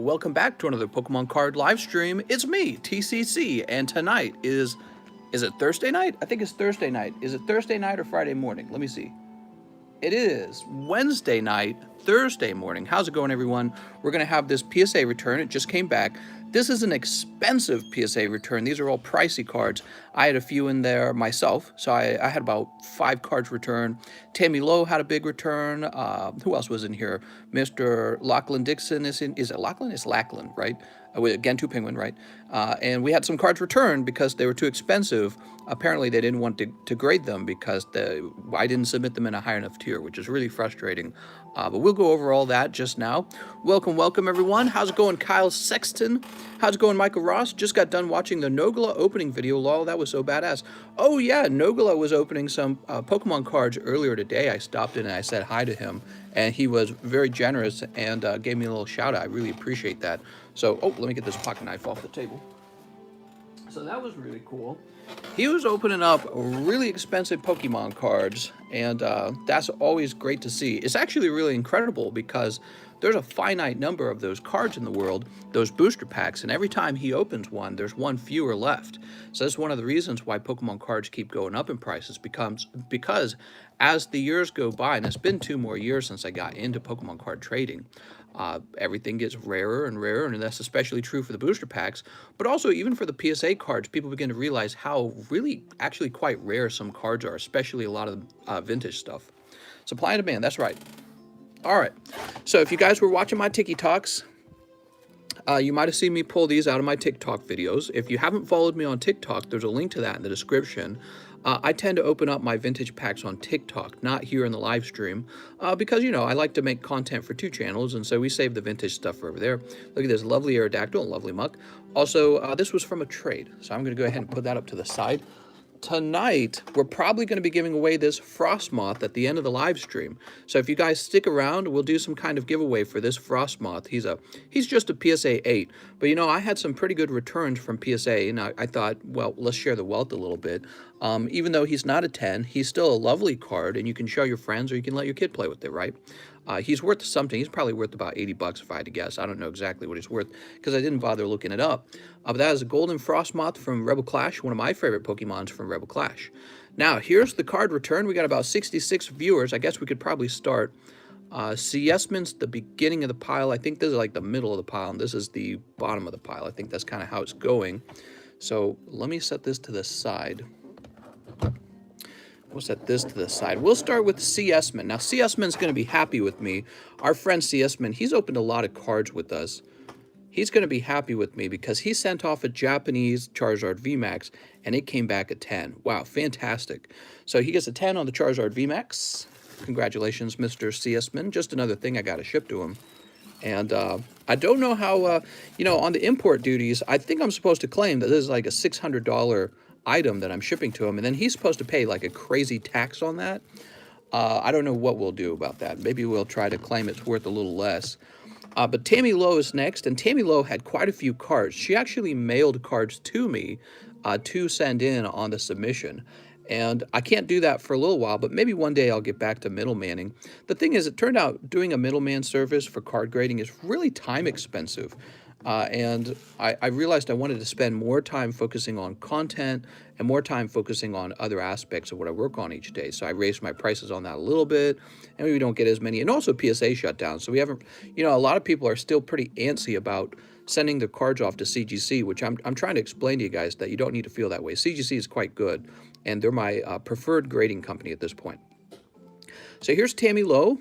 welcome back to another Pokemon card live stream. It's me, TCC, and tonight is it Thursday night? I think it's Thursday night. Is it Thursday night or Friday morning? Let me see. It is Wednesday night, Thursday morning. How's it going, everyone? We're going to have this PSA return. It just came back. This is an expensive PSA return. These are all pricey cards. I had a few in there myself, so I had about 5 cards return. Tammy Lowe had a big return. Who else was in here? Mr. Lachlan Dixon is in. Is it Lachlan? It's Lachlan, right? With Gentoo Penguin, right? And we had some cards returned because they were too expensive. Apparently, they didn't want to grade them because I didn't submit them in a high enough tier, which is really frustrating. But we'll go over all that just now. Welcome, everyone. How's it going, Kyle Sexton? How's it going, Michael Ross? Just got done watching the Nogla opening video. Lol, that was so badass. Oh, yeah, Nogla was opening some Pokemon cards earlier today. I stopped in and I said hi to him, and he was very generous and gave me a little shout out. I really appreciate that. So, oh, let me get this pocket knife off the table. So that was really cool. He was opening up really expensive Pokemon cards, and that's always great to see. It's actually really incredible because there's a finite number of those cards in the world, those booster packs, and every time he opens one, there's one fewer left. So that's one of the reasons why Pokemon cards keep going up in prices, because as the years go by, and it's been 2 more years since I got into Pokemon card trading, everything gets rarer and rarer, and that's especially true for the booster packs, but also even for the PSA cards. People begin to realize how really actually quite rare some cards are, especially a lot of the vintage stuff. Supply and demand, that's right. All right, so if you guys were watching my TikToks, you might have seen me pull these out of my TikTok videos. If you haven't followed me on TikTok, there's a link to that in the description. I tend to open up my vintage packs on TikTok, not here in the live stream, because, you know, I like to make content for 2 channels, and so we save the vintage stuff for over there. Look at this lovely Aerodactyl and lovely Muck. Also, this was from a trade, so I'm going to go ahead and put that up to the side. Tonight, we're probably going to be giving away this Frostmoth at the end of the live stream. So if you guys stick around, we'll do some kind of giveaway for this Frostmoth. He's just a PSA 8. But, you know, I had some pretty good returns from PSA, and I thought, well, let's share the wealth a little bit. Even though he's not a 10, he's still a lovely card, and you can show your friends or you can let your kid play with it, right? He's worth something. He's probably worth about 80 bucks if I had to guess. I don't know exactly what he's worth because I didn't bother looking it up. But that is a Golden Frostmoth from Rebel Clash, one of my favorite Pokemons from Rebel Clash. Now, here's the card return. We got about 66 viewers. I guess we could probably start. CSMan's the beginning of the pile. I think this is like the middle of the pile, and this is the bottom of the pile. I think that's kind of how it's going. So let me set this to the side. We'll set this to the side. We'll start with CSMan. Now, CSMan's going to be happy with me. Our friend CSMan, he's opened a lot of cards with us. He's going to be happy with me because he sent off a Japanese Charizard VMAX, and it came back a 10. Wow, fantastic. So he gets a 10 on the Charizard VMAX. Congratulations, Mr. CSMan. Just another thing I got to ship to him. And I don't know how, you know, on the import duties, I think I'm supposed to claim that this is like a $600 item that I'm shipping to him, and then he's supposed to pay like a crazy tax on that. I don't know what we'll do about that. Maybe we'll try to claim it's worth a little less. But Tammy Lowe is next, and Tammy Lowe had quite a few cards. She actually mailed cards to me to send in on the submission. And I can't do that for a little while, but maybe one day I'll get back to middlemaning. The thing is, it turned out doing a middleman service for card grading is really time expensive. And I realized I wanted to spend more time focusing on content and more time focusing on other aspects of what I work on each day. So I raised my prices on that a little bit, and we don't get as many. And also PSA shut down. So we haven't, you know, a lot of people are still pretty antsy about sending the cards off to CGC, which I'm trying to explain to you guys that you don't need to feel that way. CGC is quite good, and they're my preferred grading company at this point. So here's Tammy Lowe.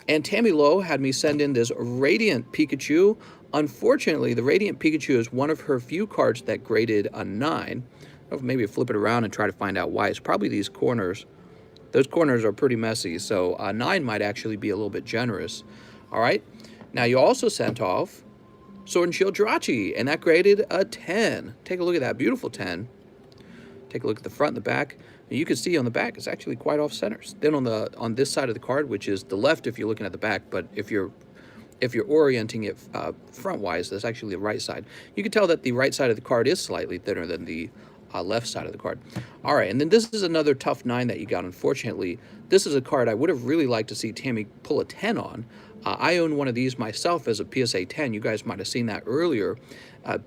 And Tammy Lowe had me send in this Radiant Pikachu. Unfortunately, the Radiant Pikachu is one of her few cards that graded a 9. Maybe flip it around and try to find out why. It's probably these corners. Those corners are pretty messy, so a 9 might actually be a little bit generous. All right. Now, you also sent off Sword and Shield Jirachi, and that graded a 10. Take a look at that beautiful 10. Take a look at the front and the back. You can see on the back, it's actually quite off center. Then on this side of the card, which is the left if you're looking at the back, but if you're orienting it front-wise, that's actually the right side. You can tell that the right side of the card is slightly thinner than the left side of the card. All right, and then this is another tough 9 that you got. Unfortunately, this is a card I would have really liked to see Tammy pull a 10 on. I own one of these myself as a PSA 10. You guys might have seen that earlier.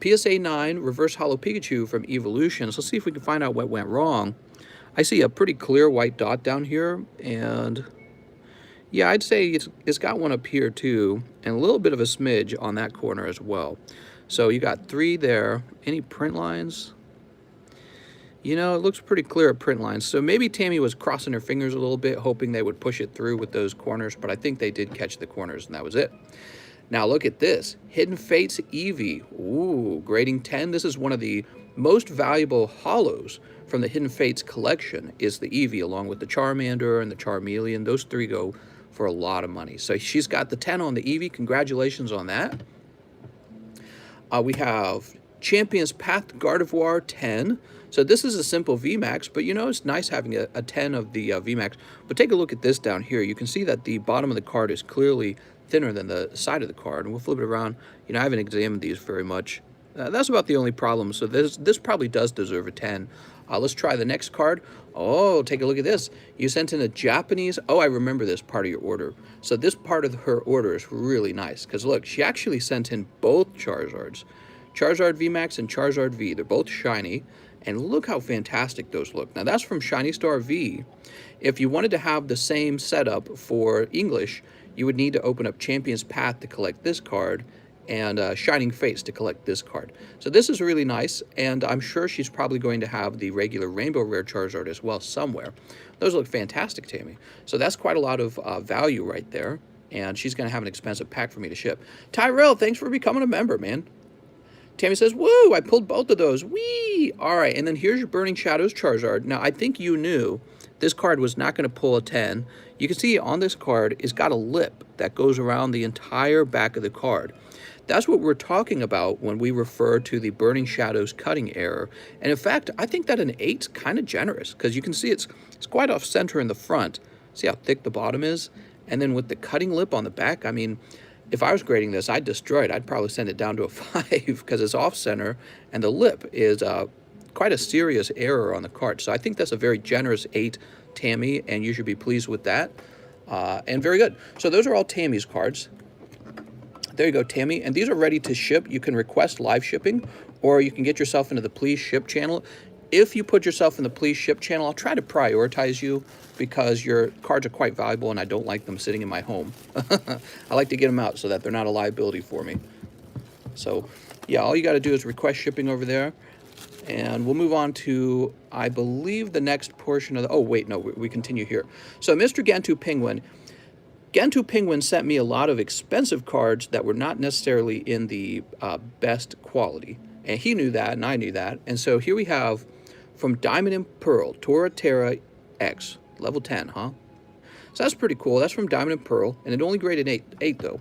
PSA 9 Reverse Hollow Pikachu from Evolutions. Let's see if we can find out what went wrong. I see a pretty clear white dot down here, and yeah, I'd say it's got one up here too, and a little bit of a smidge on that corner as well. So you got 3 there. Any print lines? You know, it looks pretty clear at print lines. So maybe Tammy was crossing her fingers a little bit, hoping they would push it through with those corners, but I think they did catch the corners, and that was it. Now look at this. Hidden Fates Eevee. Ooh, grading 10. This is one of the most valuable hollows from the Hidden Fates collection, is the Eevee, along with the Charmander and the Charmeleon. Those 3 go for a lot of money. So she's got the 10 on the Eevee. Congratulations on that. We have Champion's Path Gardevoir 10. So this is a simple VMAX, but you know, it's nice having a 10 of the VMAX. But take a look at this down here. You can see that the bottom of the card is clearly thinner than the side of the card. And we'll flip it around. You know, I haven't examined these very much. That's about the only problem. So this probably does deserve a 10. Let's try the next card. Oh, take a look at this. You sent in a Japanese... Oh, I remember this part of your order. So this part of her order is really nice. Because look, she actually sent in both Charizards. Charizard VMAX and Charizard V. They're both shiny. And look how fantastic those look. Now, that's from Shiny Star V. If you wanted to have the same setup for English, you would need to open up Champion's Path to collect this card, and Shining Face to collect this card. So this is really nice, and I'm sure she's probably going to have the regular Rainbow Rare Charizard as well somewhere. Those look fantastic, Tammy. So that's quite a lot of value right there, and she's going to have an expensive pack for me to ship. Tyrell, thanks for becoming a member, man. Tammy says, woo, I pulled both of those. Whee! All right, and then here's your Burning Shadows Charizard. Now, I think you knew this card was not going to pull a 10. You can see on this card, it's got a lip that goes around the entire back of the card. That's what we're talking about when we refer to the Burning Shadows cutting error. And in fact, I think that an 8's kind of generous, because you can see it's quite off center in the front. See how thick the bottom is? And then with the cutting lip on the back, I mean, if I was grading this, I'd destroy it. I'd probably send it down to a 5 because it's off center, and the lip is quite a serious error on the card. So I think that's a very generous 8, Tammy, and you should be pleased with that. And very good. So those are all Tammy's cards. There you go, Tammy. And these are ready to ship. You can request live shipping, or you can get yourself into the Please Ship channel. If you put yourself in the Please Ship channel, I'll try to prioritize you because your cards are quite valuable and I don't like them sitting in my home. I like to get them out so that they're not a liability for me. So, yeah, all you got to do is request shipping over there. And we'll move on to, I believe, the next portion of the... Oh, wait, no, we continue here. So, Mr. Gentoo Penguin. Gentoo Penguin sent me a lot of expensive cards that were not necessarily in the best quality. And he knew that, and I knew that. And so here we have, from Diamond and Pearl, Torterra X, level 10, huh? So that's pretty cool. That's from Diamond and Pearl, and it only graded 8 though.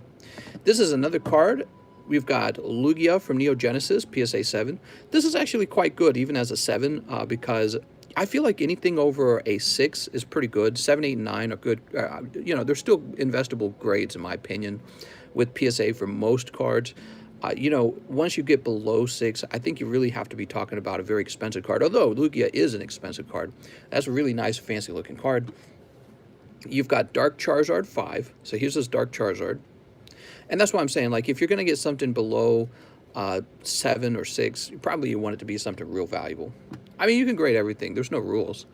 This is another card. We've got Lugia from Neo Genesis, PSA 7. This is actually quite good, even as a 7, because I feel like anything over a 6 is pretty good. 7, 8, and 9 are good. You know, they're still investable grades, in my opinion, with PSA for most cards. You know, once you get below 6, I think you really have to be talking about a very expensive card. Although Lugia is an expensive card. That's a really nice, fancy-looking card. You've got Dark Charizard 5. So here's this Dark Charizard. And that's why I'm saying, like, if you're going to get something below 7 or 6, you want it to be something real valuable. I mean, you can grade everything. There's no rules.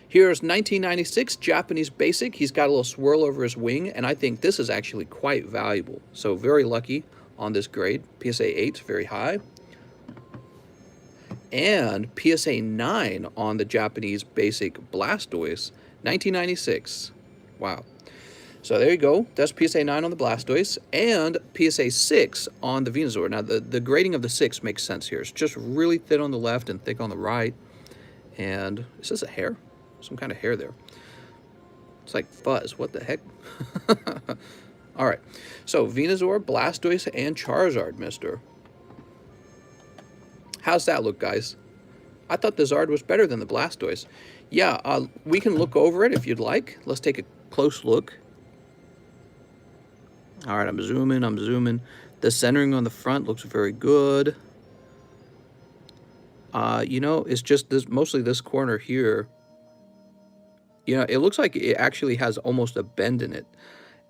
Here's 1996 Japanese Basic. He's got a little swirl over his wing, and I think this is actually quite valuable. So very lucky on this grade. PSA 8, very high. And PSA 9 on the Japanese Basic Blastoise, 1996. Wow. So there you go. That's PSA 9 on the Blastoise, and PSA 6 on the Venusaur. Now, the grading of the 6 makes sense here. It's just really thin on the left and thick on the right. And is this a hair? Some kind of hair there. It's like fuzz. What the heck? All right. So Venusaur, Blastoise, and Charizard, mister. How's that look, guys? I thought the Zard was better than the Blastoise. Yeah, we can look over it if you'd like. Let's take a close look. All right, I'm zooming. The centering on the front looks very good. You know, it's just this, mostly this corner here. You know, it looks like it actually has almost a bend in it.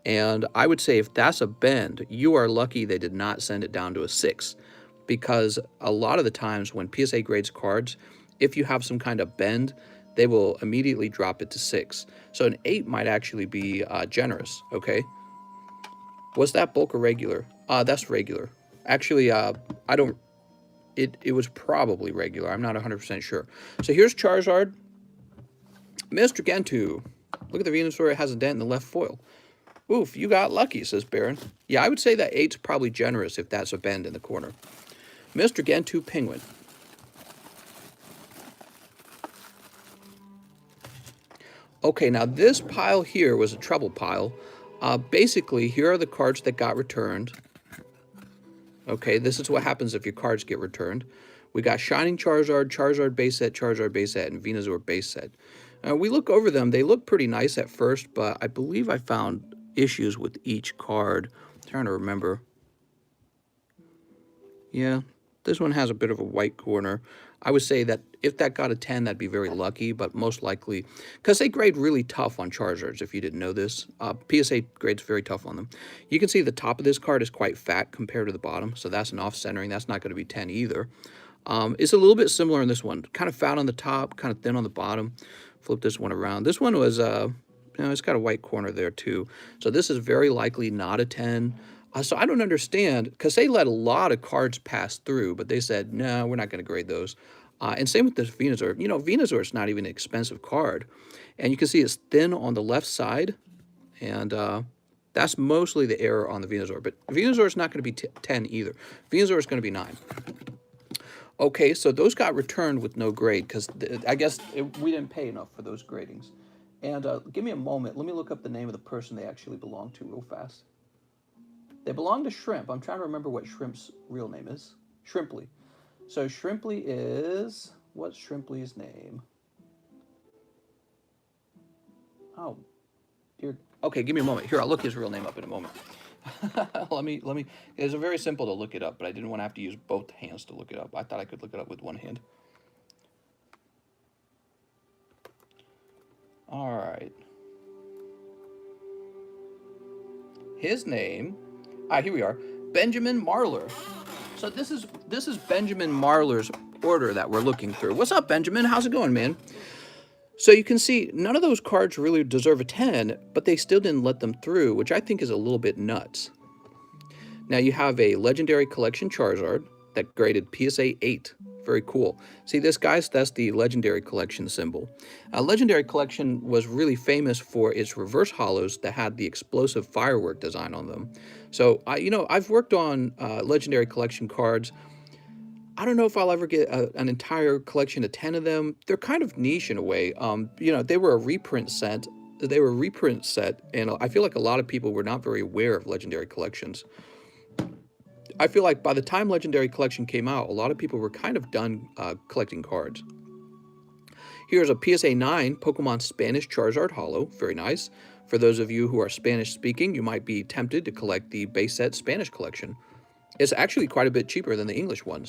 And I would say if that's a bend, you are lucky they did not send it down to a 6. Because a lot of the times when PSA grades cards, if you have some kind of bend, they will immediately drop it to 6. So an 8 might actually be generous, okay? Was that bulk or regular? That's regular. Actually, I don't... It was probably regular. I'm not 100% sure. So here's Charizard. Mr. Gentoo. Look at the Venusaur. It has a dent in the left foil. Oof, you got lucky, says Baron. Yeah, I would say that 8's probably generous if that's a bend in the corner. Mr. Gentoo Penguin. Okay, now this pile here was a trouble pile. Basically, here are the cards that got returned. Okay, this is what happens if your cards get returned. We got Shining Charizard, Charizard base set, and Venusaur base set. We look over them. They look pretty nice at first, but I believe I found issues with each card. I'm trying to remember. Yeah, this one has a bit of a white corner. I would say that if that got a 10, that'd be very lucky, but most likely, because they grade really tough on Charizards, if you didn't know this. PSA grades very tough on them. You can see the top of this card is quite fat compared to the bottom, so that's an off-centering. That's not going to be 10 either. It's a little bit similar in this one. Kind of fat on the top, kind of thin on the bottom. Flip this one around. This one was, it's got a white corner there too. So this is very likely not a 10. So I don't understand, because they let a lot of cards pass through, but they said, no, we're not going to grade those. And same with this Venusaur. You know, Venusaur is not even an expensive card. And you can see it's thin on the left side, and that's mostly the error on the Venusaur. But Venusaur is not going to be 10 either. Venusaur is going to be 9. Okay, so those got returned with no grade, because I guess we didn't pay enough for those gradings. And give me a moment. Let me look up the name of the person they actually belong to real fast. They belong to Shrimp. I'm trying to remember what Shrimp's real name is. Shrimply. So Shrimply is... What's Shrimply's name? Oh, dear. Okay, give me a moment. Here, I'll look his real name up in a moment. let me. It's very simple to look it up, but I didn't want to have to use both hands to look it up. I thought I could look it up with one hand. All right. His name... here we are. Benjamin Marlar. So this is Benjamin Marlar's order that we're looking through. What's up, Benjamin? How's it going, man? So you can see none of those cards really deserve a 10, but they still didn't let them through, which I think is a little bit nuts. Now you have a Legendary Collection Charizard that graded PSA 8. Very cool. See this, guys? That's the Legendary Collection symbol. Legendary Collection was really famous for its reverse hollows that had the explosive firework design on them. So, I've worked on Legendary Collection cards. I don't know if I'll ever get an entire collection of 10 of them. They're kind of niche in a way. They were a reprint set. And I feel like a lot of people were not very aware of Legendary Collections. I feel like by the time Legendary Collection came out, a lot of people were kind of done collecting cards. Here's a PSA 9 Pokemon Spanish Charizard Holo. Very nice. For those of you who are Spanish speaking, you might be tempted to collect the base set Spanish collection. It's actually quite a bit cheaper than the English one.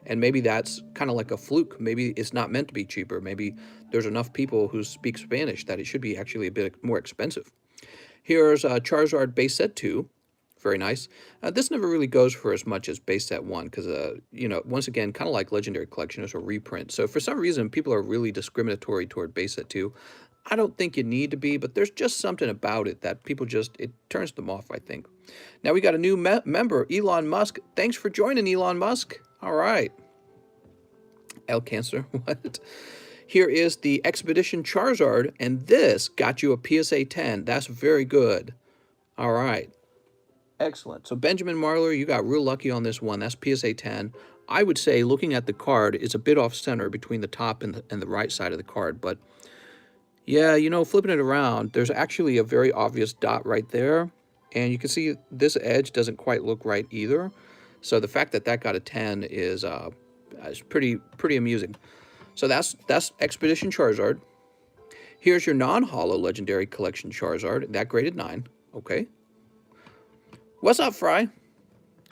And maybe that's kind of like a fluke. Maybe it's not meant to be cheaper. Maybe there's enough people who speak Spanish that it should be actually a bit more expensive. Here's Charizard base set 2. Very nice. This never really goes for as much as base set 1 because, once again, kind of like Legendary Collection is a reprint. So for some reason, people are really discriminatory toward base set 2. I don't think you need to be, but there's just something about it that people it turns them off, I think. Now we got a new member, Elon Musk. Thanks for joining, Elon Musk. All right. El Cancer, what? Here is the Expedition Charizard, and this got you a PSA 10. That's very good. All right. Excellent. So Benjamin Marlar, you got real lucky on this one. That's PSA 10. I would say, looking at the card, it's a bit off center between the top and the right side of the card. But yeah, flipping it around, there's actually a very obvious dot right there. And you can see this edge doesn't quite look right either. So the fact that that got a 10 is pretty amusing. So that's Expedition Charizard. Here's your non-holo Legendary Collection Charizard. That graded 9. Okay. What's up, Fry?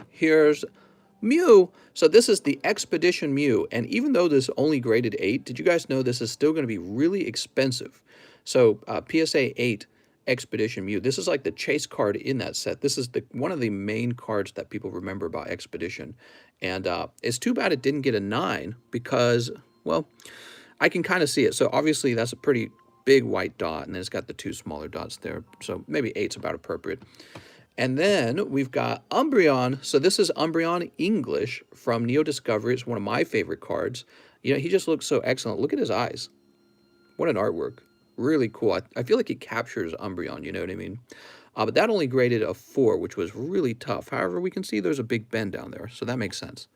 Here's Mew. So this is the Expedition Mew. And even though this only graded 8, did you guys know this is still going to be really expensive? So PSA 8 Expedition Mew. This is like the chase card in that set. This is one of the main cards that people remember about Expedition. And it's too bad it didn't get a 9 because, well, I can kind of see it. So obviously that's a pretty big white dot, and then it's got the 2 smaller dots there. So maybe 8's about appropriate. And then we've got Umbreon. So this is Umbreon English from Neo Discovery. It's one of my favorite cards. You know, he just looks so excellent. Look at his eyes. What an artwork. Really cool. I feel like it captures Umbreon, you know what I mean? But that only graded a 4, which was really tough. However, we can see there's a big bend down there, so that makes sense.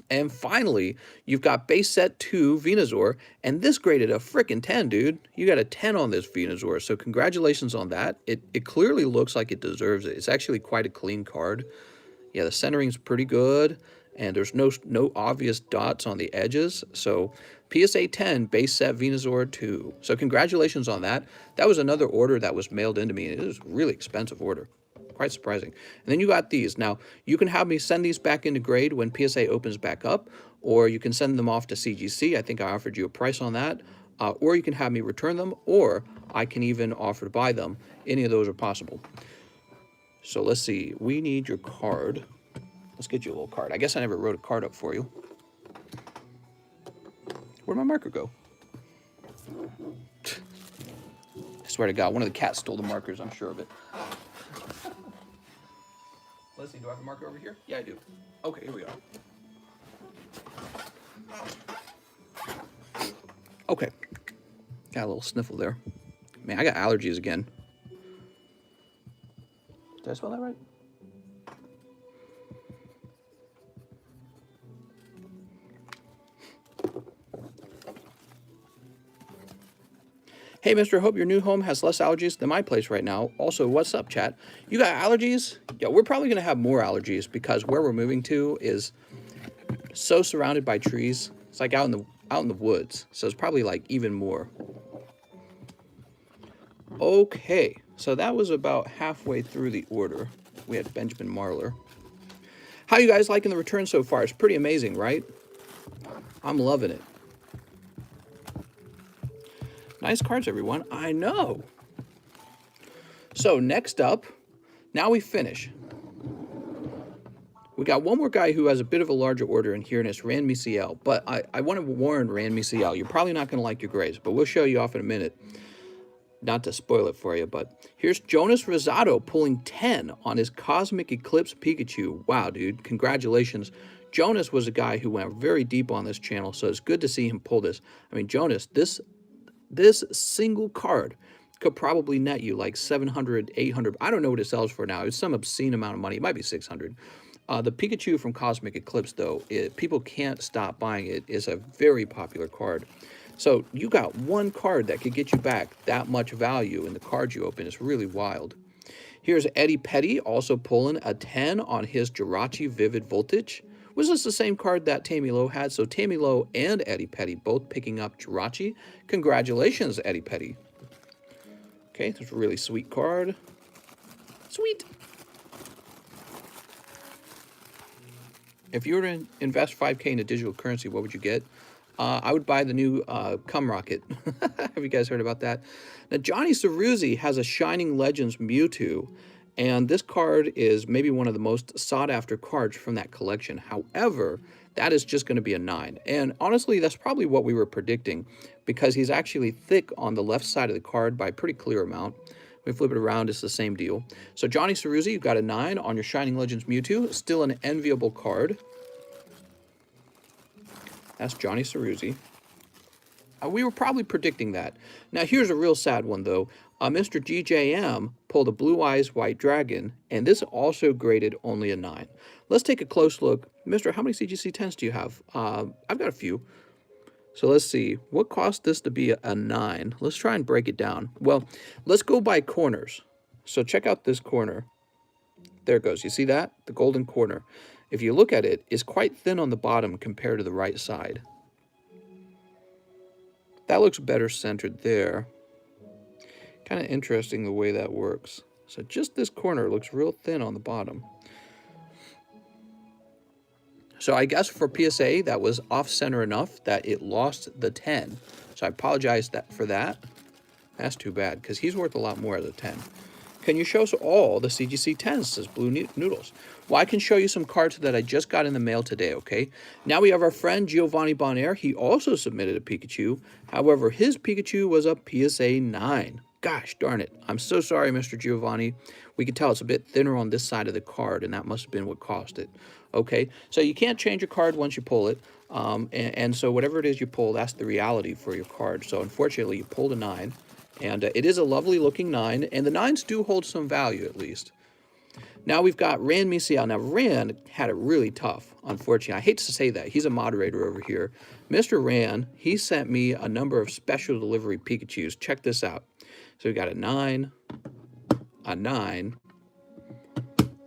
And finally, you've got base set 2 Venusaur, and this graded a frickin' 10, dude. You got a 10 on this Venusaur, so congratulations on that. It clearly looks like it deserves it. It's actually quite a clean card. Yeah, the centering's pretty good, and there's no obvious dots on the edges, so PSA 10 base set Venusaur 2. So congratulations on that. That was another order that was mailed into me. It was a really expensive order. Quite surprising. And then you got these. Now, you can have me send these back into grade when PSA opens back up, or you can send them off to CGC. I think I offered you a price on that. Or you can have me return them, or I can even offer to buy them. Any of those are possible. So let's see. We need your card. Let's get you a little card. I guess I never wrote a card up for you. Where'd my marker go? I swear to God, one of the cats stole the markers. I'm sure of it. Let's see, do I have a marker over here? Yeah, I do. Okay, here we go. Okay. Got a little sniffle there. Man, I got allergies again. Did I spell that right? Hey, mister, hope your new home has less allergies than my place right now. Also, what's up, chat? You got allergies? Yeah, we're probably going to have more allergies because where we're moving to is so surrounded by trees. It's like out in the woods. So it's probably like even more. Okay, so that was about halfway through the order. We had Benjamin Marler. How you guys liking the return so far? It's pretty amazing, right? I'm loving it. Nice cards, everyone. I know. So next up, now we finish. We got one more guy who has a bit of a larger order in here, and it's Ran Miciel. But I want to warn Ran Miciel, you're probably not going to like your grades, but we'll show you off in a minute. Not to spoil it for you, but here's Jonas Rosado pulling 10 on his Cosmic Eclipse Pikachu. Wow, dude, congratulations. Jonas was a guy who went very deep on this channel, so it's good to see him pull this. I mean, Jonas, this single card could probably net you like 700, 800. I don't know what it sells for now. It's some obscene amount of money. It might be 600. The Pikachu from Cosmic Eclipse, though, people can't stop buying it. It's a very popular card. So you got one card that could get you back that much value in the cards you open. It's really wild. Here's Eddie Petty also pulling a 10 on his Jirachi Vivid Voltage. Was this the same card that Tammy Lowe had? So Tammy Lowe and Eddie Petty both picking up Jirachi. Congratulations, Eddie Petty. Okay, that's a really sweet card. Sweet. If you were to invest 5K into digital currency, what would you get? I would buy the new Cum Rocket. Have you guys heard about that? Now, Johnny Ceruzzi has a Shining Legends Mewtwo, and this card is maybe one of the most sought-after cards from that collection. However, that is just going to be a 9. And honestly, that's probably what we were predicting, because he's actually thick on the left side of the card by a pretty clear amount. We flip it around, it's the same deal. So Johnny Ceruzzi, you've got a 9 on your Shining Legends Mewtwo. Still an enviable card. That's Johnny Ceruzzi. We were probably predicting that. Now, here's a real sad one, though. Mr. GJM pulled a Blue Eyes White Dragon, and this also graded only a 9. Let's take a close look. Mister, how many CGC 10s do you have? I've got a few. So let's see. What cost this to be a 9? Let's try and break it down. Well, let's go by corners. So check out this corner. There it goes. You see that? The golden corner. If you look at it, it's quite thin on the bottom compared to the right side. That looks better centered there. Kind of interesting the way that works. So just this corner looks real thin on the bottom. So I guess for PSA, that was off-center enough that it lost the 10. So I apologize for that. That's too bad, because he's worth a lot more as a 10. Can you show us all the CGC 10s, says Blue Noodles. Well, I can show you some cards that I just got in the mail today, okay? Now we have our friend Giovanni Bonaire. He also submitted a Pikachu. However, his Pikachu was a PSA 9. Gosh darn it. I'm so sorry, Mr. Giovanni. We can tell it's a bit thinner on this side of the card, and that must have been what caused it. Okay, so you can't change a card once you pull it. And so whatever it is you pull, that's the reality for your card. So unfortunately, you pulled a 9. And it is a lovely looking 9, and the 9s do hold some value at least. Now we've got Rand Misial. Now Rand had it really tough, unfortunately. I hate to say that. He's a moderator over here. Mr. Rand, he sent me a number of special delivery Pikachus. Check this out. So we got a 9, a 9,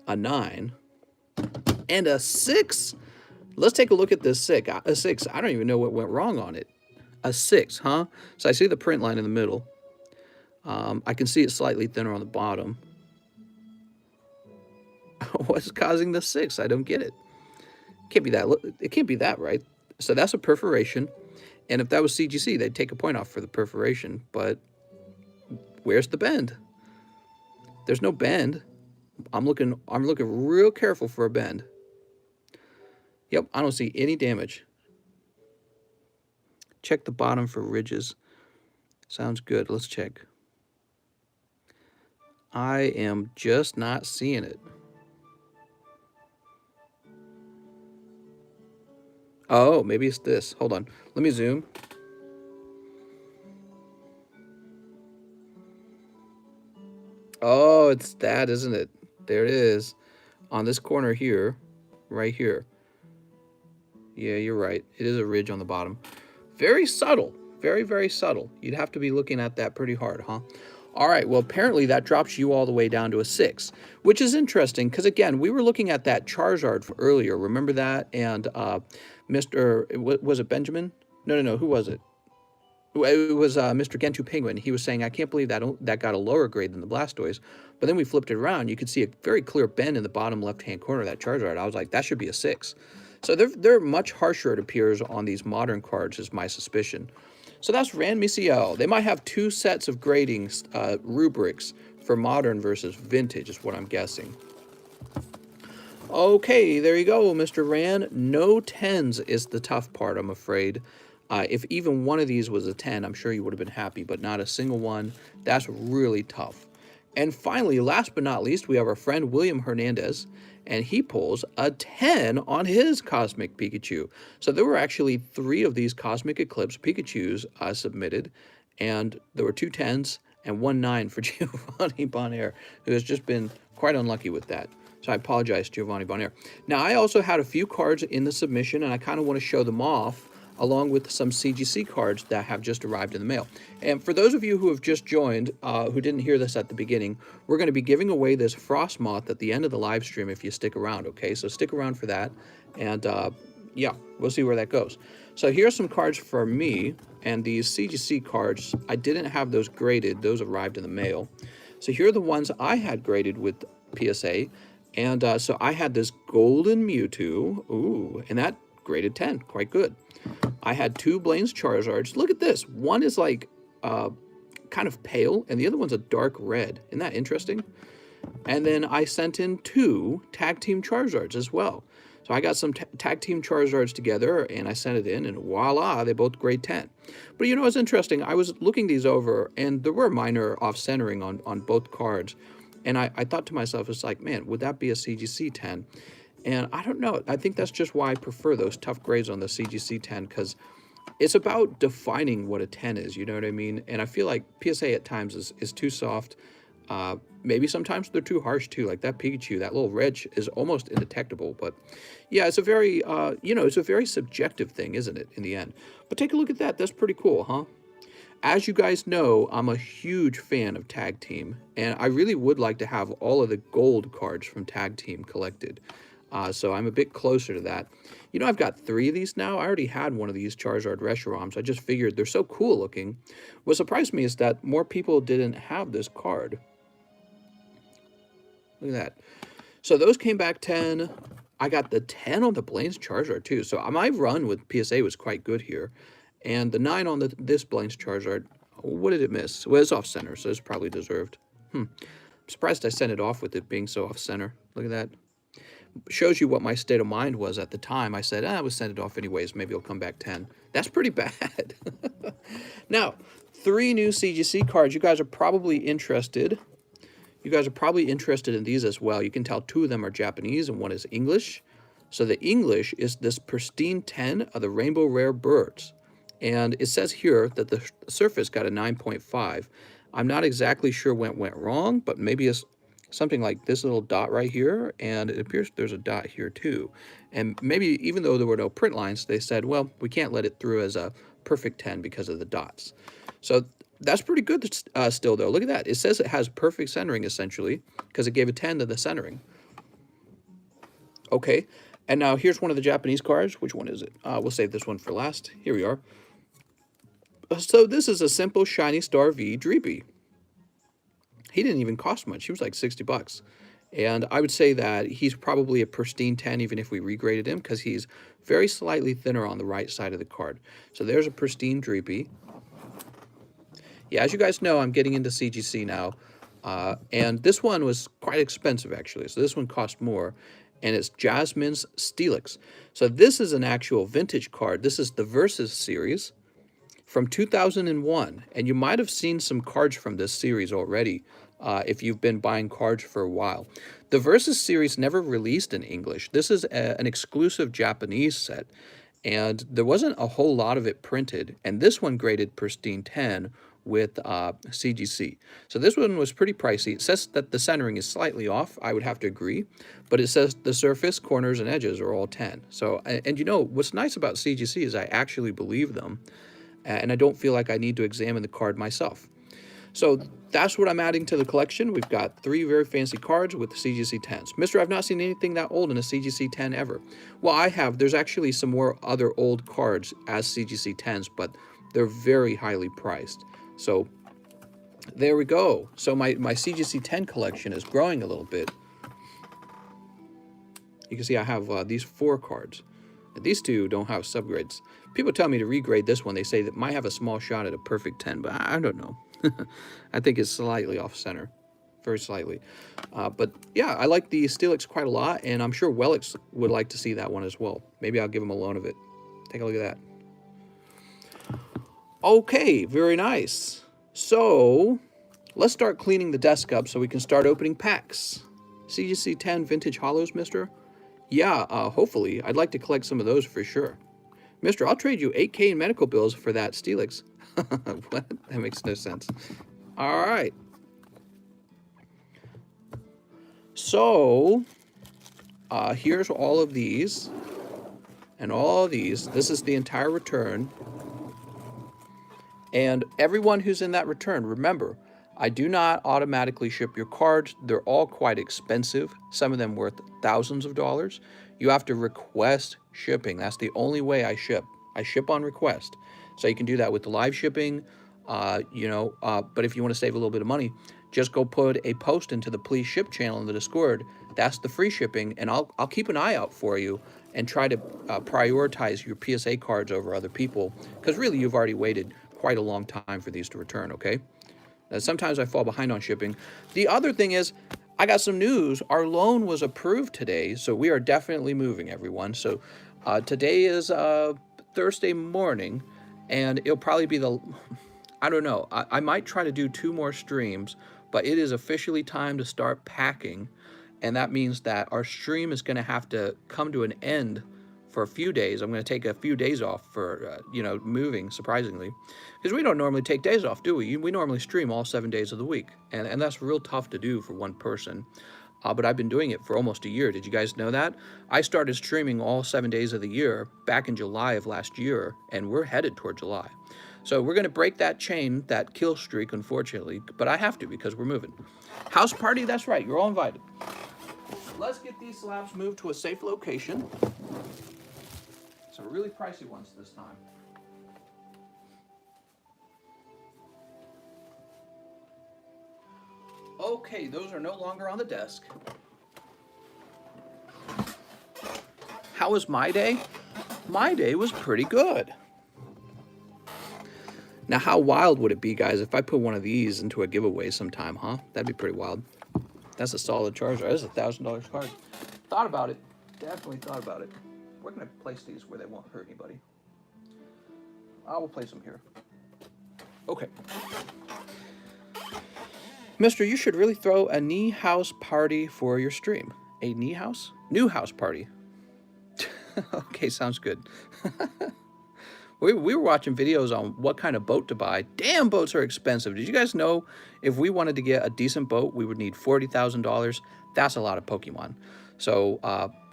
a 9, and a 6. Let's take a look at this 6. A 6. I don't even know what went wrong on it. A 6, huh? So I see the print line in the middle. I can see it slightly thinner on the bottom. What's causing the 6? I don't get it. Can't be that. It can't be that, right? So that's a perforation, and if that was CGC, they'd take a point off for the perforation. But where's the bend? There's no bend. I'm looking real careful for a bend. Yep, I don't see any damage. Check the bottom for ridges. Sounds good. Let's check. I am just not seeing it. Oh, maybe it's this. Hold on. Let me zoom. Oh, it's that, isn't it? There it is. On this corner here. Right here. Yeah, you're right. It is a ridge on the bottom. Very subtle. Very, very subtle. You'd have to be looking at that pretty hard, huh? All right, well, apparently that drops you all the way down to a 6, which is interesting because, again, we were looking at that Charizard earlier. Remember that? And was it Benjamin? No. Who was it? It was Mr. Gentoo Penguin. He was saying, I can't believe that got a lower grade than the Blastoise. But then we flipped it around. You could see a very clear bend in the bottom left-hand corner of that Charizard. I was like, that should be a 6. So they're much harsher, it appears, on these modern cards, is my suspicion. So that's Rand Misial. They might have 2 sets of gradings, rubrics for modern versus vintage, is what I'm guessing. Okay, there you go, Mr. Rand. No 10s is the tough part, I'm afraid. If even one of these was a 10, I'm sure you would have been happy, but not a single one. That's really tough. And finally, last but not least, we have our friend William Hernandez, and he pulls a 10 on his Cosmic Pikachu. So there were actually 3 of these Cosmic Eclipse Pikachus submitted, and there were 2 10s and 1 9 for Giovanni Bonaire, who has just been quite unlucky with that. So I apologize, Giovanni Bonaire. Now, I also had a few cards in the submission, and I kind of want to show them off, along with some CGC cards that have just arrived in the mail. And for those of you who have just joined, who didn't hear this at the beginning, we're going to be giving away this Frost Moth at the end of the live stream if you stick around, okay? So stick around for that, and yeah, we'll see where that goes. So here's some cards for me, and these CGC cards, I didn't have those graded. Those arrived in the mail. So here are the ones I had graded with PSA, and so I had this Golden Mewtwo, ooh, and that graded 10, quite good. I had 2 Blaine's Charizards. Look at this. One is like kind of pale, and the other one's a dark red. Isn't that interesting? And then I sent in 2 Tag Team Charizards as well. So I got some Tag Team Charizards together, and I sent it in, and voila, they both grade 10. But you know what's interesting? I was looking these over, and there were minor off-centering on both cards. And I thought to myself, it's like, man, would that be a CGC 10? And I don't know. I think that's just why I prefer those tough grades on the CGC 10, because it's about defining what a 10 is, you know what I mean? And I feel like PSA at times is too soft. Maybe sometimes they're too harsh too, like that Pikachu, that little ridge is almost indetectable. But yeah, it's a very, it's a very subjective thing, isn't it, in the end? But take a look at that. That's pretty cool, huh? As you guys know, I'm a huge fan of Tag Team, and I really would like to have all of the gold cards from Tag Team collected. So I'm a bit closer to that. You know, I've got 3 of these now. I already had one of these Charizard Reshiroms. I just figured they're so cool looking. What surprised me is that more people didn't have this card. Look at that. So those came back 10. I got the 10 on the Blaine's Charizard too. So my run with PSA was quite good here. And the 9 on this Blaine's Charizard, What did it miss? Well, it's off center, so it's probably deserved. I'm surprised I sent it off with it being so off center. Look at that. Shows you what my state of mind was at the time. I said, I would send it off anyways. Maybe it'll come back 10. That's pretty bad. Now, 3 new CGC cards. You guys are probably interested. You guys are probably interested in these as well. You can tell 2 of them are Japanese and 1 is English. So the English is this pristine 10 of the Rainbow Rare Birds. And it says here that the surface got a 9.5. I'm not exactly sure what went wrong, but maybe it's something like this little dot right here, and it appears there's a dot here too. And maybe even though there were no print lines, they said, well, we can't let it through as a perfect 10 because of the dots. So that's pretty good still, though. Look at that. It says it has perfect centering, essentially, because it gave a 10 to the centering. Okay, and now here's one of the Japanese cards. Which one is it? We'll save this one for last. Here we are. So this is a simple Shiny Star V Dreepy. He didn't even cost much. He was like 60 bucks. And I would say that he's probably a pristine 10 even if we regraded him, because he's very slightly thinner on the right side of the card. So there's a pristine Dreepy. Yeah, as you guys know, I'm getting into CGC now. And this one was quite expensive, actually. So this one cost more. And it's Jasmine's Steelix. So this is an actual vintage card. This is the Versus series from 2001. And you might have seen some cards from this series already if you've been buying cards for a while. The Versus series never released in English. This is an exclusive Japanese set. And there wasn't a whole lot of it printed. And this one graded pristine 10 with CGC. So this one was pretty pricey. It says that the centering is slightly off. I would have to agree. But it says the surface, corners, and edges are all 10. So, and you know, what's nice about CGC is I actually believe them. And I don't feel like I need to examine the card myself. So that's what I'm adding to the collection. We've got 3 very fancy cards with the CGC 10s. Mister, I've not seen anything that old in a CGC 10 ever. Well, I have. There's actually some more other old cards as CGC 10s, but they're very highly priced. So there we go. So my CGC 10 collection is growing a little bit. You can see I have these 4 cards. These 2 don't have subgrades. People tell me to regrade this one. They say that might have a small shot at a perfect 10, but I don't know. I think it's slightly off center, very slightly. But yeah, I like the Steelix quite a lot, and I'm sure Wellix would like to see that one as well. Maybe I'll give him a loan of it. Take a look at that. Okay, very nice. So let's start cleaning the desk up so we can start opening packs. CGC 10 Vintage Hollows, Mister? Yeah, hopefully. I'd like to collect some of those for sure. Mister, I'll trade you 8K in medical bills for that Steelix. What? That makes no sense. All right. So, here's all of these. And all of these. This is the entire return. And everyone who's in that return, remember, I do not automatically ship your cards. They're all quite expensive. Some of them worth thousands of dollars. You have to request shipping. That's the only way I ship. I ship on request. So you can do that with the live shipping, but if you want to save a little bit of money, just go put a post into the Please Ship channel in the Discord. That's the free shipping, and I'll keep an eye out for you and try to prioritize your PSA cards over other people, because really you've already waited quite a long time for these to return, okay? Now, sometimes I fall behind on shipping. The other thing is, I got some news. Our loan was approved today, so we are definitely moving, everyone. So today is Thursday morning, and it'll probably be I don't know. I might try to do 2 more streams, but it is officially time to start packing, and that means that our stream is going to have to come to an end for a few days. I'm going to take a few days off for, moving, surprisingly. Because we don't normally take days off, do we? We normally stream all 7 days of the week. And that's real tough to do for one person. But I've been doing it for almost a year. Did you guys know that? I started streaming all 7 days of the year back in July of last year. And we're headed toward July. So we're going to break that chain, that kill streak, unfortunately. But I have to because we're moving. House party, that's right. You're all invited. Let's get these slabs moved to a safe location. Some really pricey ones this time. Okay, those are no longer on the desk. How was my day? My day was pretty good. Now, how wild would it be, guys, if I put one of these into a giveaway sometime, huh? That'd be pretty wild. That's a solid Charizard. That's a $1,000 card. Thought about it. Definitely thought about it. Where can I place these where they won't hurt anybody? I will place them here. Okay. Mister, you should really throw a knee house party for your stream. A knee house? New house party. Okay, sounds good. We were watching videos on what kind of boat to buy. Damn, boats are expensive. Did you guys know if we wanted to get a decent boat, we would need $40,000? That's a lot of Pokemon. So,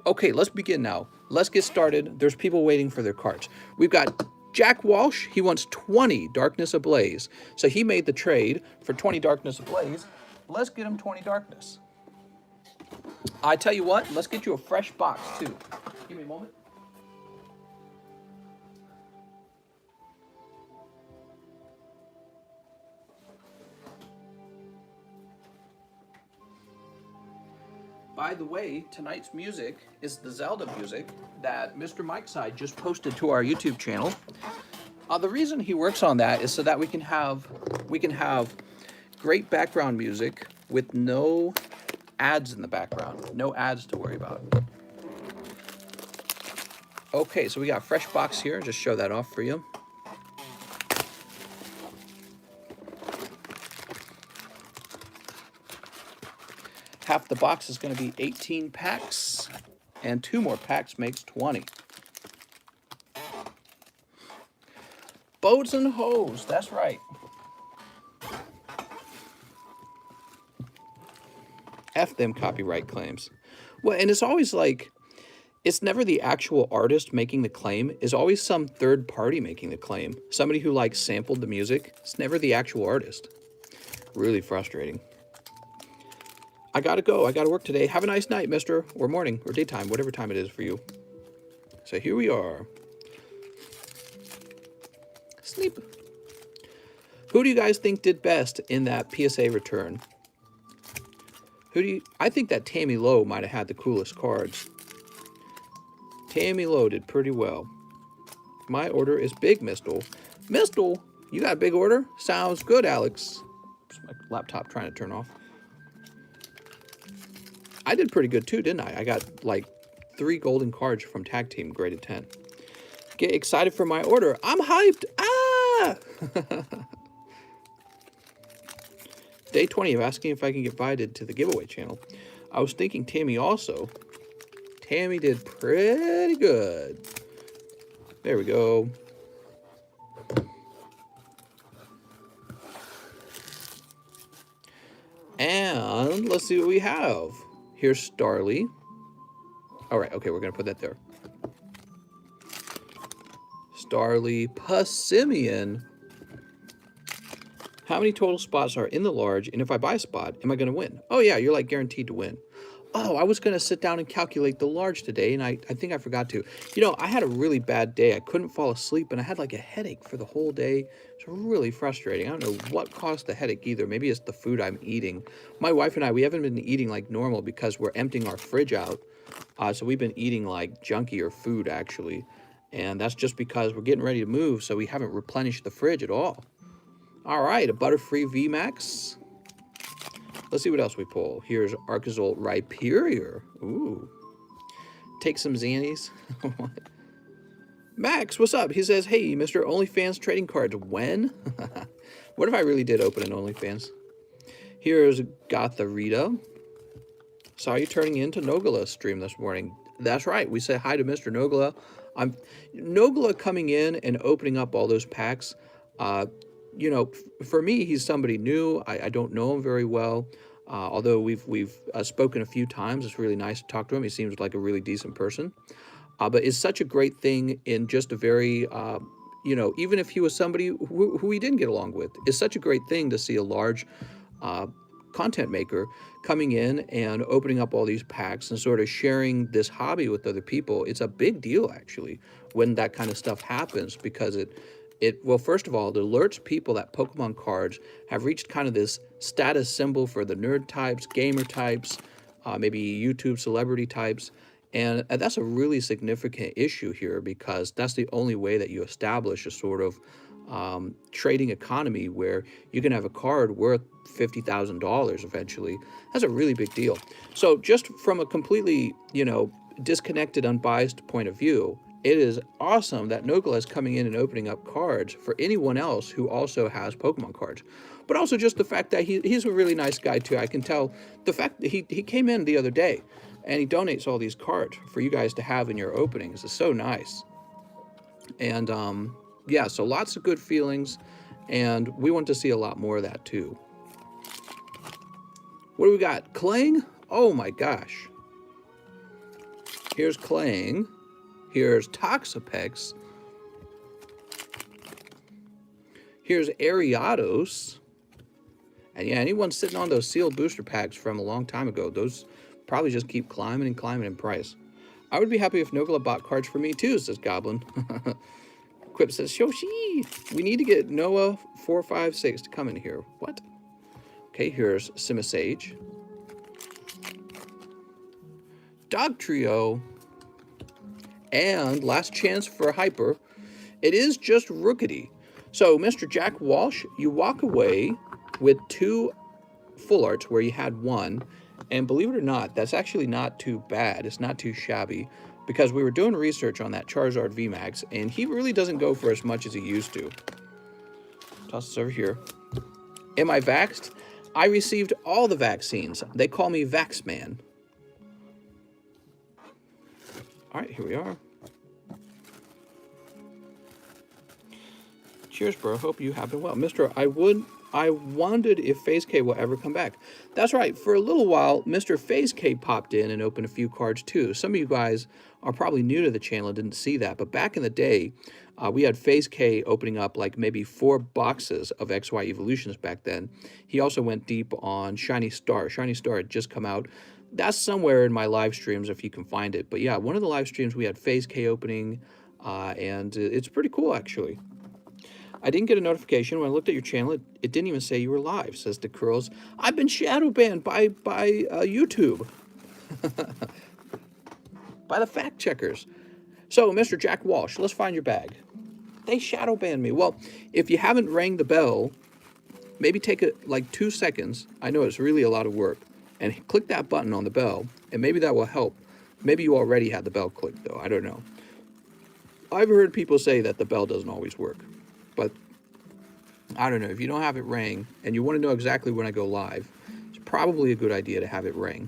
okay, let's begin now. Let's get started. There's people waiting for their cards. We've got Jack Walsh. He wants 20 Darkness Ablaze. So he made the trade for 20 Darkness Ablaze. Let's get him 20 Darkness. I tell you what, let's get you a fresh box, too. Give me a moment. By the way, tonight's music is the Zelda music that Mr. Mike Side just posted to our YouTube channel. The reason he works on that is so that we can have great background music with no ads in the background, no ads to worry about. Okay, so we got a fresh box here. Just show that off for you. Half the box is going to be 18 packs, and 2 more packs makes 20. Boats and hoes, that's right. F them copyright claims. Well, and it's always like, it's never the actual artist making the claim. It's always some third party making the claim. Somebody who like sampled the music. It's never the actual artist. Really frustrating. I gotta go. I gotta work today. Have a nice night, mister. Or morning, or daytime, whatever time it is for you. So here we are. Sleep. Who do you guys think did best in that PSA return? I think that Tammy Lowe might have had the coolest cards. Tammy Lowe did pretty well. My order is big, Mistle. Mistle, you got a big order? Sounds good, Alex. My laptop trying to turn off. I did pretty good too, didn't I? I got like 3 golden cards from Tag Team graded 10. Get excited for my order. I'm hyped. Ah! Day 20 of asking if I can get invited to the giveaway channel. I was thinking Tammy also. Tammy did pretty good. There we go. And let's see what we have. Here's Starly. All right, okay, we're going to put that there. Starly, Passimian. How many total spots are in the large? And if I buy a spot, am I going to win? Oh, yeah, you're like guaranteed to win. Oh, I was going to sit down and calculate the large today, and I think I forgot to. You know, I had a really bad day. I couldn't fall asleep, and I had like a headache for the whole day. It's really frustrating. I don't know what caused the headache either. Maybe it's the food I'm eating. My wife and I, we haven't been eating like normal because we're emptying our fridge out. So we've been eating like junkier food, actually. And that's just because we're getting ready to move, so we haven't replenished the fridge at all. All right, a Butterfree VMAX. Let's see what else we pull. Here's Arcazol Rhyperior. Ooh. Take some Xannies. Max, what's up? He says, hey, Mr. OnlyFans trading cards. When? What if I really did open an OnlyFans? Here's Gotharita. Saw you turning into Nogala's stream this morning. That's right. We say hi to Mr. Nogala. Nogala coming in and opening up all those packs. You know, for me, he's somebody new. I don't know him very well. Although we've spoken a few times. It's really nice to talk to him. He seems like a really decent person. But it's such a great thing in just a very, you know, even if he was somebody who he didn't get along with, it's such a great thing to see a large content maker coming in and opening up all these packs and sort of sharing this hobby with other people. It's a big deal, actually, when that kind of stuff happens, because well, first of all, it alerts people that Pokemon cards have reached kind of this status symbol for the nerd types, gamer types, maybe YouTube celebrity types. And that's a really significant issue here, because that's the only way that you establish a sort of trading economy where you can have a card worth $50,000 eventually. That's a really big deal. So just from a completely, you know, disconnected, unbiased point of view, it is awesome that Nogla is coming in and opening up cards for anyone else who also has Pokemon cards. But also just the fact that he's a really nice guy too. I can tell the fact that he came in the other day and he donates all these cards for you guys to have in your openings is so nice. And yeah, so lots of good feelings, and we want to see a lot more of that too. What do we got? Clang? Oh my gosh. Here's Clang. Here's Toxapex. Here's Ariados. And yeah, anyone sitting on those sealed booster packs from a long time ago, those probably just keep climbing and climbing in price. I would be happy if Nogla bought cards for me too, says Goblin. Quip says, Shoshi, we need to get Noah 456 to come in here. What? Okay, here's Simisage. Dog Trio. And last chance for a Hyper. It is just Rookity. So, Mr. Jack Walsh, you walk away with 2 full arts where you had 1. And believe it or not, that's actually not too bad. It's not too shabby. Because we were doing research on that Charizard VMAX, and he really doesn't go for as much as he used to. Toss this over here. Am I vaxxed? I received all the vaccines. They call me VaxMan. All right, here we are. Cheers, bro. Hope you have been well. Mr. I wondered if FaZe K will ever come back. That's right. For a little while, Mr. FaZe K popped in and opened a few cards too. Some of you guys are probably new to the channel and didn't see that. But back in the day, we had FaZe K opening up like maybe 4 boxes of XY Evolutions back then. He also went deep on Shiny Star. Shiny Star had just come out. That's somewhere in my live streams if you can find it. But yeah, one of the live streams we had FaZe K opening, and it's pretty cool actually. I didn't get a notification when I looked at your channel. It didn't even say you were live, says the Curls. I've been shadow banned by YouTube. By the fact checkers. So, Mr. Jack Walsh, let's find your bag. They shadow banned me. Well, if you haven't rang the bell, maybe take like 2 seconds. I know it's really a lot of work. And click that button on the bell, and maybe that will help. Maybe you already had the bell clicked, though. I don't know. I've heard people say that the bell doesn't always work. But I don't know, if you don't have it ring and you want to know exactly when I go live, it's probably a good idea to have it ring.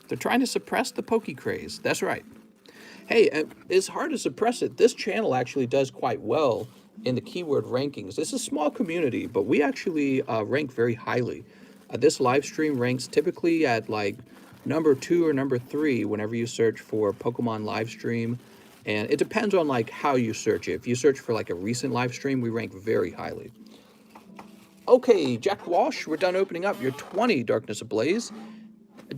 They're trying to suppress the Poke craze. That's right. Hey, it's hard to suppress it. This channel actually does quite well in the keyword rankings. It's a small community, but we actually rank very highly. This live stream ranks typically at like number 2 or number 3 whenever you search for Pokemon live stream. And it depends on like how you search it. If you search for like a recent live stream, we rank very highly. Okay, Jack Walsh, we're done opening up your 20 Darkness Ablaze.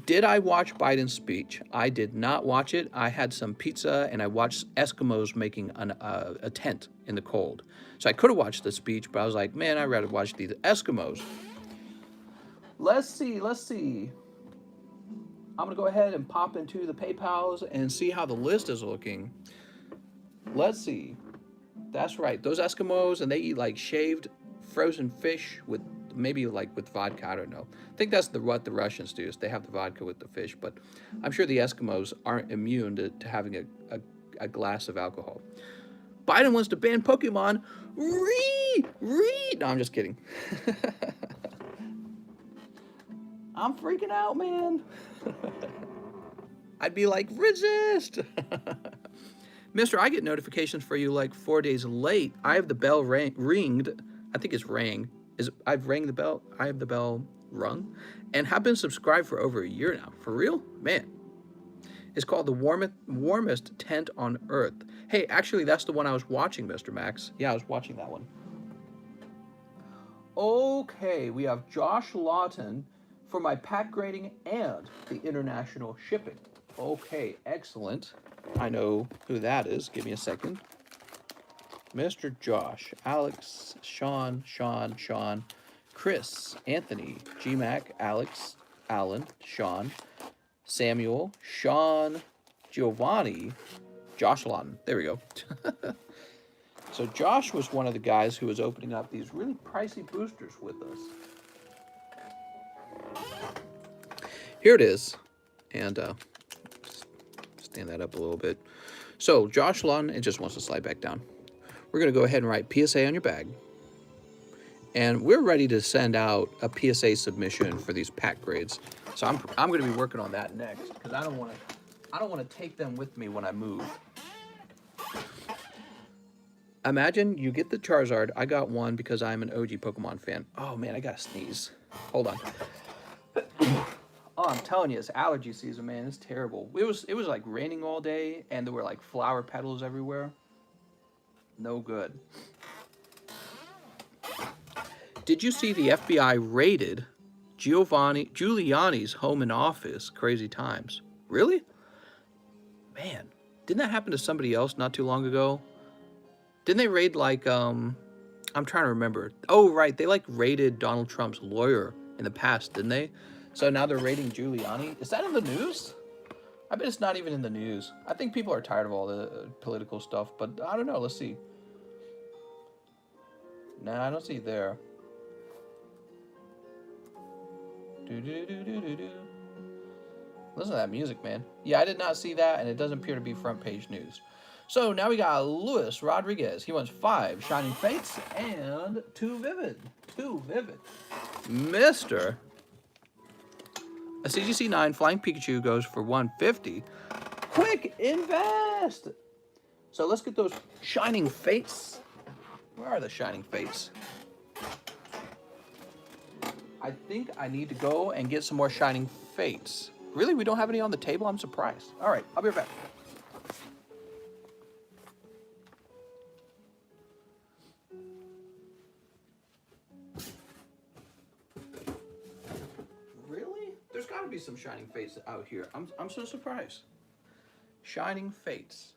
Did I watch Biden's speech? I did not watch it. I had some pizza and I watched Eskimos making a tent in the cold. So I could have watched the speech, but I was like, man, I'd rather watch the Eskimos. Let's see. I'm going to go ahead and pop into the PayPals and see how the list is looking. Let's see. That's right. Those Eskimos, and they eat like shaved frozen fish with maybe like with vodka. I don't know. I think that's what the Russians do, is they have the vodka with the fish. But I'm sure the Eskimos aren't immune to having a glass of alcohol. Biden wants to ban Pokemon. No, I'm just kidding. I'm freaking out, man. I'd be like, resist. Mister, I get notifications for you like 4 days late. I have the bell ringed. I think it's rang. I've rang the bell. I have the bell rung. And have been subscribed for over a year now. For real? Man. It's called the warmest tent on earth. Hey, actually, that's the one I was watching, Mr. Max. Yeah, I was watching that one. Okay, we have Josh Lawton for my pack grading and the international shipping. Okay, excellent. I know who that is. Give me a second. Mr. Josh, Alex, Sean, Chris, Anthony, G-Mac, Alex, Alan, Sean, Samuel, Sean, Giovanni, Josh Lawton. There we go. So Josh was one of the guys who was opening up these really pricey boosters with us. Here it is. And stand that up a little bit. So Josh Lund, it just wants to slide back down. We're going to go ahead and write PSA on your bag. And we're ready to send out a PSA submission for these pack grades. So I'm going to be working on that next because I don't want to take them with me when I move. Imagine you get the Charizard. I got one because I'm an OG Pokemon fan. Oh man, I gotta sneeze. Hold on. Oh, I'm telling you, it's allergy season, man. It's terrible. It was like raining all day, and there were like flower petals everywhere. No good. Did you see the FBI raided Giuliani's home and office? Crazy times. Really? Man, didn't that happen to somebody else not too long ago? Didn't they raid, like, I'm trying to remember. Oh, right, they, like, raided Donald Trump's lawyer in the past, didn't they? So now they're raiding Giuliani? Is that in the news? I bet it's not even in the news. I think people are tired of all the political stuff, but I don't know. Let's see. Nah, I don't see it there. Listen to that music, man. Yeah, I did not see that, and it doesn't appear to be front page news. So now we got Luis Rodriguez. He wants 5 Shining Fates and 2 Vivid. 2 Vivid. Mr. A CGC 9 Flying Pikachu goes for 150. Quick invest! So let's get those Shining Fates. Where are the Shining Fates? I think I need to go and get some more Shining Fates. Really? We don't have any on the table? I'm surprised. All right, I'll be right back. There's got to be some Shining Fates out here. I'm so surprised. Shining Fates.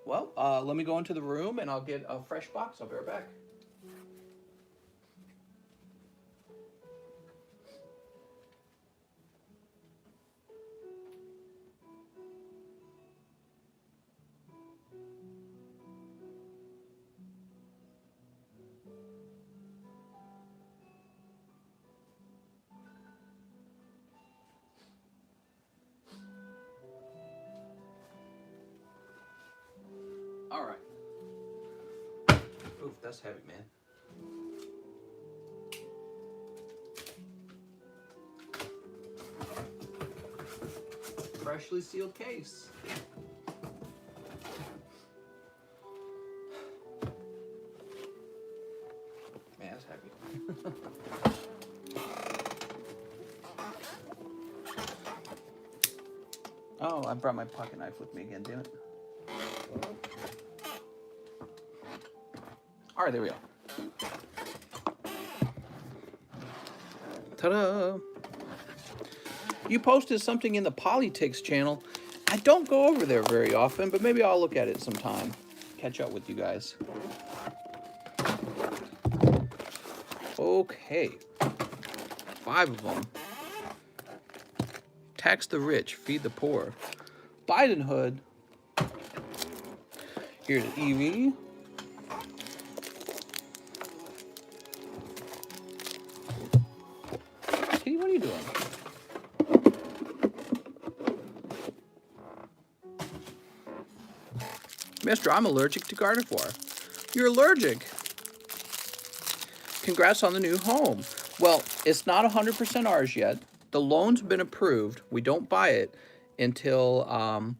Well, let me go into the room and I'll get a fresh box. I'll be right back. All right. Oof, that's heavy, man. Freshly sealed case. Man, that's heavy. Oh, I brought my pocket knife with me again, damn it. All right, there we go. Ta-da! You posted something in the Politics channel. I don't go over there very often, but maybe I'll look at it sometime. Catch up with you guys. Okay. 5 of them. Tax the rich, feed the poor. Biden hood. Here's Eevee. Kitty, what are you doing? Mister, I'm allergic to Gardevoir. You're allergic. Congrats on the new home. Well, it's not 100% ours yet. The loan's been approved. We don't buy it until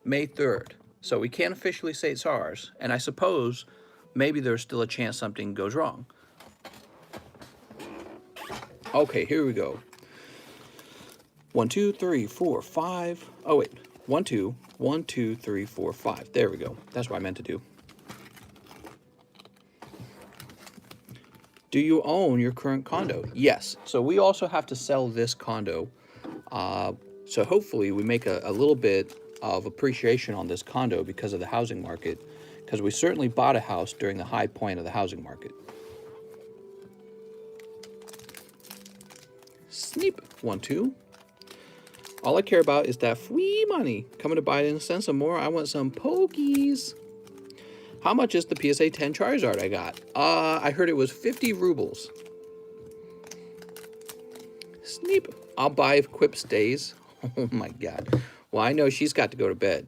May 3rd. So we can't officially say it's ours. And I suppose maybe there's still a chance something goes wrong. Okay, here we go. 1, 2, 3, 4, 5. Oh, wait. 1, 2, 1, 2, 3, 4, 5. There we go. That's what I meant to do. Do you own your current condo? Yes. So we also have to sell this condo. So hopefully we make a little bit of appreciation on this condo because of the housing market, because we certainly bought a house during the high point of the housing market. Sneep. 1, 2. All I care about is that free money. Coming to buy it and send some more. I want some Pokies. How much is the PSA 10 Charizard I got? I heard it was 50 rubles. Sneep. I'll buy if Quip stays. Oh my god. Well, I know she's got to go to bed.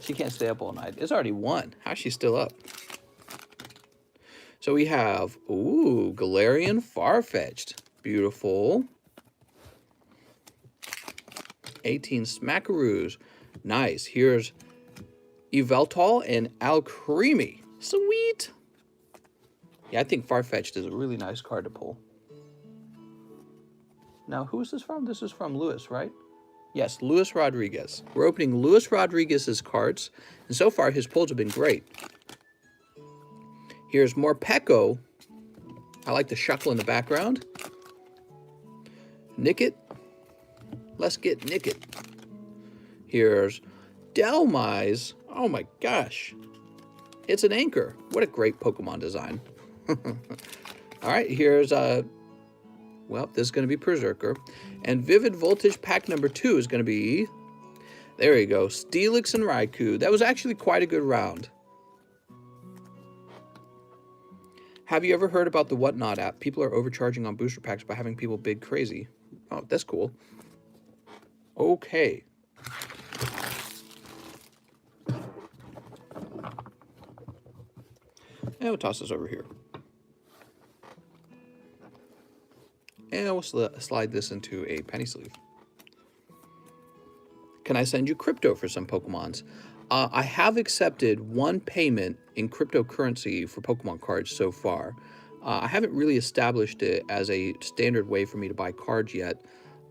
She can't stay up all night. It's already 1. How's she still up? So we have, ooh, Galarian Farfetch'd. Beautiful. 18 Smackaroos. Nice. Here's Yveltal and Alcremie. Sweet. Yeah, I think Farfetch'd is a really nice card to pull. Now, who is this from? This is from Luis, right? Yes, Luis Rodriguez. We're opening Luis Rodriguez's cards, and so far his pulls have been great. Here's more Pecco. I like the shuckle in the background. Nickit. Let's get Nickit. Here's Delmise. Oh my gosh. It's an anchor. What a great Pokemon design. All right, here's, well, this is going to be Berserker. And Vivid Voltage pack number 2 is going to be, there you go, Steelix and Raikou. That was actually quite a good round. Have you ever heard about the Whatnot app? People are overcharging on booster packs by having people bid crazy. Oh, that's cool. Okay. And we'll toss this over here. And we'll slide this into a penny sleeve. Can I send you crypto for some Pokemons? I have accepted 1 payment in cryptocurrency for Pokemon cards so far. I haven't really established it as a standard way for me to buy cards yet.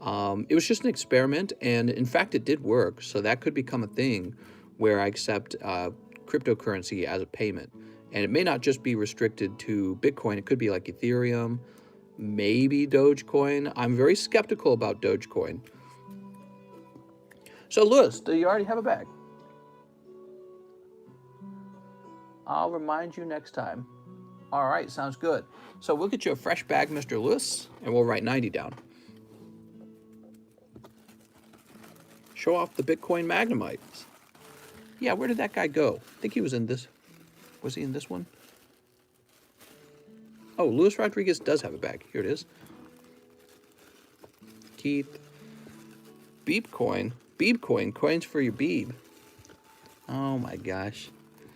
It was just an experiment, and in fact it did work, so that could become a thing where I accept cryptocurrency as a payment. And it may not just be restricted to Bitcoin, it could be like Ethereum, maybe Dogecoin. I'm very skeptical about Dogecoin. So Lewis, do you already have a bag? I'll remind you next time. All right, sounds good. So we'll get you a fresh bag, Mr. Lewis, and we'll write 90 down. Show off the Bitcoin Magnemites. Yeah, where did that guy go? I think he was in this. Was he in this one? Oh, Luis Rodriguez does have a bag. Here it is. Keith. Beepcoin. Beepcoin. Coins for your beeb. Oh my gosh.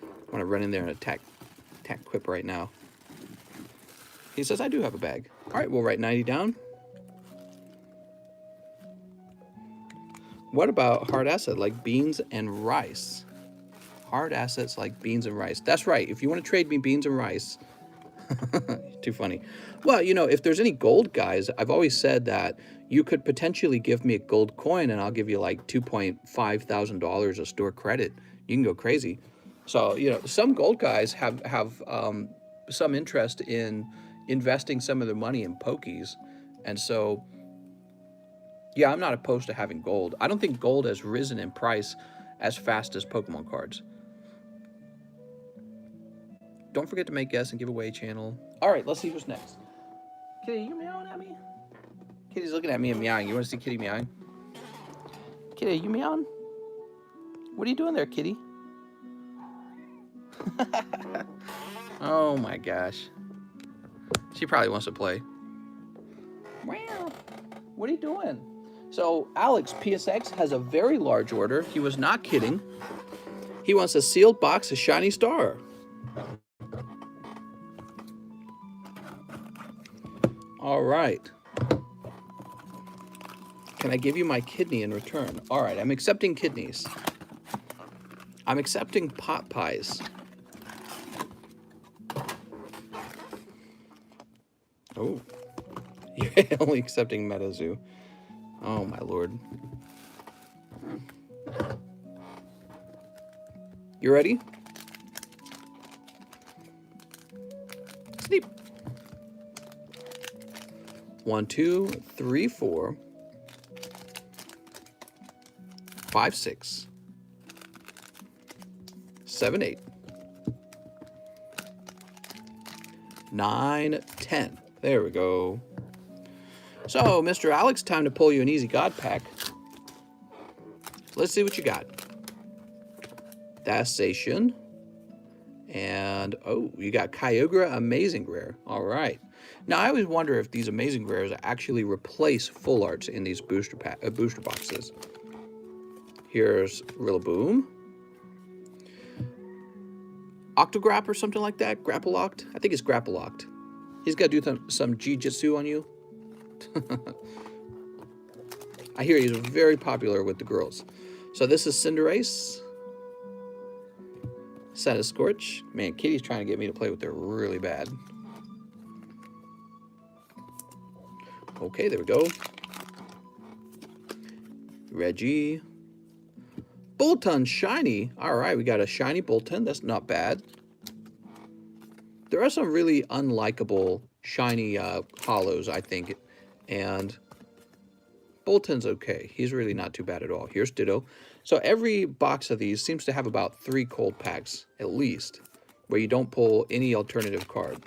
I want to run in there and attack Quip right now. He says, I do have a bag. All right, we'll write 90 down. What about hard asset like beans and rice? Hard assets like beans and rice. That's right. If you want to trade me beans and rice. Too funny. Well, you know, if there's any gold guys, I've always said that you could potentially give me a gold coin and I'll give you like $2,500 of store credit. You can go crazy. So, you know, some gold guys have some interest in investing some of their money in Pokies. And so, yeah, I'm not opposed to having gold. I don't think gold has risen in price as fast as Pokemon cards. Don't forget to make guess and giveaway channel. All right, let's see who's next. Kitty, you meowing at me? Kitty's looking at me and meowing. You want to see Kitty meowing? Kitty, you meowing? What are you doing there, Kitty? Oh my gosh. She probably wants to play. Meow. What are you doing? So Alex PSX has a very large order. He was not kidding. He wants a sealed box of Shiny Star. All right. Can I give you my kidney in return? All right, I'm accepting kidneys. I'm accepting pot pies. Oh, you're only accepting MetaZoo. Oh, my lord. You ready? Sleep. 1, 2, 3, 4, 5, 6, 7, 8, 9, 10. There we go. So, Mr. Alex, time to pull you an easy God pack. Let's see what you got. Dasation. And, oh, you got Kyogre Amazing Rare. All right. Now, I always wonder if these Amazing Rares actually replace full arts in these booster boxes. Here's Rillaboom. Octograph or something like that? Grapplocked? I think it's Grapplocked. He's got to do some Jiu-Jitsu on you. I hear he's very popular with the girls. So this is Cinderace. Scorch. Man, Kitty's trying to get me to play with her really bad. Okay, there we go. Reggie. Bolton shiny. All right, we got a shiny Bolton. That's not bad. There are some really unlikable shiny hollows, I think, and Bolton's okay. He's really not too bad at all. Here's Ditto. So every box of these seems to have about 3 cold packs, at least, where you don't pull any alternative card.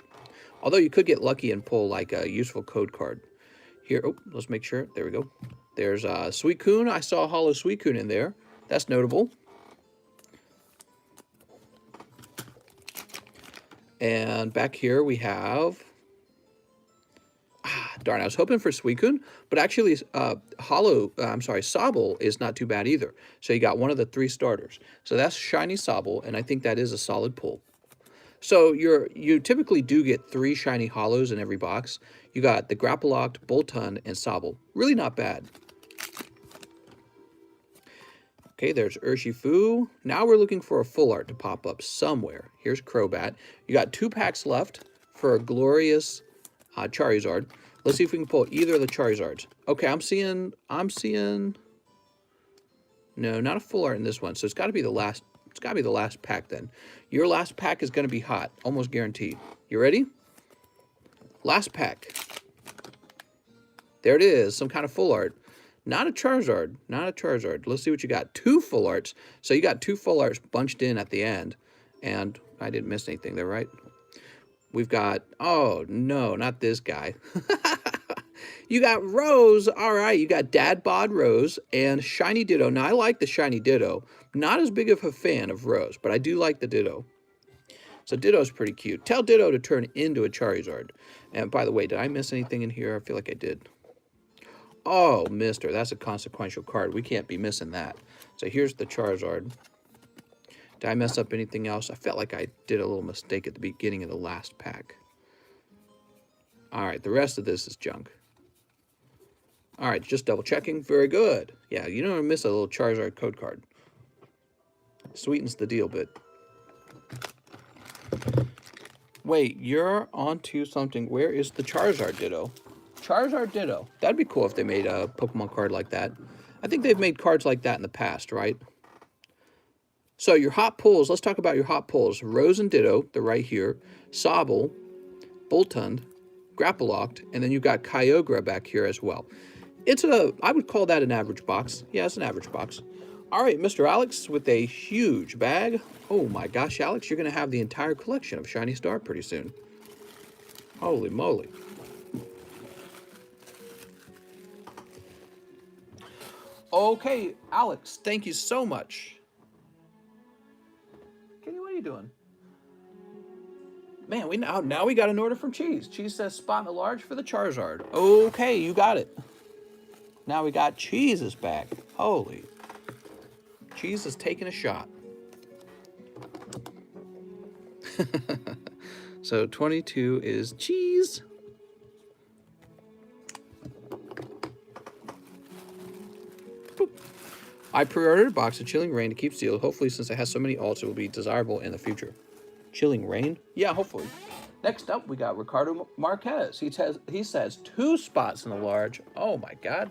Although you could get lucky and pull like a useful code card. Here, oh, let's make sure. There we go. There's Suicune. I saw a hollow Suicune in there. That's notable. And back here we have... darn, I was hoping for Suicune, but actually Sobble is not too bad either. So you got one of the 3 starters. So that's shiny Sobble, and I think that is a solid pull. So you typically do get 3 shiny hollows in every box. You got the Grapplocked, Bolton, and Sobble. Really not bad. Okay, there's Urshifu. Now we're looking for a full art to pop up somewhere. Here's Crobat. You got 2 packs left for a glorious Charizard. Let's see if we can pull either of the Charizards. Okay, I'm seeing... No, not a full art in this one. So it's got to be the last... It's got to be the last pack then. Your last pack is going to be hot. Almost guaranteed. You ready? Last pack. There it is. Some kind of full art. Not a Charizard. Not a Charizard. Let's see what you got. 2 full arts. So you got 2 full arts bunched in at the end. And I didn't miss anything there, right? We've got... Oh, no, not this guy. You got Rose. All right, you got Dad Bod Rose and Shiny Ditto. Now, I like the Shiny Ditto. Not as big of a fan of Rose, but I do like the Ditto. So Ditto's pretty cute. Tell Ditto to turn into a Charizard. And by the way, did I miss anything in here? I feel like I did. Oh, Mister, that's a consequential card. We can't be missing that. So here's the Charizard. Did I mess up anything else? I felt like I did a little mistake at the beginning of the last pack. All right, the rest of this is junk. All right, just double checking. Very good. Yeah, you don't want to miss a little Charizard code card. Sweetens the deal bit. Wait, you're onto something. Where is the Charizard Ditto? Charizard Ditto. That'd be cool if they made a Pokemon card like that. I think they've made cards like that in the past, right? So your hot pulls, let's talk about your hot pulls. Rose and Ditto, they're right here. Sobble, Boltund, Grapplocked, and then you've got Kyogre back here as well. I would call that an average box. Yeah, it's an average box. All right, Mr. Alex with a huge bag. Oh my gosh, Alex, you're going to have the entire collection of Shiny Star pretty soon. Holy moly. Okay, Alex, thank you so much. Kenny, what are you doing? Man, now we got an order from Cheese. Cheese says spot in the large for the Charizard. Okay, you got it. Now we got Cheese's back. Holy. Cheese is taking a shot. So 22 is Cheese. Boop. I pre-ordered a box of Chilling Reign to keep sealed. Hopefully, since it has so many alts, it will be desirable in the future. Chilling Reign? Yeah, hopefully. Next up, we got Ricardo Marquez. He says 2 spots in the large. Oh my God.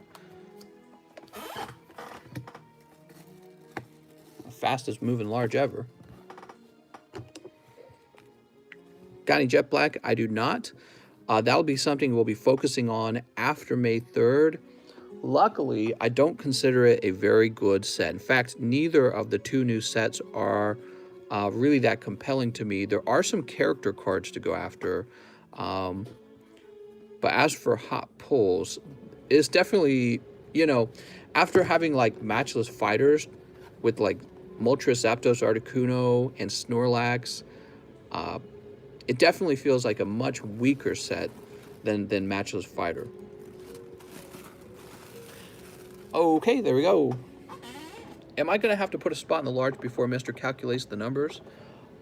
Fastest moving large ever. Got any Jet Black? I do not. That'll be something we'll be focusing on after May 3rd. Luckily, I don't consider it a very good set. In fact, neither of the 2 new sets are really that compelling to me. There are some character cards to go after. But as for hot pulls, It's definitely, you know, after having like matchless fighters with like Moltres, Zapdos, Articuno, and Snorlax, it definitely feels like a much weaker set than matchless fighter. Okay, there we go. Am I going to have to put a spot in the large before Mr. calculates the numbers?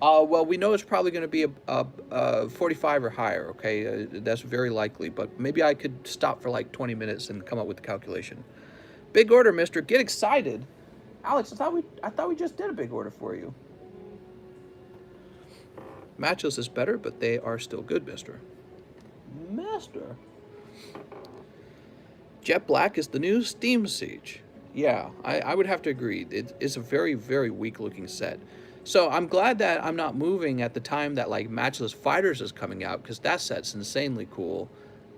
Well, we know it's probably going to be a 45 or higher, okay? That's very likely, but maybe I could stop for like 20 minutes and come up with the calculation. Big order, mister. Get excited. Alex, I thought we just did a big order for you. Matchless is better, but they are still good, mister. Mister? Jet Black is the new Steam Siege. Yeah, I would have to agree. It's a very, very weak-looking set. So I'm glad that I'm not moving at the time that like Matchless Fighters is coming out, because that set's insanely cool,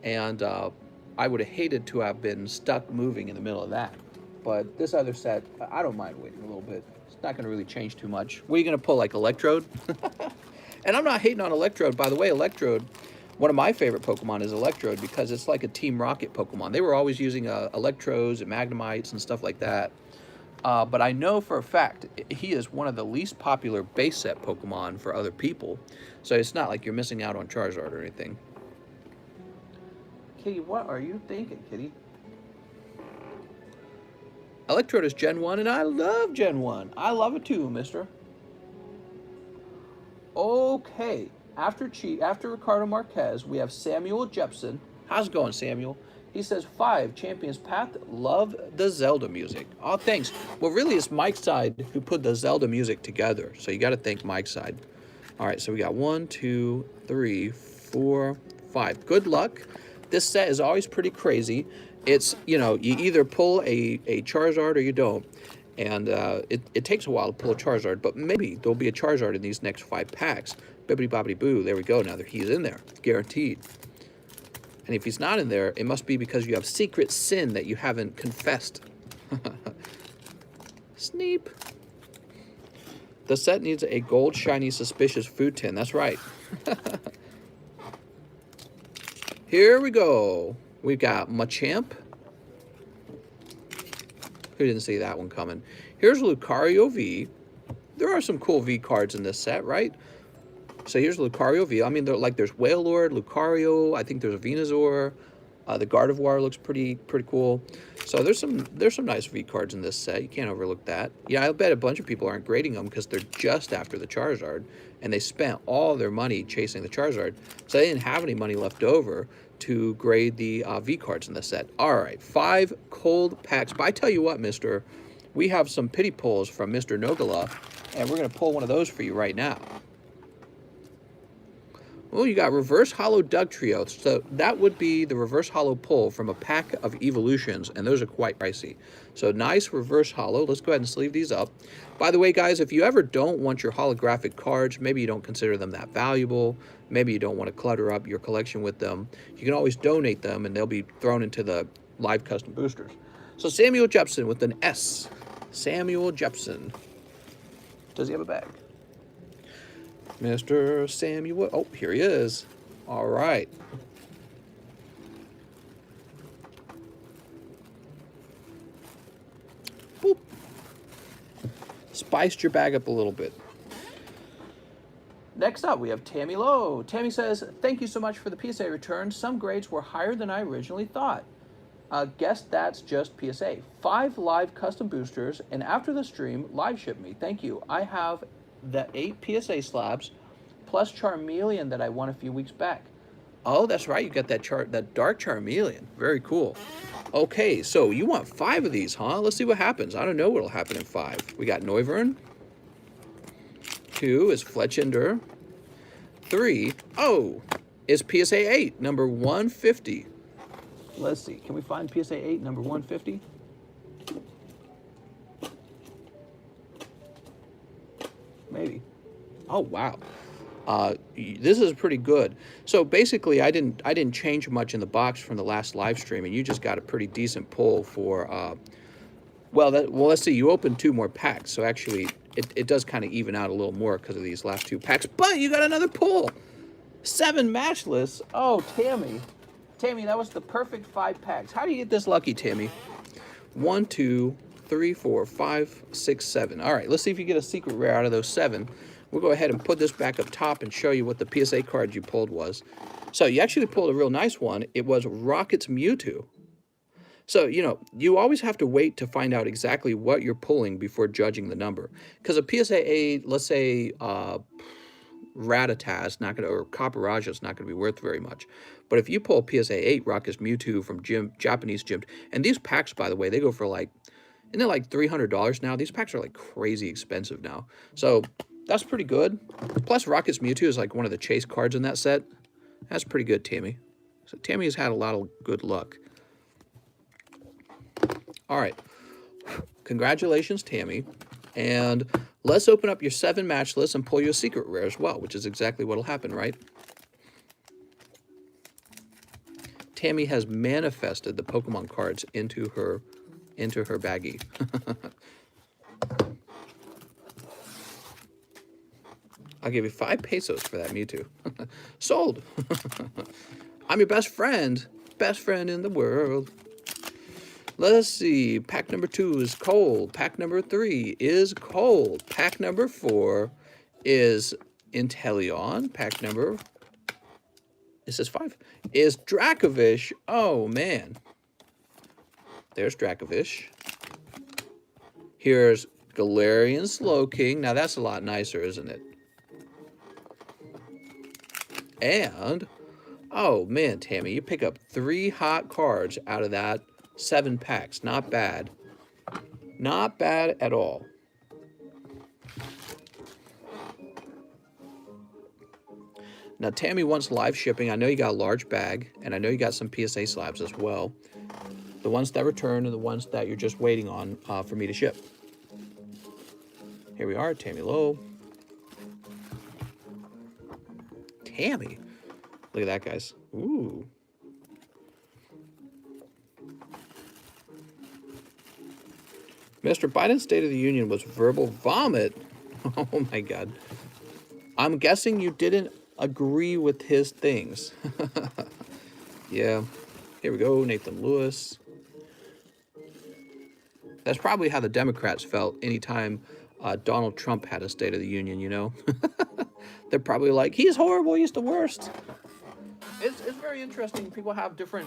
and I would have hated to have been stuck moving in the middle of that. But this other set, I don't mind waiting a little bit. It's not going to really change too much. What are you going to pull, like Electrode? And I'm not hating on Electrode. By the way, Electrode, one of my favorite Pokemon is Electrode because it's like a Team Rocket Pokemon. They were always using Electrodes and Magnemites and stuff like that. But I know for a fact he is one of the least popular base set Pokemon for other people. So it's not like you're missing out on Charizard or anything. Kitty, what are you thinking, Kitty? Electrode is Gen 1, and I love Gen 1. I love it too, mister. Okay. After Ricardo Marquez, we have Samuel Jepson. How's it going, Samuel? He says, 5, Champions Path, love the Zelda music. Oh, thanks. Well, really, it's Mike's Side who put the Zelda music together. So you got to thank Mike's Side. All right, so we got 1, 2, 3, 4, 5. Good luck. This set is always pretty crazy. It's, you know, you either pull a Charizard or you don't. And it takes a while to pull a Charizard, but maybe there'll be a Charizard in these next 5 packs. Bibbidi-bobbidi-boo, there we go. Now he's in there, guaranteed. And if he's not in there, it must be because you have secret sin that you haven't confessed. Sneep. The set needs a gold, shiny, suspicious food tin. That's right. Here we go. We've got Machamp. Who didn't see that one coming? Here's Lucario V. There are some cool V cards in this set, right? So here's Lucario V. I mean, there's Wailord, Lucario. I think there's a Venusaur. The Gardevoir looks pretty cool. So there's some nice V cards in this set. You can't overlook that. Yeah, I bet a bunch of people aren't grading them because they're just after the Charizard, and they spent all their money chasing the Charizard, so they didn't have any money left over to grade the V cards in this set. All right, 5 cold packs. But I tell you what, mister, we have some pity pulls from Mr. Nogala, and we're going to pull one of those for you right now. Well, you got Reverse Hollow Dugtrio. So that would be the Reverse Hollow pull from a pack of Evolutions, and those are quite pricey. So nice Reverse Hollow. Let's go ahead and sleeve these up. By the way, guys, if you ever don't want your holographic cards, maybe you don't consider them that valuable, maybe you don't want to clutter up your collection with them, you can always donate them, and they'll be thrown into the live custom boosters. So Samuel Jepson with an S. Samuel Jepson. Does he have a bag? Mr. Samuel. Oh, here he is. All right. Boop. Spiced your bag up a little bit. Next up, we have Tammy Lowe. Tammy says, thank you so much for the PSA return. Some grades were higher than I originally thought. Guess that's just PSA. 5 live custom boosters, and after the stream, live ship me. Thank you. I have the 8 PSA slabs plus Charmeleon that I won a few weeks back. Oh, that's right. You got that dark Charmeleon. Very cool. Okay, so you want 5 of these, huh? Let's see what happens. I don't know what'll happen in 5. We got Noivern. 2 is Fletchinder. 3, oh, is PSA 8, number 150. Let's see. Can we find PSA 8, number 150? Maybe. Oh, wow. This is pretty good. So basically, I didn't change much in the box from the last live stream, and you just got a pretty decent pull for. Well, let's see. You opened 2 more packs, so actually, it does kind of even out a little more because of these last 2 packs. But you got another pull. 7 matchless. Oh, Tammy. Tammy, that was the perfect 5 packs. How do you get this lucky, Tammy? 1, 2, 3, 4, 5, 6, 7. All right, let's see if you get a secret rare out of those 7. We'll go ahead and put this back up top and show you what the PSA card you pulled was. So you actually pulled a real nice one. It was Rocket's Mewtwo. So, you know, you always have to wait to find out exactly what you're pulling before judging the number. Because a PSA 8, let's say Rattatas, not gonna, or Copperajah is not going to be worth very much. But if you pull PSA 8 Rocket's Mewtwo from Japanese gyms, and these packs, by the way, they go for like, isn't it like $300 now? These packs are like crazy expensive now. So that's pretty good. Plus, Rocket's Mewtwo is like one of the chase cards in that set. That's pretty good, Tammy. So Tammy has had a lot of good luck. All right. Congratulations, Tammy. And let's open up your 7 match list and pull you a secret rare as well, which is exactly what will happen, right? Tammy has manifested the Pokemon cards into her baggie. I'll give you 5 pesos for that Mewtwo. Sold. I'm your best friend in the world. Let's see. Pack number 2 is cold. Pack number 3 is cold. Pack number 4 is Inteleon. Pack number, this is 5, is Dracovish. Oh, man. There's Dracovish. Here's Galarian Slowking. Now, that's a lot nicer, isn't it? And, oh, man, Tammy, you pick up 3 hot cards out of that 7 packs. Not bad. Not bad at all. Now, Tammy wants live shipping. I know you got a large bag, and I know you got some PSA slabs as well. The ones that return and the ones that you're just waiting on for me to ship. Here we are, Tammy Lowe. Tammy. Look at that, guys. Ooh. Mr. Biden's State of the Union was verbal vomit. Oh, my God. I'm guessing you didn't agree with his things. Yeah. Here we go, Nathan Lewis. That's probably how the Democrats felt anytime Donald Trump had a State of the Union, you know? They're probably like, he's horrible, he's the worst. It's very interesting. People have different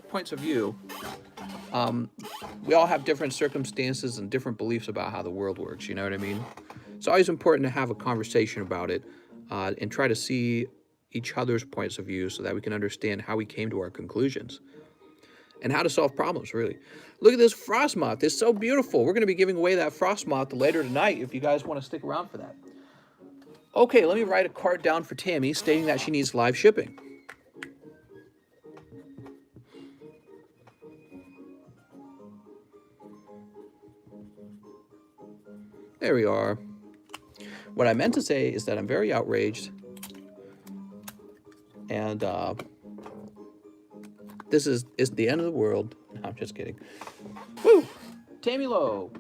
points of view. We all have different circumstances and different beliefs about how the world works, you know what I mean? It's always important to have a conversation about it and try to see each other's points of view so that we can understand how we came to our conclusions and how to solve problems, really. Look at this Frostmoth. It's so beautiful. We're going to be giving away that Frostmoth later tonight if you guys want to stick around for that. Okay, let me write a card down for Tammy stating that she needs live shipping. There we are. What I meant to say is that I'm very outraged. And this is the end of the world. No, I'm just kidding. Woo! Tammy Lowe.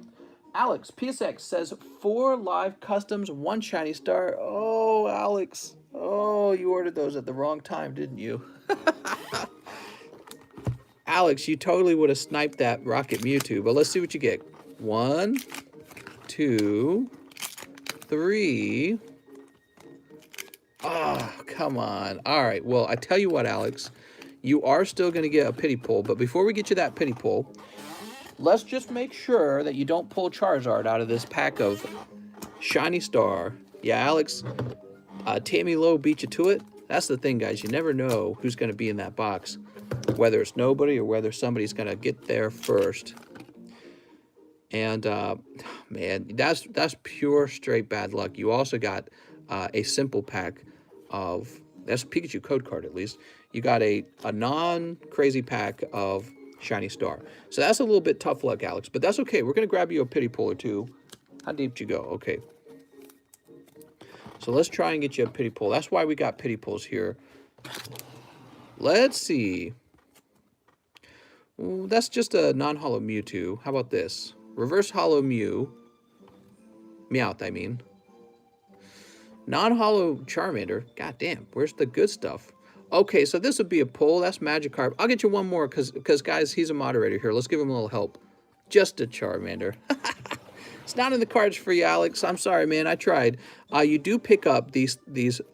Alex, PSX says 4 live customs, 1 shiny star. Oh, Alex. Oh, you ordered those at the wrong time, didn't you? Alex, you totally would have sniped that Rocket Mewtwo, but let's see what you get. 1, 2, 3. Oh, come on. All right, well, I tell you what, Alex. You are still going to get a pity pull, but before we get you that pity pull, let's just make sure that you don't pull Charizard out of this pack of Shiny Star. Yeah, Alex, Tammy Lowe beat you to it. That's the thing, guys. You never know who's going to be in that box, whether it's nobody or whether somebody's going to get there first. And, man, that's pure straight bad luck. You also got a simple pack of, that's a Pikachu code card at least. You got a non-crazy pack of Shiny Star. So that's a little bit tough luck, Alex, but that's okay. We're going to grab you a pity pull or two. How deep did you go? Okay. So let's try and get you a pity pull. That's why we got pity pulls here. Let's see. Ooh, that's just a non-hollow Mewtwo. How about this? Reverse hollow Meowth, I mean. Non-hollow Charmander. God damn, where's the good stuff? Okay, so this would be a poll. That's Magikarp. I'll get you one more because guys, he's a moderator here. Let's give him a little help. Just a Charmander. It's not in the cards for you, Alex. I'm sorry, man. I tried. You do pick up these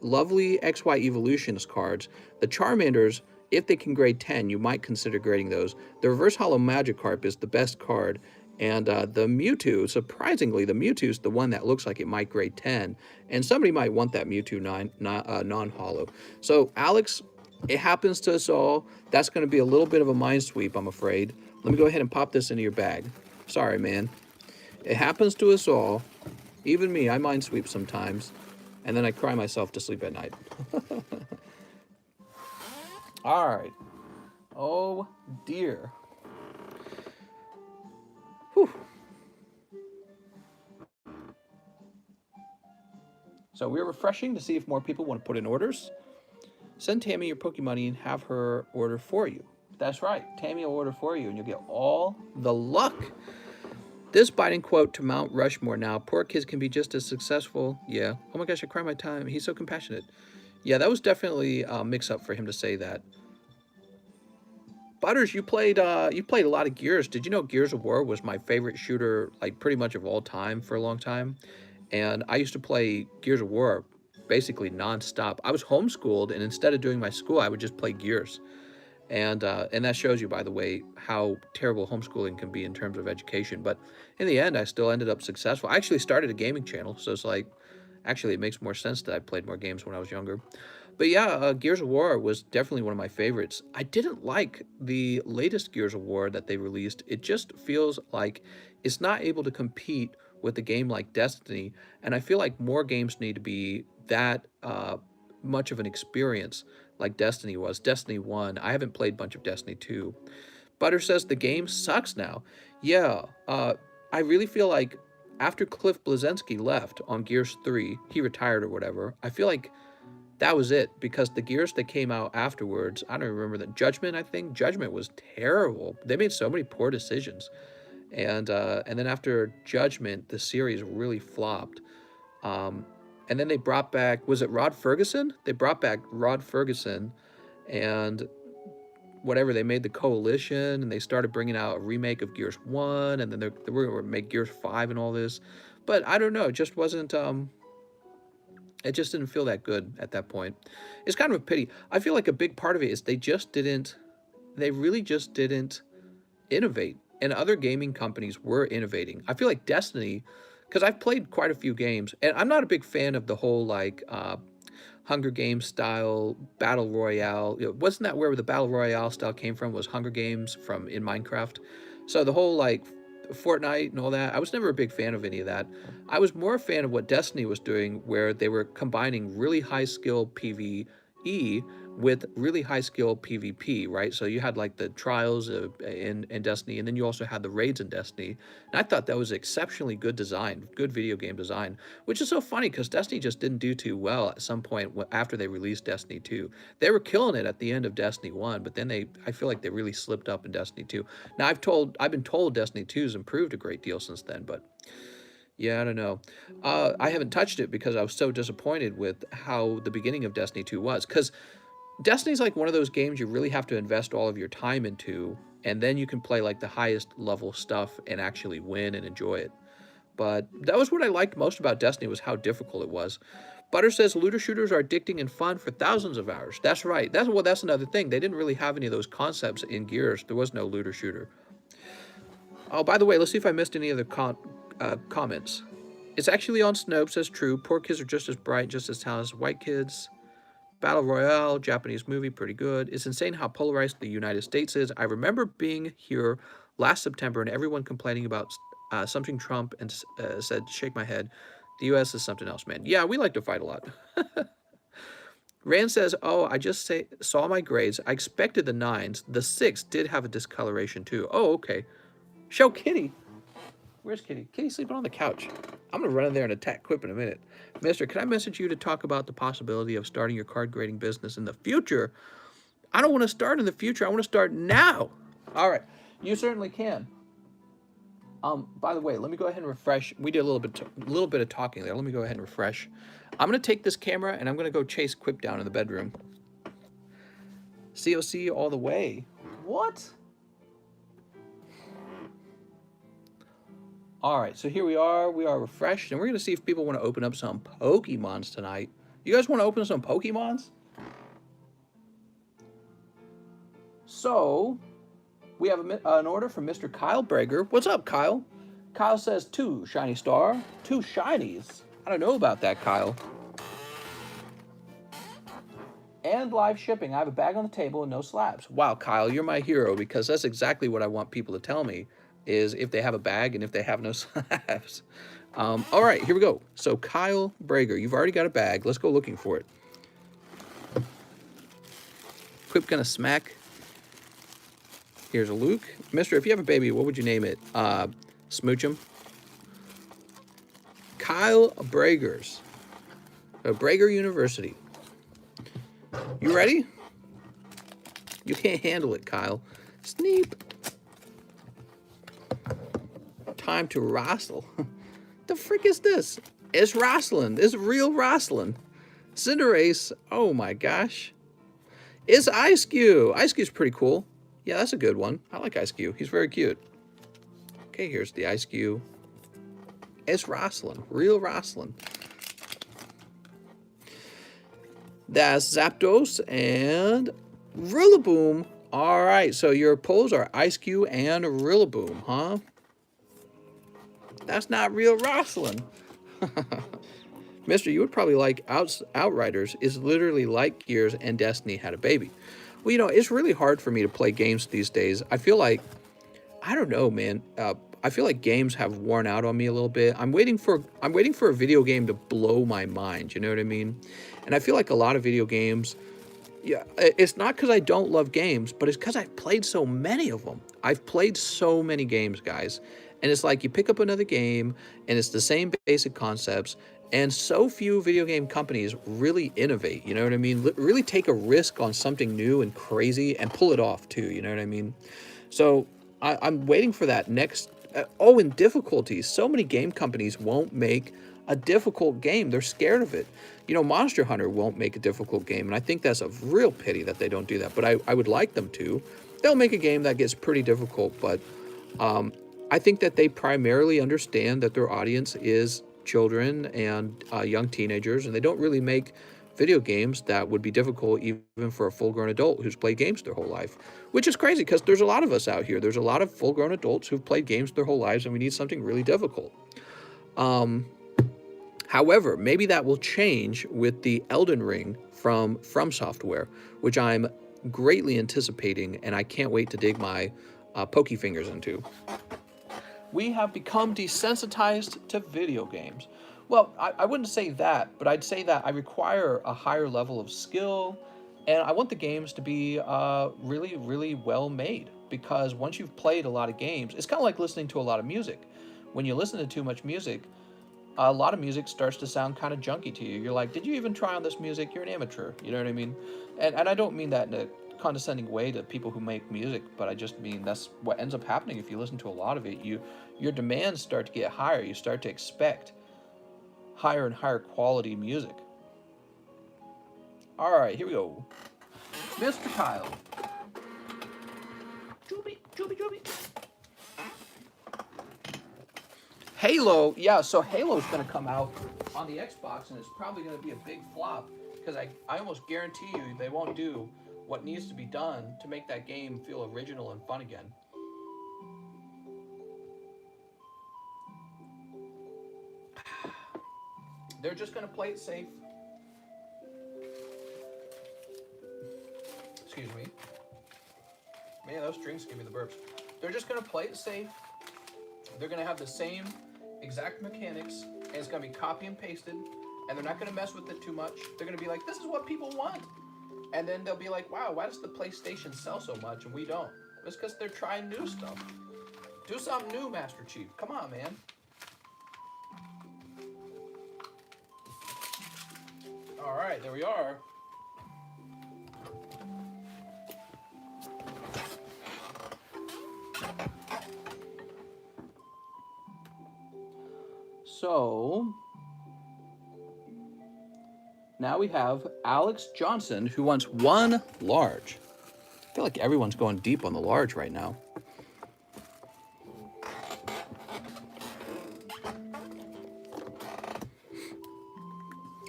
lovely XY Evolutions cards. The Charmanders, if they can grade 10, you might consider grading those. The Reverse Hollow Magikarp is the best card. And the Mewtwo, surprisingly, the Mewtwo is the one that looks like it might grade 10. And somebody might want that Mewtwo non-hollow. So, Alex, it happens to us all. That's going to be a little bit of a mind sweep, I'm afraid. Let me go ahead and pop this into your bag. Sorry, man. It happens to us all. Even me, I mind sweep sometimes. And then I cry myself to sleep at night. All right. Oh, dear. Whew. So we're refreshing to see if more people want to put in orders. Send Tammy your Pokemoney and have her order for you. That's right. Tammy will order for you, and you'll get all the luck. This biting quote to Mount Rushmore now. Poor kids can be just as successful. Yeah. Oh my gosh, I cry my time. He's so compassionate. Yeah, that was definitely a mix-up for him to say that. Butters, you played a lot of Gears. Did you know Gears of War was my favorite shooter, like pretty much of all time for a long time? And I used to play Gears of War basically nonstop. I was homeschooled, and instead of doing my school, I would just play Gears. And that shows you, by the way, how terrible homeschooling can be in terms of education. But in the end, I still ended up successful. I actually started a gaming channel, so it's like, actually, it makes more sense that I played more games when I was younger. But yeah, Gears of War was definitely one of my favorites. I didn't like the latest Gears of War that they released. It just feels like it's not able to compete with a game like Destiny, and I feel like more games need to be that much of an experience like Destiny was. Destiny 1, I haven't played a bunch of Destiny 2. Butter says the game sucks now. Yeah, I really feel like after Cliff Bleszinski left on Gears 3, he retired or whatever, I feel like that was it, because the Gears that came out afterwards, I don't remember that. Judgment, I think. Judgment was terrible. They made so many poor decisions. And then after Judgment, the series really flopped. And then they brought back, was it Rod Ferguson? They brought back Rod Ferguson, and whatever, they made the Coalition, and they started bringing out a remake of Gears 1, and then they were going to make Gears 5 and all this. But I don't know, it just wasn't, it just didn't feel that good at that point. It's kind of a pity. I feel like a big part of it is they really just didn't innovate. And other gaming companies were innovating. I feel like Destiny, because I've played quite a few games, and I'm not a big fan of the whole like Hunger Games style battle royale. Wasn't that where the battle royale style came from? Was Hunger Games from in Minecraft? So the whole like Fortnite and all that, I was never a big fan of any of that. I was more a fan of what Destiny was doing, where they were combining really high skill PvE with really high skill PvP, right? So you had like the trials in Destiny, and then you also had the raids in Destiny. And I thought that was exceptionally good design, good video game design, which is so funny because Destiny just didn't do too well at some point after they released Destiny 2. They were killing it at the end of Destiny 1, but then I feel like they really slipped up in Destiny 2. Now I've been told Destiny 2 has improved a great deal since then, but yeah, I don't know. I haven't touched it because I was so disappointed with how the beginning of Destiny 2 was, because Destiny's like one of those games you really have to invest all of your time into, and then you can play like the highest level stuff and actually win and enjoy it. But that was what I liked most about Destiny, was how difficult it was. Butter says looter shooters are addicting and fun for thousands of hours. That's right. That's another thing. They didn't really have any of those concepts in Gears. There was no looter shooter. Oh, by the way, let's see if I missed any other comments. It's actually on Snopes, says true. Poor kids are just as bright, just as talented as white kids. Battle Royale, Japanese movie, pretty good. It's insane how polarized the United States is. I remember being here last September and everyone complaining about something Trump and said, shake my head. The U.S. is something else, man. Yeah, we like to fight a lot. Rand says, oh, I just saw my grades. I expected the 9s. The 6 did have a discoloration too. Oh, okay. Show Kitty. Where's Kitty? Kitty's sleeping on the couch. I'm going to run in there and attack Quip in a minute. Mister, can I message you to talk about the possibility of starting your card grading business in the future? I don't want to start in the future. I want to start now. All right. You certainly can. By the way, let me go ahead and refresh. We did a little bit of talking there. Let me go ahead and refresh. I'm going to take this camera and I'm going to go chase Quip down in the bedroom. COC all the way. What? All right, so here we are. We are refreshed, and we're going to see if people want to open up some Pokemons tonight. You guys want to open some Pokemons? So, we have an order from Mr. Kyle Brager. What's up, Kyle? Kyle says 2 shiny star, 2 shinies. I don't know about that, Kyle. And live shipping. I have a bag on the table and no slabs. Wow, Kyle, you're my hero, because that's exactly what I want people to tell me, is if they have a bag and if they have no slabs. All right, here we go. So Kyle Brager, you've already got a bag. Let's go looking for it. Quip gonna smack. Here's a Luke. Mister, if you have a baby, what would you name it? Smoochum. Kyle Bragers. Brager University. You ready? You can't handle it, Kyle. Sneep. Time to wrestle. The frick is this? It's wrestling. It's real wrestling. Cinderace. Oh my gosh. It's Ice Cube. Ice Cube's pretty cool. Yeah, that's a good one. I like Ice Cube. He's very cute. Okay, here's the Ice Cube. It's wrestling. Real wrestling. That's Zapdos and Rillaboom. All right, so your polls are Ice Cube and Rillaboom, huh? That's not real wrestling. Mister, you would probably like Outriders. Is literally like Gears and Destiny had a baby. Well, you know, it's really hard for me to play games these days. I feel like, I don't know, man. I feel like games have worn out on me a little bit. I'm waiting for a video game to blow my mind. You know what I mean? And I feel like a lot of video games, yeah, it's not because I don't love games, but it's because I've played so many of them. I've played so many games, guys. And it's like you pick up another game, and it's the same basic concepts, and so few video game companies really innovate, you know what I mean? Really take a risk on something new and crazy and pull it off, too, you know what I mean? So I'm waiting for that next... oh, and difficulties. So many game companies won't make a difficult game. They're scared of it. You know, Monster Hunter won't make a difficult game, and I think that's a real pity that they don't do that, but I would like them to. They'll make a game that gets pretty difficult, but I think that they primarily understand that their audience is children and young teenagers, and they don't really make video games that would be difficult even for a full-grown adult who's played games their whole life, which is crazy because there's a lot of us out here. There's a lot of full-grown adults who've played games their whole lives, and we need something really difficult. However, maybe that will change with the Elden Ring from Software, which I'm greatly anticipating, and I can't wait to dig my pokey fingers into. We have become desensitized to video games. Well, I wouldn't say that, but I'd say that I require a higher level of skill, and I want the games to be really, really well made, because once you've played a lot of games, it's kind of like listening to a lot of music. When you listen to too much music, a lot of music starts to sound kind of junky to you. You're like, did you even try on this music? You're an amateur, you know what I mean? And I don't mean that in a condescending way to people who make music, but I just mean that's what ends up happening if you listen to a lot of it. Your demands start to get higher. You start to expect higher and higher quality music. All right, here we go. Mr. Kyle. Joobie, joobie, joobie. Halo, yeah, so Halo's going to come out on the Xbox, and it's probably going to be a big flop, because I almost guarantee you they won't do what needs to be done to make that game feel original and fun again. They're just going to play it safe. Excuse me. Man, those drinks give me the burps. They're just going to play it safe. They're going to have the same exact mechanics, and it's going to be copy and pasted, and they're not going to mess with it too much. They're going to be like, this is what people want. And then they'll be like, wow, why does the PlayStation sell so much and we don't? It's because they're trying new stuff. Do something new, Master Chief. Come on, man. All right, there we are. So now we have Alex Johnson, who wants one large. I feel like everyone's going deep on the large right now.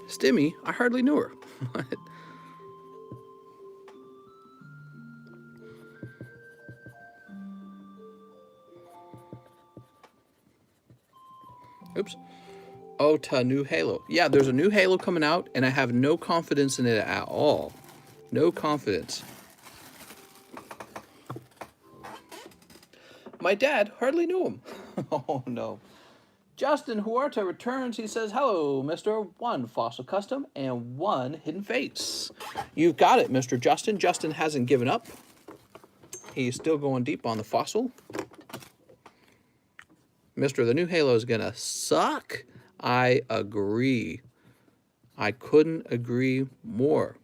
Stimmy, I hardly knew her. Oops. Oh, to new Halo. Yeah, there's a new Halo coming out, and I have no confidence in it at all. No confidence. My dad hardly knew him. Oh, no. Justin Huerta returns. He says, hello, Mr. 1 Fossil Custom and 1 Hidden Fates. You've got it, Mr. Justin. Justin hasn't given up. He's still going deep on the fossil. Mr. The new Halo is going to suck. I agree. I couldn't agree more.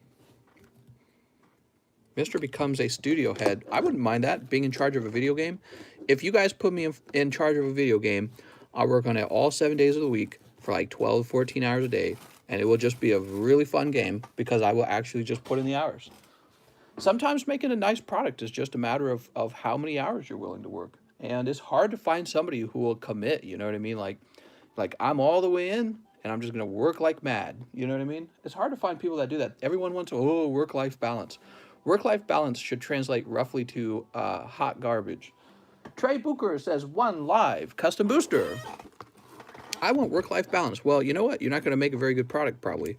Mr. becomes a studio head. I wouldn't mind that, being in charge of a video game. If you guys put me in charge of a video game, I'll work on it all 7 days of the week for like 12, 14 hours a day. And it will just be a really fun game because I will actually just put in the hours. Sometimes making a nice product is just a matter of how many hours you're willing to work. And it's hard to find somebody who will commit, you know what I mean? Like I'm all the way in and I'm just going to work like mad. You know what I mean? It's hard to find people that do that. Everyone wants, oh, work-life balance. Work-life balance should translate roughly to hot garbage. Trey Booker says 1 live custom booster. I want work-life balance. Well, you know what? You're not going to make a very good product, probably.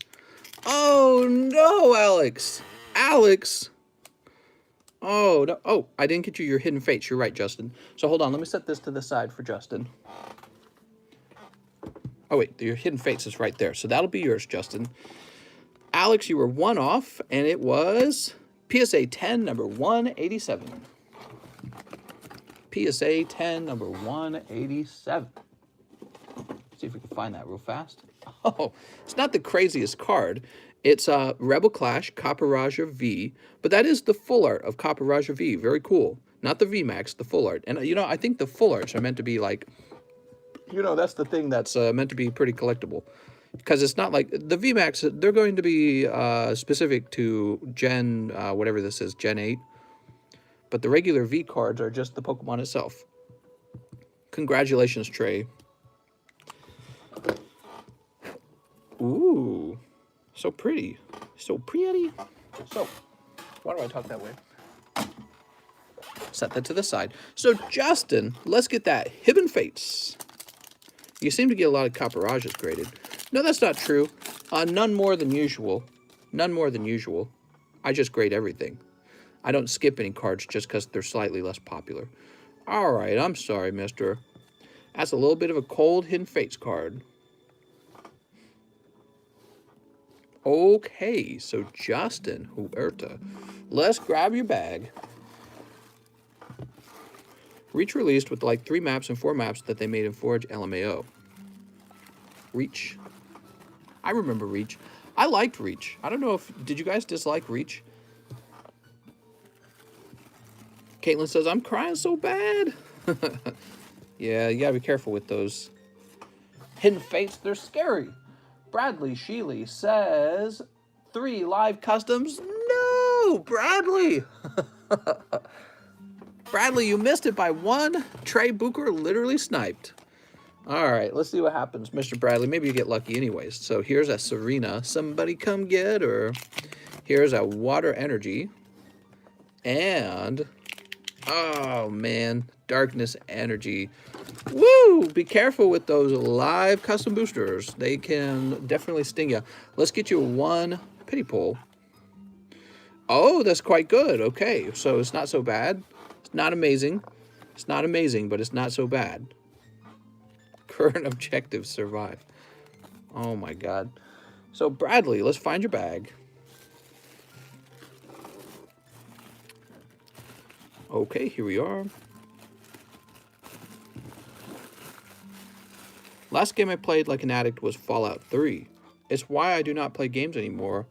Oh, no, Alex. Alex. Oh, no. Oh, I didn't get you your Hidden Fates. You're right, Justin. So hold on. Let me set this to the side for Justin. Oh, wait. Your Hidden Fates is right there. So that'll be yours, Justin. Alex, you were 1 off, and it was PSA 10, number 187. PSA 10, number 187. See if we can find that real fast. Oh, it's not the craziest card. It's Rebel Clash Copper Raja V, but that is the full art of Copper Raja V. Very cool. Not the VMAX, the full art. And, you know, I think the full arts are meant to be like, you know, that's the thing that's meant to be pretty collectible. Because it's not like the VMAX, they're going to be specific to Gen, whatever this is, Gen 8. But the regular V cards are just the Pokemon itself. Congratulations, Trey. Ooh, so pretty. So pretty. So, why do I talk that way? Set that to the side. So, Justin, let's get that Hidden Fates. You seem to get a lot of Copper Rajas graded. No, that's not true. None more than usual. None more than usual. I just grade everything. I don't skip any cards just because they're slightly less popular. All right, I'm sorry, mister. That's a little bit of a cold Hidden Fates card. Okay, so Justin Huerta, let's grab your bag. Reach released with like 3 maps and 4 maps that they made in Forge LMAO. Reach. I remember Reach. I liked Reach. I don't know if, did you guys dislike Reach? Caitlin says, I'm crying so bad. Yeah, you gotta be careful with those Hidden Fates. They're scary. Bradley Sheely says, 3 live customs. No, Bradley. Bradley, you missed it by 1. Trey Booker literally sniped. All right, let's see what happens, Mr. Bradley. Maybe you get lucky anyways. So here's a Serena. Somebody come get her. Here's a Water Energy. And, oh, man, Darkness Energy. Woo! Be careful with those live custom boosters. They can definitely sting you. Let's get you 1 pity pull. Oh, that's quite good. Okay, so it's not so bad. It's not amazing. It's not amazing, but it's not so bad. Current objectives survive. Oh, my God. So, Bradley, let's find your bag. Okay, here we are. Last game I played like an addict was Fallout 3. It's why I do not play games anymore.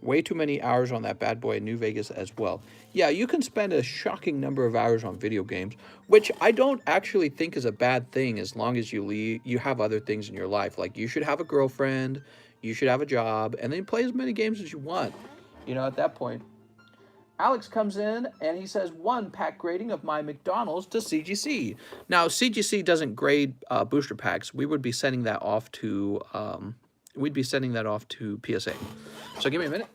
Way too many hours on that bad boy in New Vegas as well. Yeah, you can spend a shocking number of hours on video games, which I don't actually think is a bad thing as long as you have other things in your life. Like, you should have a girlfriend, you should have a job, and then play as many games as you want. You know, at that point, Alex comes in and he says 1 pack grading of my McDonald's to CGC. Now CGC doesn't grade booster packs. We would be sending that off to PSA. So give me a minute.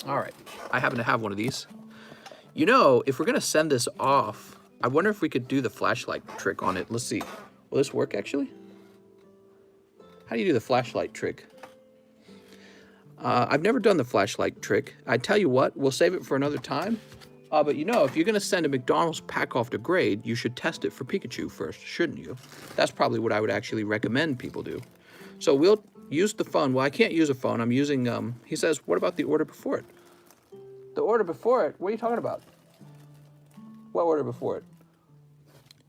All right, I happen to have one of these. You know, if we're gonna send this off, I wonder if we could do the flashlight trick on it. Let's see. Will this work actually? How do you do the flashlight trick? I've never done the flashlight trick. I tell you what, we'll save it for another time. But you know, if you're gonna send a McDonald's pack off to grade, you should test it for Pikachu first, shouldn't you? That's probably what I would actually recommend people do. So we'll use the phone. Well, I can't use a phone. I'm using, he says, what about the order before it? The order before it? What are you talking about? What order before it?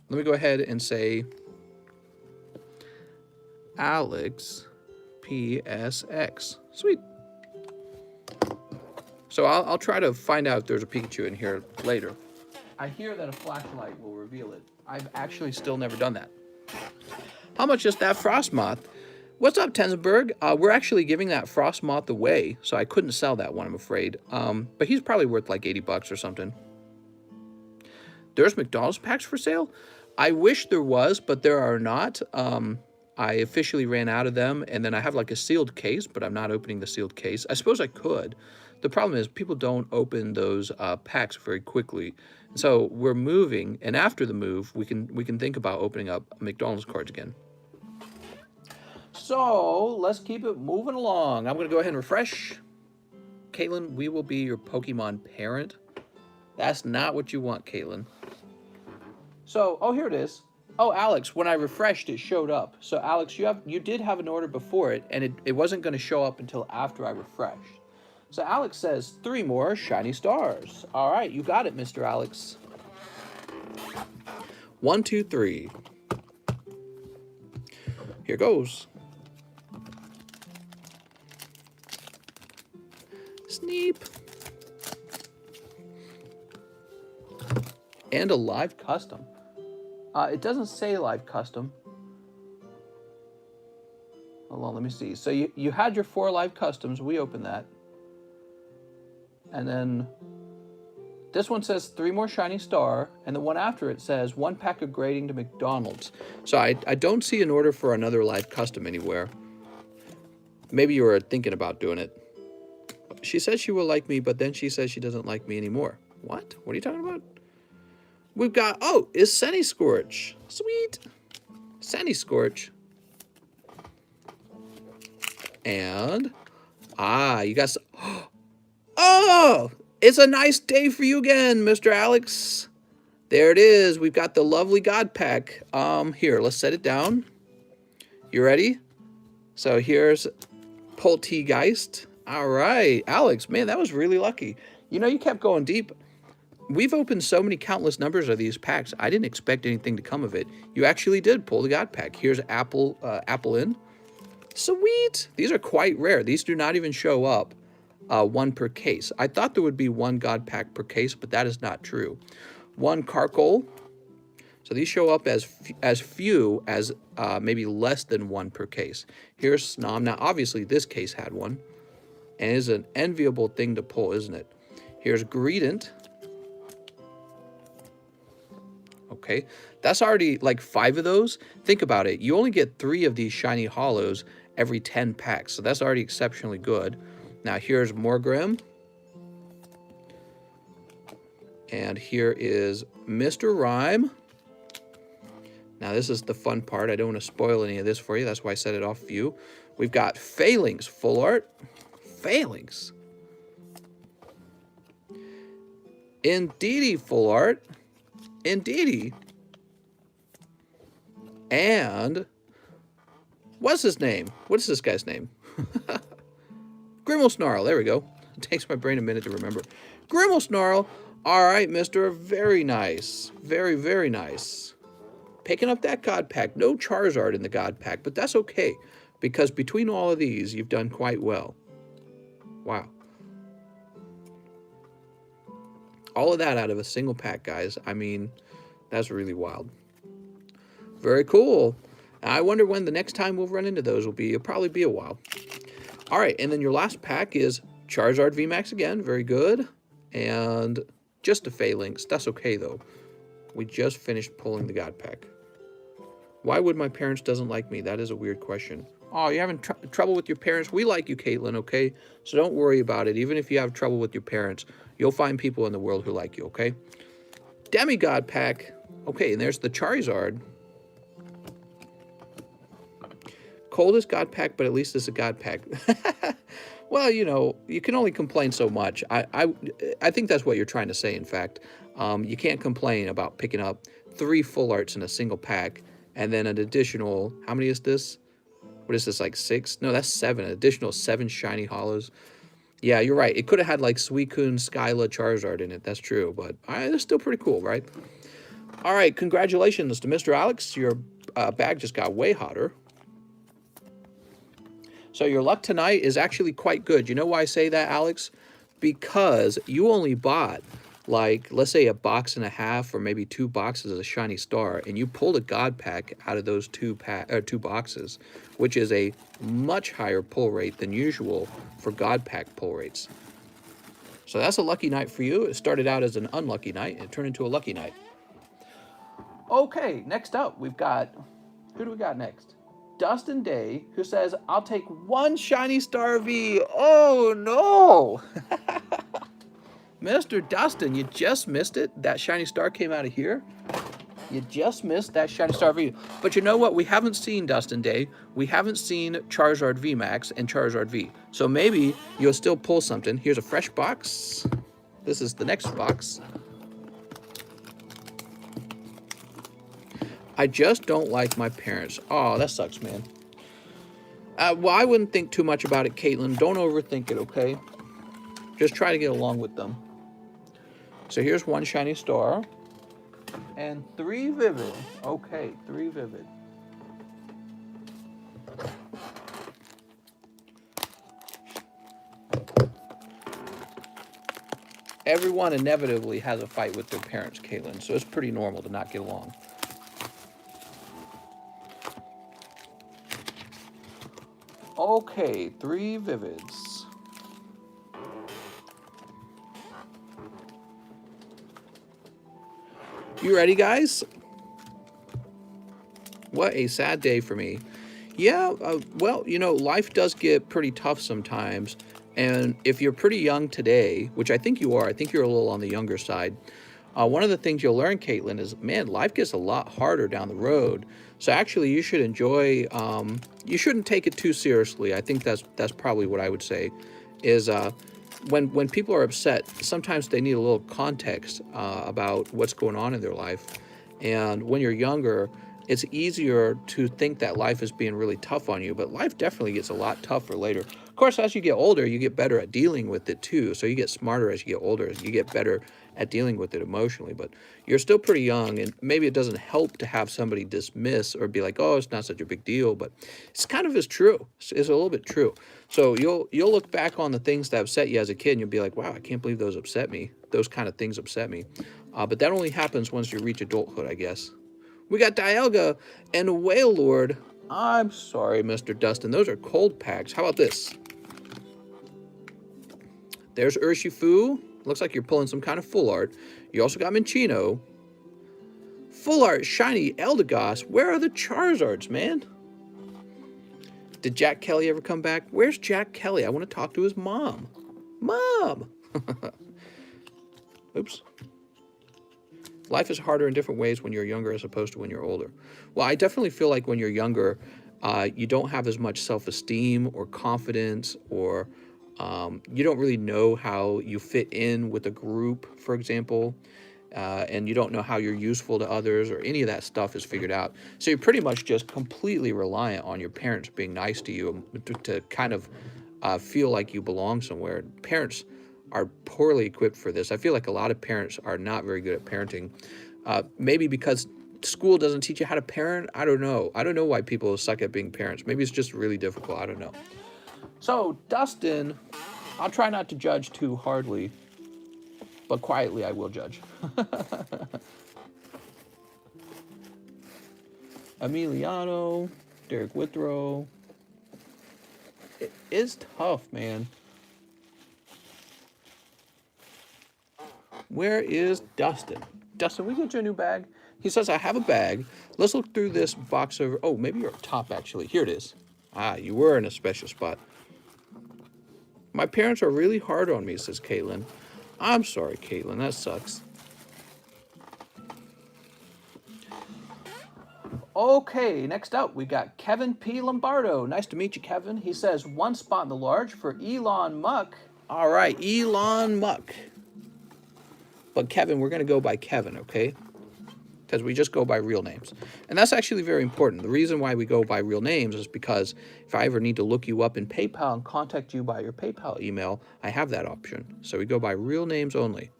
Let me go ahead and say Alex PSX. Sweet. So I'll try to find out if there's a Pikachu in here later. I hear that a flashlight will reveal it. I've actually still never done that. How much is that Frostmoth? What's up, Tensberg? We're actually giving that Frostmoth away, so I couldn't sell that one, I'm afraid. But he's probably worth like 80 bucks or something. There's McDonald's packs for sale? I wish there was, but there are not. I officially ran out of them, and then I have like a sealed case, but I'm not opening the sealed case. I suppose I could. The problem is people don't open those packs very quickly. So we're moving, and after the move, we can think about opening up McDonald's cards again. So let's keep it moving along. I'm going to go ahead and refresh. Caitlin, we will be your Pokemon parent. That's not what you want, Caitlin. So, oh, here it is. Oh, Alex, when I refreshed, it showed up. So, Alex, you did have an order before it, and it wasn't going to show up until after I refreshed. So, Alex says 3 more shiny stars. All right, you got it, Mr. Alex. 1, 2, 3. Here goes. Sneep. And a live custom. It doesn't say live custom. Hold on, let me see. So you had your 4 live customs. We opened that. And then this one says 3 more shiny star. And the one after it says 1 pack of grading to McDonald's. So I don't see an order for another live custom anywhere. Maybe you were thinking about doing it. She says she will like me, but then she says she doesn't like me anymore. What? What are you talking about? We've got, oh, it's Sunny Scorch. Sweet. Sunny Scorch. And, you got some, oh, it's a nice day for you again, Mr. Alex. There it is. We've got the lovely God Pack. Here, let's set it down. You ready? So here's Poltegeist. All right, Alex, man, that was really lucky. You know, you kept going deep. We've opened so many countless numbers of these packs. I didn't expect anything to come of it. You actually did pull the God Pack. Here's Apple in. Sweet. These are quite rare. These do not even show up 1 per case. I thought there would be 1 God Pack per case, but that is not true. 1 Carkol. So these show up as few as maybe less than 1 per case. Here's Snom. Now, obviously, this case had 1. And it is an enviable thing to pull, isn't it? Here's Greedent. Okay, that's already like 5 of those. Think about it. You only get 3 of these shiny hollows every 10 packs, so that's already exceptionally good. Now here's Morgrim. And here is Mr. Rhyme. Now this is the fun part. I don't want to spoil any of this for you. That's why I set it off for you. We've got Failings full art. Failings. Indeedee full art. Indeedee. And what's his name? What is this guy's name? Grimmelsnarl. There we go. It takes my brain a minute to remember. Grimmelsnarl. All right, mister. Very nice. Very, very nice. Picking up that God Pack. No Charizard in the God Pack, but that's okay, because between all of these, you've done quite well. Wow. All of that out of a single pack, guys. I mean, that's really wild. Very cool. I wonder when the next time we'll run into those will be. It'll probably be a while. All right, and then your last pack is Charizard VMAX again, very good. And just a Phalanx. That's okay, though. We just finished pulling the God Pack. Why would my parents doesn't like me? That is a weird question. Oh, you're having trouble with your parents? We like you, Caitlin, okay? So don't worry about it. Even if you have trouble with your parents, you'll find people in the world who like you, okay? Demigod Pack. Okay, and there's the Charizard. Coldest God Pack, but at least it's a God Pack. Well, you know, you can only complain so much. I think that's what you're trying to say, in fact. You can't complain about picking up 3 full arts in a single pack, and then an additional, how many is this? What is this, like 6? No, that's 7. An additional 7 shiny hollows. Yeah, you're right. It could have had like Suicune, Skyla, Charizard in it. That's true, but it's still pretty cool, right? All right, congratulations to Mr. Alex. Your bag just got way hotter. So your luck tonight is actually quite good. You know why I say that, Alex? Because you only bought, like, let's say a box and a half or maybe 2 boxes of a shiny star, and you pulled a God Pack out of those 2 boxes, which is a much higher pull rate than usual for God Pack pull rates. So that's a lucky night for you. It started out as an unlucky night, and it turned into a lucky night. Okay, next up, we've got, who do we got next? Dustin Day, who says, I'll take 1 shiny star V. Oh, no. Mr. Dustin, you just missed it. That shiny star came out of here. You just missed that shiny star V. But you know what? We haven't seen Dustin Day. We haven't seen Charizard VMAX and Charizard V. So maybe you'll still pull something. Here's a fresh box. This is the next box. I just don't like my parents. Oh, that sucks, man. Well, I wouldn't think too much about it, Caitlin. Don't overthink it, okay? Just try to get along with them. So here's 1 shiny star. And 3 vivid. Okay, 3 vivid. Everyone inevitably has a fight with their parents, Caitlin, so it's pretty normal to not get along. Okay, 3 vivids. You ready, guys? What a sad day for me. Yeah, well, you know, life does get pretty tough sometimes. And if you're pretty young today, which I think you are, I think you're a little on the younger side. One of the things you'll learn, Caitlin, is, man, life gets a lot harder down the road. So actually, you should enjoy, you shouldn't take it too seriously. I think that's probably what I would say, is when people are upset, sometimes they need a little context about what's going on in their life. And when you're younger, it's easier to think that life is being really tough on you, but life definitely gets a lot tougher later. Of course, as you get older, you get better at dealing with it too. So you get smarter as you get older, you get better at dealing with it emotionally, but you're still pretty young, and maybe it doesn't help to have somebody dismiss or be like, oh, it's not such a big deal, but it's kind of is true. It's a little bit true. So you'll look back on the things that upset you as a kid, and you'll be like, wow, I can't believe those upset me. Those kind of things upset me. But that only happens once you reach adulthood, I guess. We got Dialga and Whale Lord. I'm sorry, Mr. Dustin. Those are cold packs. How about this? There's Urshifu. Looks like you're pulling some kind of full art. You also got Minchino. Full art, shiny Eldegoss. Where are the Charizards, man? Did Jack Kelly ever come back? Where's Jack Kelly? I want to talk to his mom. Mom! Oops. Life is harder in different ways when you're younger as opposed to when you're older. Well, I definitely feel like when you're younger, you don't have as much self-esteem or confidence, or you don't really know how you fit in with a group, for example, and you don't know how you're useful to others, or any of that stuff is figured out. So you're pretty much just completely reliant on your parents being nice to you to kind of feel like you belong somewhere. Parents are poorly equipped for this. I feel like a lot of parents are not very good at parenting. Maybe because school doesn't teach you how to parent. I don't know. I don't know why people suck at being parents. Maybe it's just really difficult. I don't know. So, Dustin, I'll try not to judge too hardly, but quietly I will judge. Emiliano, Derek Withrow. It is tough, man. Where is Dustin? Dustin, we get you a new bag? He says, I have a bag. Let's look through this box over. Oh, maybe you're up top, actually. Here it is. Ah, you were in a special spot. My parents are really hard on me, says Caitlin. I'm sorry, Caitlin. That sucks. Okay, next up, we got Kevin P. Lombardo. Nice to meet you, Kevin. He says, 1 spot in the large for Elon Musk. All right, Elon Musk. But Kevin, we're going to go by Kevin, okay? Because we just go by real names. And that's actually very important. The reason why we go by real names is because if I ever need to look you up in PayPal and contact you by your PayPal email, I have that option. So we go by real names only.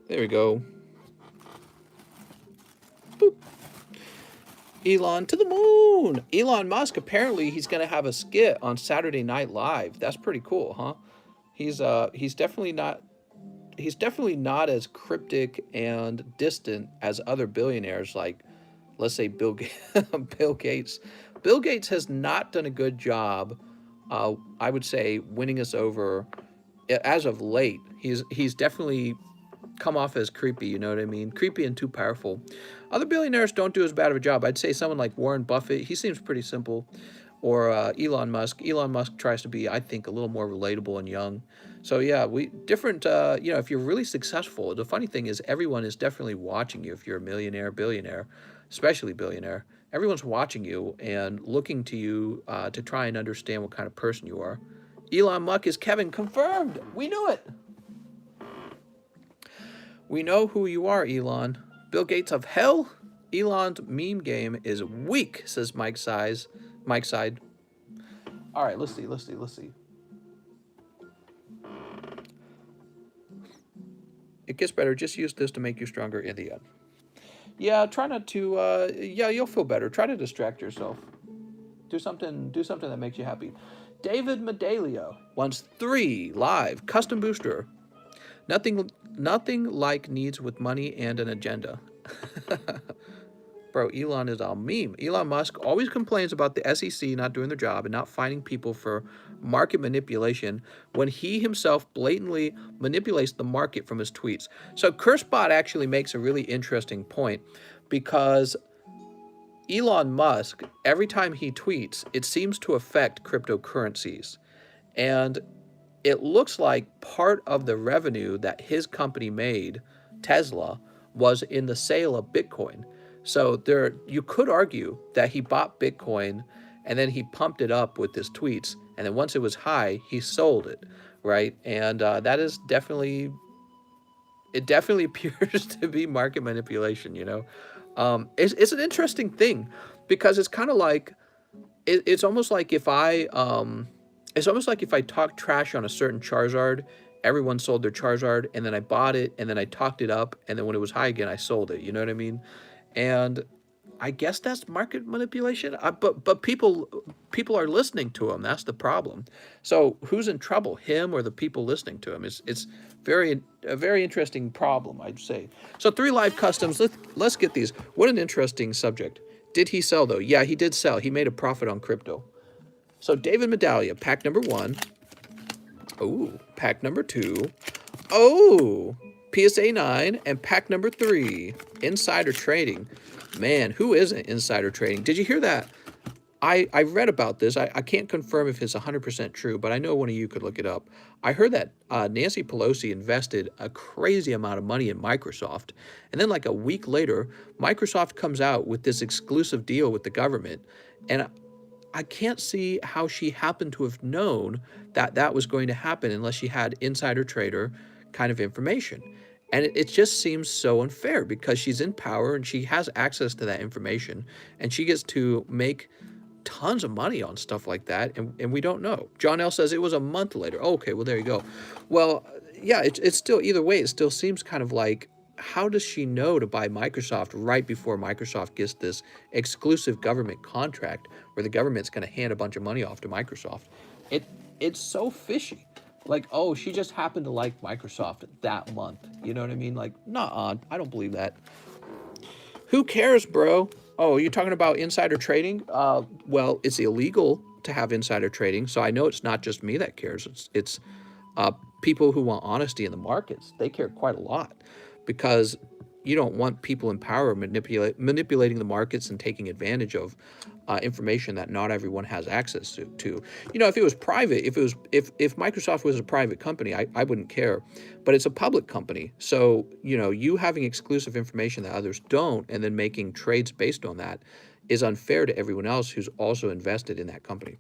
There we go. Boop. Elon to the moon. Elon Musk, apparently he's going to have a skit on Saturday Night Live. That's pretty cool, huh? He's definitely not as cryptic and distant as other billionaires like, let's say, Bill Gates. Bill Gates has not done a good job, I would say, winning us over as of late. He's definitely come off as creepy, you know what I mean? Creepy and too powerful. Other billionaires don't do as bad of a job. I'd say someone like Warren Buffett, he seems pretty simple. Or Elon Musk. Elon Musk tries to be, I think, a little more relatable and young. So yeah, if you're really successful, the funny thing is everyone is definitely watching you. If you're a millionaire, billionaire, especially billionaire, everyone's watching you and looking to you to try and understand what kind of person you are. Elon Musk is Kevin, confirmed. We knew it. We know who you are, Elon. Bill Gates of hell? Elon's meme game is weak, says Mike Side. All right, let's see. It gets better. Just use this to make you stronger in the end. Yeah, try not to, you'll feel better. Try to distract yourself. Do something that makes you happy. David Medalia wants 3 live custom booster. Nothing like needs with money and an agenda. Bro, Elon is a meme. Elon Musk always complains about the SEC not doing their job and not finding people for market manipulation when he himself blatantly manipulates the market from his tweets. So CurseBot actually makes a really interesting point because Elon Musk, every time he tweets, it seems to affect cryptocurrencies. And it looks like part of the revenue that his company made, Tesla, was in the sale of Bitcoin. So you could argue that he bought Bitcoin and then he pumped it up with his tweets. And then once it was high, he sold it, right? And that is definitely appears to be market manipulation, you know? It's an interesting thing because it's kind of like, it's almost like if I talked trash on a certain Charizard, everyone sold their Charizard, and then I bought it, and then I talked it up, and then when it was high again, I sold it. You know what I mean? And I guess that's market manipulation. But people are listening to him. That's the problem. So who's in trouble, him or the people listening to him? It's a very interesting problem, I'd say. So 3 live customs. Let's get these. What an interesting subject. Did he sell though? Yeah, he did sell. He made a profit on crypto. So David Medallia, pack number 1. Oh, pack number 2. Oh, PSA 9, and pack number 3, insider trading. Man, who isn't insider trading? Did you hear that? I read about this. I can't confirm if it's 100% true, but I know one of you could look it up. I heard that Nancy Pelosi invested a crazy amount of money in Microsoft, and then like a week later, Microsoft comes out with this exclusive deal with the government, and I can't see how she happened to have known that that was going to happen unless she had insider trader kind of information. And it just seems so unfair because she's in power and she has access to that information and she gets to make tons of money on stuff like that. And we don't know. John L says it was a month later. Oh, okay, well, there you go. Well, yeah, it's still, either way, it still seems kind of like, how does she know to buy Microsoft right before Microsoft gets this exclusive government contract where the government's going to hand a bunch of money off to Microsoft? It's so fishy. Like, oh, she just happened to like Microsoft that month. You know what I mean? Like, nah, I don't believe that. Who cares, bro? Oh, you're talking about insider trading? Well, it's illegal to have insider trading, so I know it's not just me that cares. It's people who want honesty in the markets. They care quite a lot because you don't want people in power manipulating the markets and taking advantage of information that not everyone has access to. You know, if it was private, if Microsoft was a private company, I wouldn't care. But it's a public company, so you know, you having exclusive information that others don't, and then making trades based on that, is unfair to everyone else who's also invested in that company.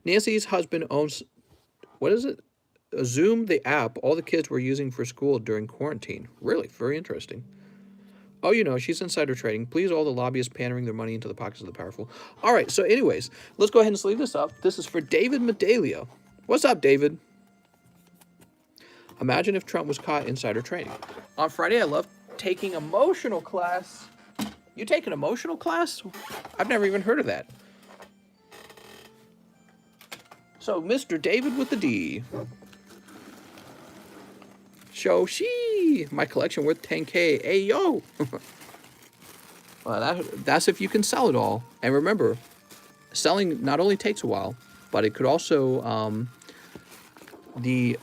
Nancy's husband owns, what is it? Zoom, the app all the kids were using for school during quarantine. Really, very interesting. Oh, you know, she's insider trading. Please, all the lobbyists pandering their money into the pockets of the powerful. All right, so anyways, let's go ahead and sleeve this up. This is for David Medalia. What's up, David? Imagine if Trump was caught insider trading. On Friday, I love taking emotional class. You take an emotional class? I've never even heard of that. So, Mr. David with the D. Show she, my collection worth 10K. Hey, yo. Well, that's if you can sell it all. And remember, selling not only takes a while, but it could also, the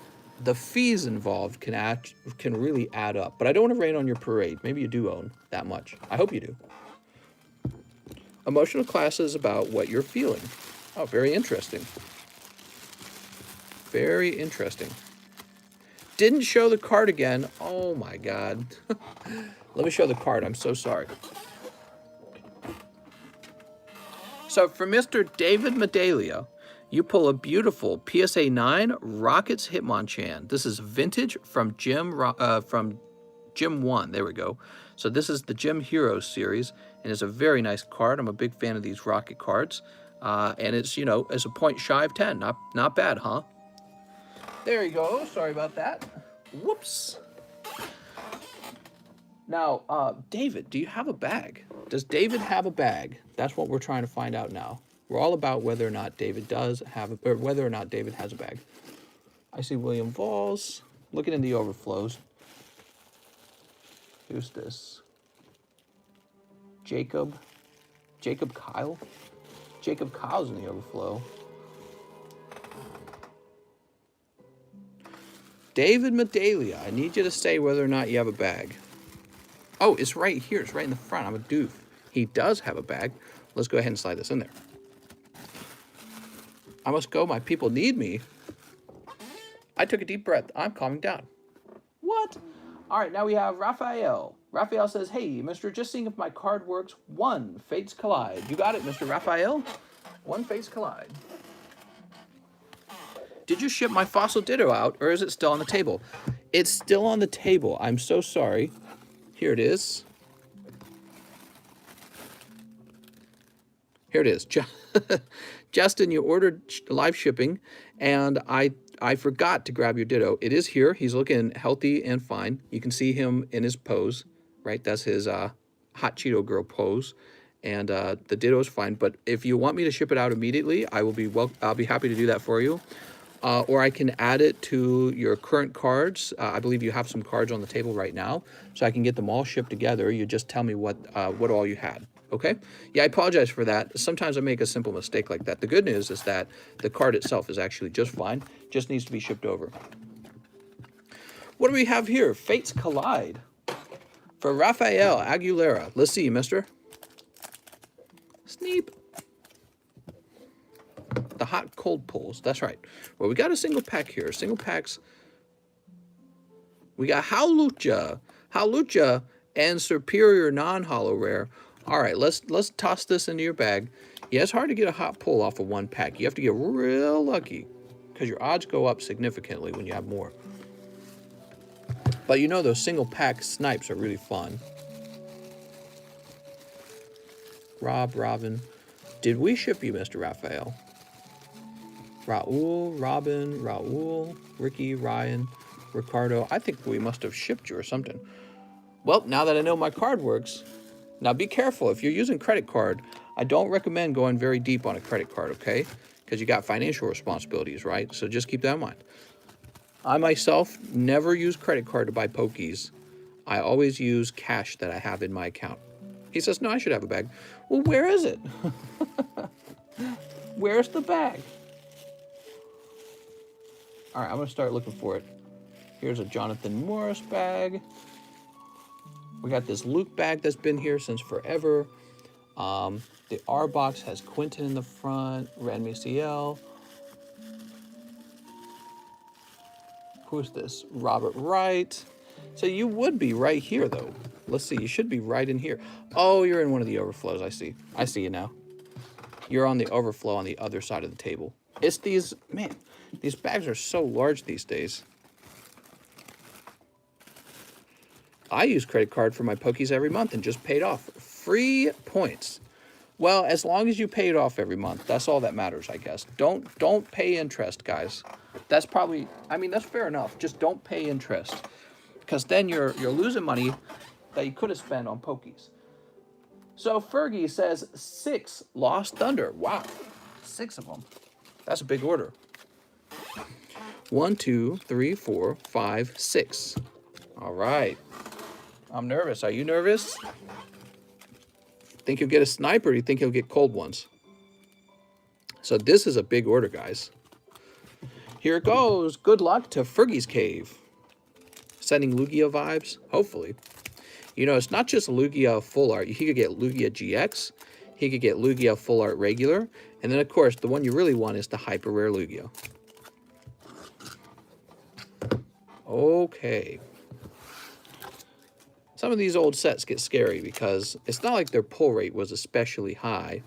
fees involved can really add up. But I don't want to rain on your parade. Maybe you do own that much. I hope you do. Emotional class is about what you're feeling. Oh, very interesting. Very interesting. Didn't show the card again. Oh my God. Let me show the card. I'm so sorry. So for Mr. David Medalia, you pull a beautiful PSA 9 Rockets Hitmonchan. This is vintage from Gym 1. There we go. So this is the Gym Heroes series, and it's a very nice card. I'm a big fan of these Rocket cards. And it's, you know, it's a point shy of 10. Not bad, huh? There you go. Sorry about that. Whoops. Now, David, do you have a bag? Does David have a bag? That's what we're trying to find out now. We're all about whether or not David does have or whether or not David has a bag. I see William Valls looking in the overflows. Who's this? Jacob Kyle? Jacob Kyle's in the overflow. David Medalia, I need you to say whether or not you have a bag. Oh, it's right here. It's right in the front. I'm a doof. He does have a bag. Let's go ahead and slide this in there. I must go. My people need me. I took a deep breath. I'm calming down. What? All right, now we have Raphael. Raphael says, hey, mister, just seeing if my card works. 1, Fates Collide. You got it, Mr. Raphael. 1, Fates Collide. Did you ship my Fossil Ditto out, or is it still on the table? It's still on the table. I'm so sorry. Here it is. Here it is. Justin, you ordered live shipping, and I forgot to grab your Ditto. It is here. He's looking healthy and fine. You can see him in his pose, right? That's his Hot Cheeto Girl pose. And the Ditto is fine. But if you want me to ship it out immediately, I'll be happy to do that for you. Or I can add it to your current cards. I believe you have some cards on the table right now, so I can get them all shipped together. You just tell me what all you had, okay? Yeah, I apologize for that. Sometimes I make a simple mistake like that. The good news is that the card itself is actually just fine, just needs to be shipped over. What do we have here? Fates Collide for Rafael Aguilera. Let's see, mister. Sneep. The hot cold pulls. That's right. Well, we got a single pack here. Single packs. We got Howlucha, and Superior non-holo rare. All right, let's toss this into your bag. Yeah, it's hard to get a hot pull off of one pack. You have to get real lucky because your odds go up significantly when you have more. But you know those single pack snipes are really fun. Robin. Did we ship you, Mr. Raphael? Raul, Ricky, Ryan, Ricardo. I think we must have shipped you or something. Well, now that I know my card works, now be careful. If you're using credit card, I don't recommend going very deep on a credit card, okay? Because you got financial responsibilities, right? So just keep that in mind. I myself never use credit card to buy Pokies. I always use cash that I have in my account. He says, no, I should have a bag. Well, where is it? Where's the bag? All right, I'm going to start looking for it. Here's a Jonathan Morris bag. We got this Luke bag that's been here since forever. The R box has Quentin in the front, Randy CL. Who's this? Robert Wright. So you would be right here, though. Let's see. You should be right in here. Oh, you're in one of the overflows. I see. I see you now. You're on the overflow on the other side of the table. It's these, man, these bags are so large these days. I use credit card for my Pokies every month and just paid off. Free points. Well, as long as you pay it off every month, that's all that matters, I guess. Don't pay interest, guys. That's probably, I mean, that's fair enough. Just don't pay interest, because then you're losing money that you could have spent on Pokies. So Fergie says 6 Lost Thunder. Wow, 6 of them. That's a big order. 1, 2, 3, 4, 5, 6. All right. I'm nervous. Are you nervous? Think you'll get a sniper, or do you think you'll get cold ones? So this is a big order, guys. Here it goes. Good luck to Fergie's Cave. Sending Lugia vibes, hopefully. You know, it's not just Lugia Full Art. He could get Lugia GX. He could get Lugia Full Art Regular. And then, of course, the one you really want is the Hyper Rare Lugia. Okay. Some of these old sets get scary because it's not like their pull rate was especially high,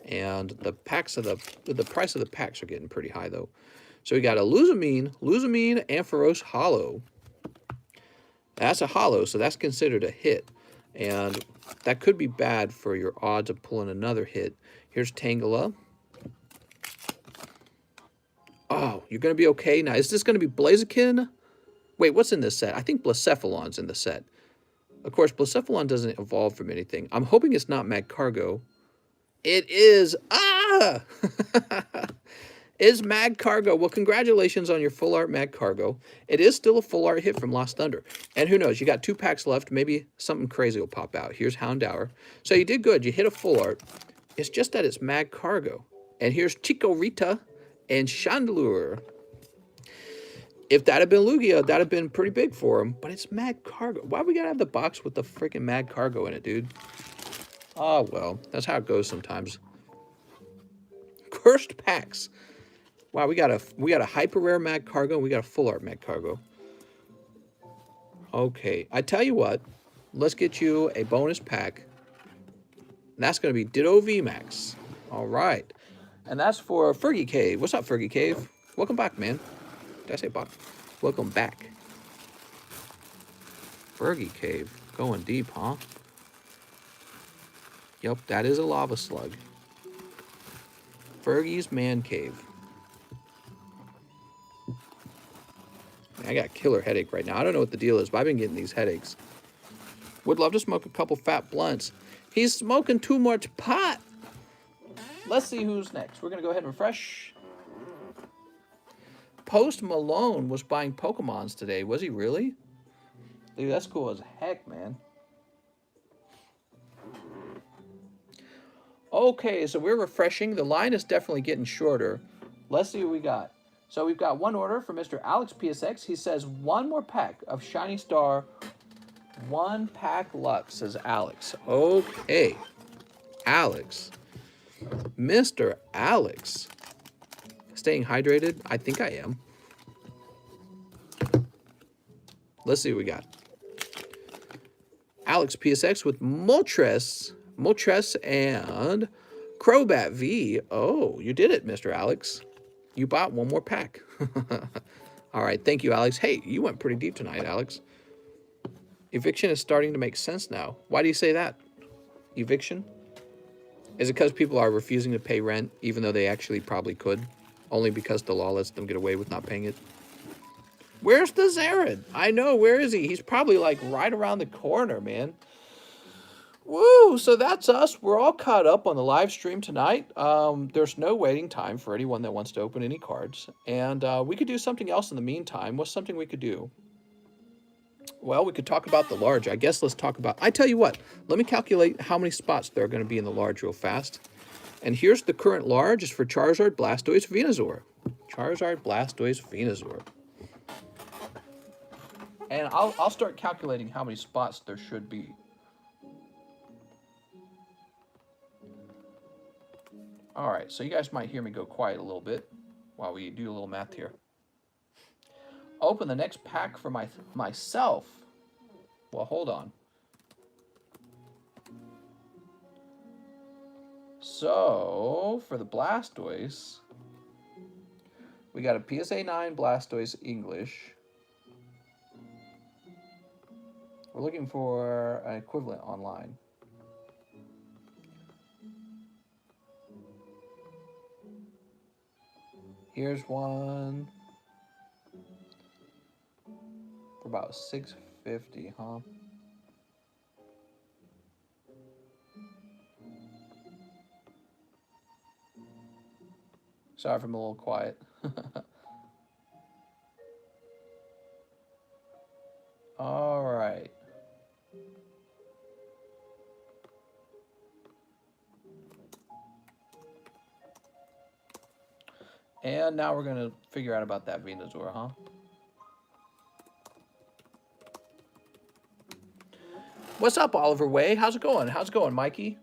and the price of the packs are getting pretty high though. So we got a Luzamine, Ampharos Hollow. That's a hollow, so that's considered a hit, and that could be bad for your odds of pulling another hit. Here's Tangela. Oh, you're gonna be okay now. Is this gonna be Blaziken? Wait, what's in this set? I think Blacephalon's in the set. Of course, Blacephalon doesn't evolve from anything. I'm hoping it's not Magcargo. It is. Ah! It's Magcargo. Well, congratulations on your full art Magcargo. It is still a full art hit from Lost Thunder. And who knows, you got 2 packs left. Maybe something crazy will pop out. Here's Houndour. So you did good. You hit a full art. It's just that it's Magcargo. And here's Chico Rita and Chandelure. If that had been Lugia, that'd have been pretty big for him. But it's Magcargo. Why we gotta have the box with the freaking Magcargo in it, dude? Oh, well. That's how it goes sometimes. Cursed packs. Wow, we got a hyper rare Magcargo and we got a full art Magcargo. Okay, I tell you what. Let's get you a bonus pack. And that's gonna be Ditto VMAX. All right. And that's for Fergie Cave. What's up, Fergie Cave? Welcome back, man. Did I say Bob? Welcome back. Fergie Cave. Going deep, huh? Yep, that is a lava slug. Fergie's Man Cave. I got a killer headache right now. I don't know what the deal is, but I've been getting these headaches. Would love to smoke a couple fat blunts. He's smoking too much pot. Let's see who's next. We're going to go ahead and refresh. Post Malone was buying Pokemons today. Was he really? Dude, that's cool as heck, man. Okay, so we're refreshing. The line is definitely getting shorter. Let's see what we got. So we've got one order for Mr. Alex PSX. He says 1 more pack of Shiny Star. 1 pack luck, says Alex. Okay. Alex. Mr. Alex. Staying hydrated? I think I am. Let's see what we got. Alex PSX with Moltres and Crobat V. Oh, you did it, Mr. Alex. You bought 1 more pack. All right, thank you, Alex. Hey, you went pretty deep tonight, Alex. Eviction is starting to make sense now. Why do you say that? Eviction? Is it because people are refusing to pay rent, even though they actually probably could? Only because the law lets them get away with not paying it? Where's the Zared? I know, where is he? He's probably like right around the corner, man. Woo, so that's us. We're all caught up on the live stream tonight. There's no waiting time for anyone that wants to open any cards. And we could do something else in the meantime. What's something we could do? Well, we could talk about the large. I guess let's talk about... I tell you what, let me calculate how many spots there are going to be in the large real fast. And here's the current large is for Charizard, Blastoise, Venusaur. Charizard, Blastoise, Venusaur. And I'll start calculating how many spots there should be. All right, so you guys might hear me go quiet a little bit while we do a little math here. Open the next pack for myself. Well, hold on. So, for the Blastoise, we got a PSA 9 Blastoise English. We're looking for an equivalent online. Here's one for about $6.50, huh? Sorry if I'm a little quiet. All right. And now we're going to figure out about that Venusaur, huh? What's up, Oliver Way? How's it going? How's it going, Mikey?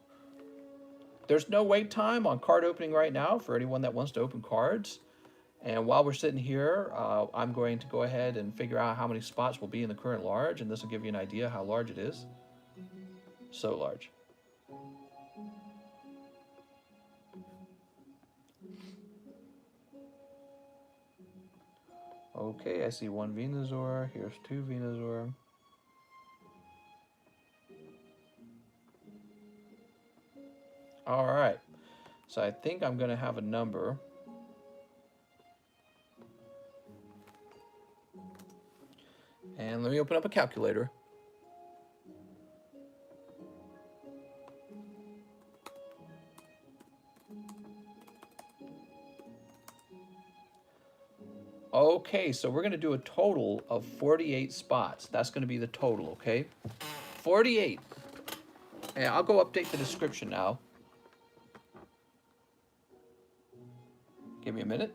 There's no wait time on card opening right now for anyone that wants to open cards. And while we're sitting here, I'm going to go ahead and figure out how many spots will be in the current large, and this will give you an idea how large it is. So large. Okay, I see one Venusaur. Here's two Venusaur. All right. So I think I'm going to have a number. And let me open up a calculator. Okay, so we're going to do a total of 48 spots. That's going to be the total, okay? 48. And I'll go update the description now. Give me a minute.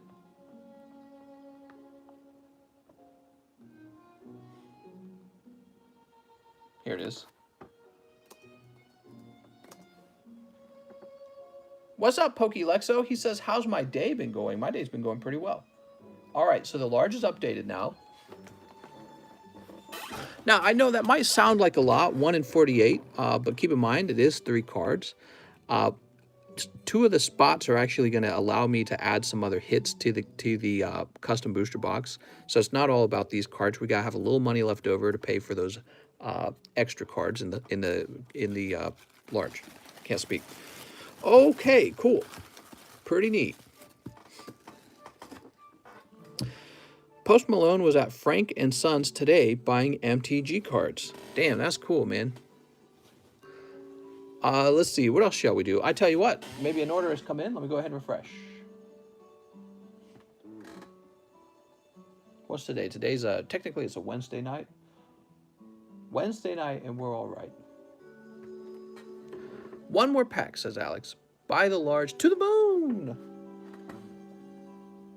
Here it is. What's up, PokeLexo? He says, how's my day been going? My day's been going pretty well. All right, so the large is updated now. Now, I know that might sound like a lot, 1 in 48, but keep in mind it is 3 cards. 2 of the spots are actually going to allow me to add some other hits to the custom booster box. So it's not all about these cards. We got to have a little money left over to pay for those extra cards in the large. Can't speak. Okay, cool. Pretty neat. Post Malone was at Frank & Sons today buying MTG cards. Damn, that's cool, man. Let's see, what else shall we do? I tell you what, maybe an order has come in. Let me go ahead and refresh. What's today? Today's technically it's a Wednesday night. Wednesday night, and we're all right. 1 more pack, says Alex. Buy the large to the moon.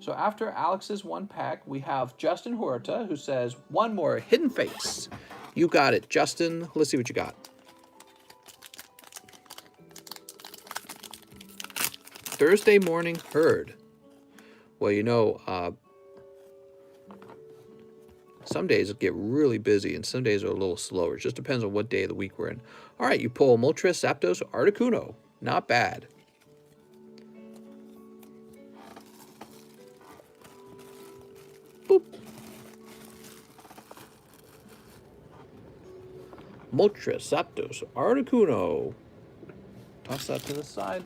So after Alex's 1 pack, we have Justin Horta, who says, 1 more Hidden Face. You got it, Justin. Let's see what you got. Thursday morning herd. Well, you know, some days it get really busy, and some days are a little slower. It just depends on what day of the week we're in. All right, you pull Moltres, Zapdos, Articuno. Not bad. Boop. Moltres, Zapdos, Articuno. Toss that to the side.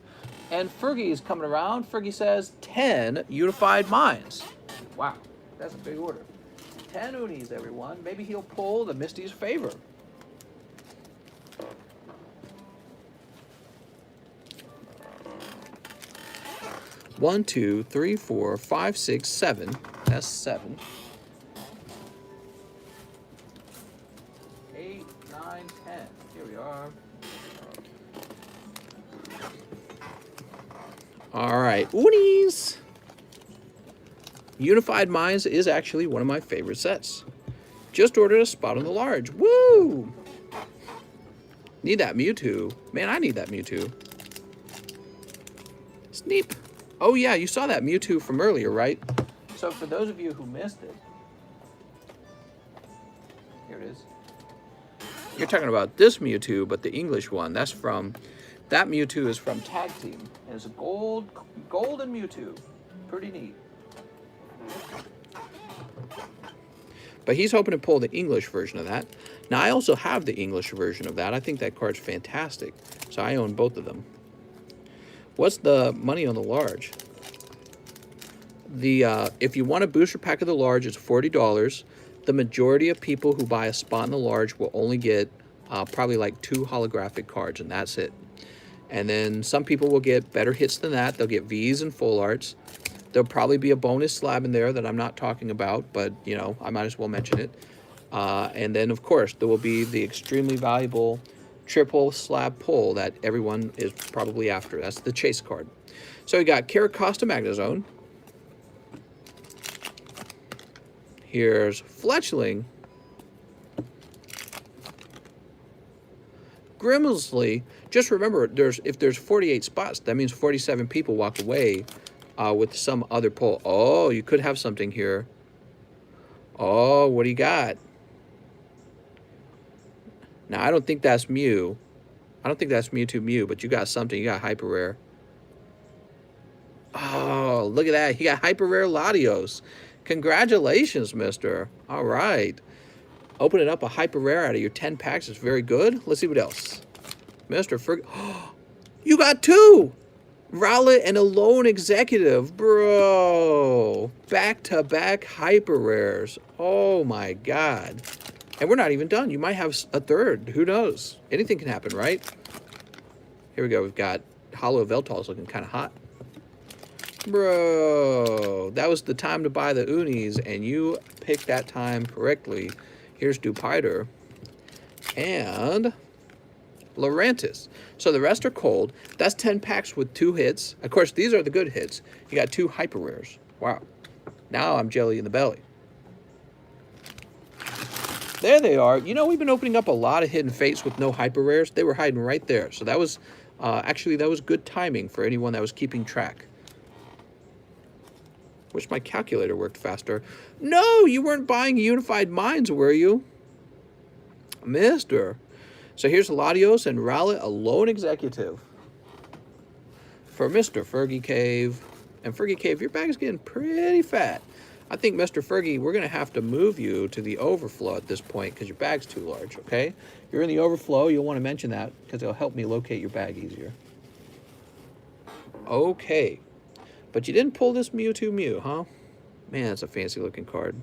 And Fergie is coming around. Fergie says 10 Unified Minds. Wow, that's a big order. 10 Unis, everyone. Maybe he'll pull the Misty's favor. One, 2, 3, 4, 5, 6, 7. That's 7. 9, 10. Here we are. All right, Unis. Unified Minds is actually one of my favorite sets. Just ordered a spot on the large. Woo! Need that Mewtwo. Man, I need that Mewtwo. Sneep. Oh yeah, you saw that Mewtwo from earlier, right? So for those of you who missed it, here it is. You're talking about this Mewtwo, but the English one. That Mewtwo is from Tag Team. And it's a golden Mewtwo. Pretty neat. But he's hoping to pull the English version of that. Now, I also have the English version of that. I think that card's fantastic. So I own both of them. What's the money on the large? If you want a booster pack of the large, it's $40. The majority of people who buy a spot in the large will only get probably like 2 holographic cards, and that's it. And then some people will get better hits than that. They'll get Vs and full arts. There'll probably be a bonus slab in there that I'm not talking about, but, you know, I might as well mention it. And then, of course, there will be the extremely valuable triple slab pull that everyone is probably after. That's the chase card. So we got Caracosta Magnezone. Here's Fletchling. Grimsley. Just remember, if there's 48 spots, that means 47 people walk away with some other pull. Oh, you could have something here. Oh, what do you got? Now, I don't think that's Mew. I don't think that's Mewtwo Mew, but you got something. You got Hyper Rare. Oh, look at that. You got Hyper Rare Latios. Congratulations, mister. All right. Opening up a Hyper Rare out of your 10 packs is very good. Let's see what else. Mr. Ferg. You got 2! Rowlet and a lone executive. Bro. Back-to-back Hyper Rares. Oh, my God. And we're not even done. You might have a third. Who knows? Anything can happen, right? Here we go. We've got Hollow Veltal's looking kind of hot. Bro, that was the time to buy the Unis, and you picked that time correctly. Here's Dupiter and Lurantis. So the rest are cold. That's 10 packs with 2 hits. Of course, these are the good hits. You got 2 Hyper Rares. Wow. Now I'm jelly in the belly. There they are. You know, we've been opening up a lot of Hidden Fates with no Hyper Rares. They were hiding right there. So that was, actually, that was good timing for anyone that was keeping track. Wish my calculator worked faster. No, you weren't buying Unified Minds, were you? Mister. So here's Latios and Rowlet, a lone executive. For Mr. Fergie Cave. And Fergie Cave, your bag is getting pretty fat. I think, Mr. Fergie, we're going to have to move you to the overflow at this point because your bag's too large, okay? You're in the overflow. You'll want to mention that because it'll help me locate your bag easier. Okay. But you didn't pull this Mewtwo Mew, huh? Man, that's a fancy-looking card.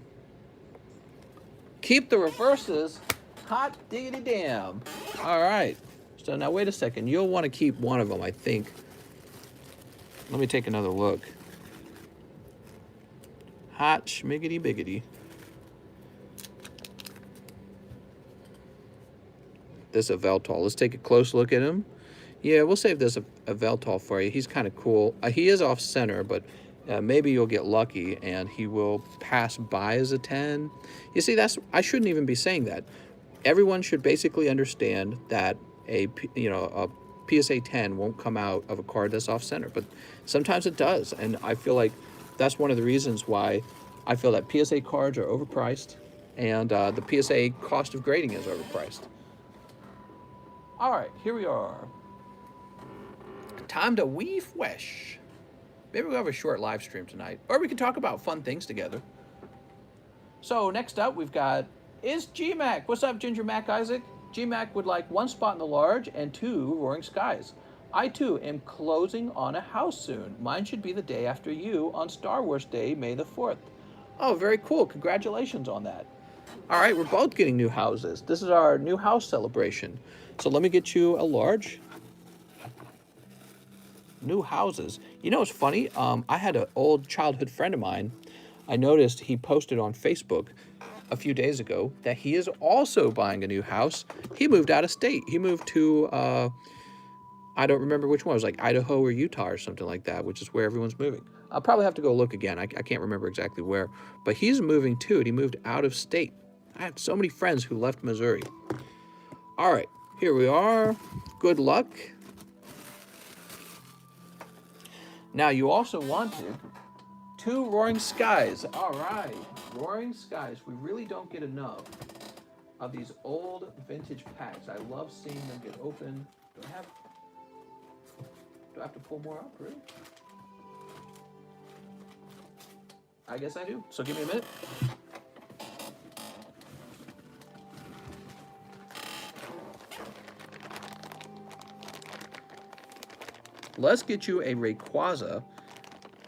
Keep the reverses. Hot diggity damn. All right. So now, wait a second. You'll want to keep one of them, I think. Let me take another look. Hot schmiggity biggity. This is a Veltal. Let's take a close look at him. Yeah, we'll save this a Veltal for you. He's kind of cool. He is off center, but maybe you'll get lucky and he will pass by as a 10. You see, I shouldn't even be saying that. Everyone should basically understand that a PSA 10 won't come out of a card that's off center, but sometimes it does, and I feel like that's one of the reasons why I feel that PSA cards are overpriced and the PSA cost of grading is overpriced. All right, here we are. Time to weave wesh. Maybe we'll have a short live stream tonight, or we can talk about fun things together. So next up, we've got is G-Mac. What's up, Ginger Mac Isaac? G-Mac would like 1 spot in the large and 2 Roaring Skies. I, too, am closing on a house soon. Mine should be the day after you on Star Wars Day, May the 4th. Oh, very cool. Congratulations on that. All right, we're both getting new houses. This is our new house celebration. So let me get you a large. New houses. You know what's funny? I had an old childhood friend of mine. I noticed he posted on Facebook a few days ago that he is also buying a new house. He moved out of state. He moved to, I don't remember which one. It was like Idaho or Utah or something like that, which is where everyone's moving. I'll probably have to go look again. I can't remember exactly where, but he's moving too, and he moved out of state. I have so many friends who left Missouri. All right, here we are. Good luck. Now, you also wanted 2 Roaring Skies. All right, Roaring Skies. We really don't get enough of these old vintage packs. I love seeing them get open. Do I have to pull more up, really? I guess I do. So give me a minute. Let's get you a Rayquaza,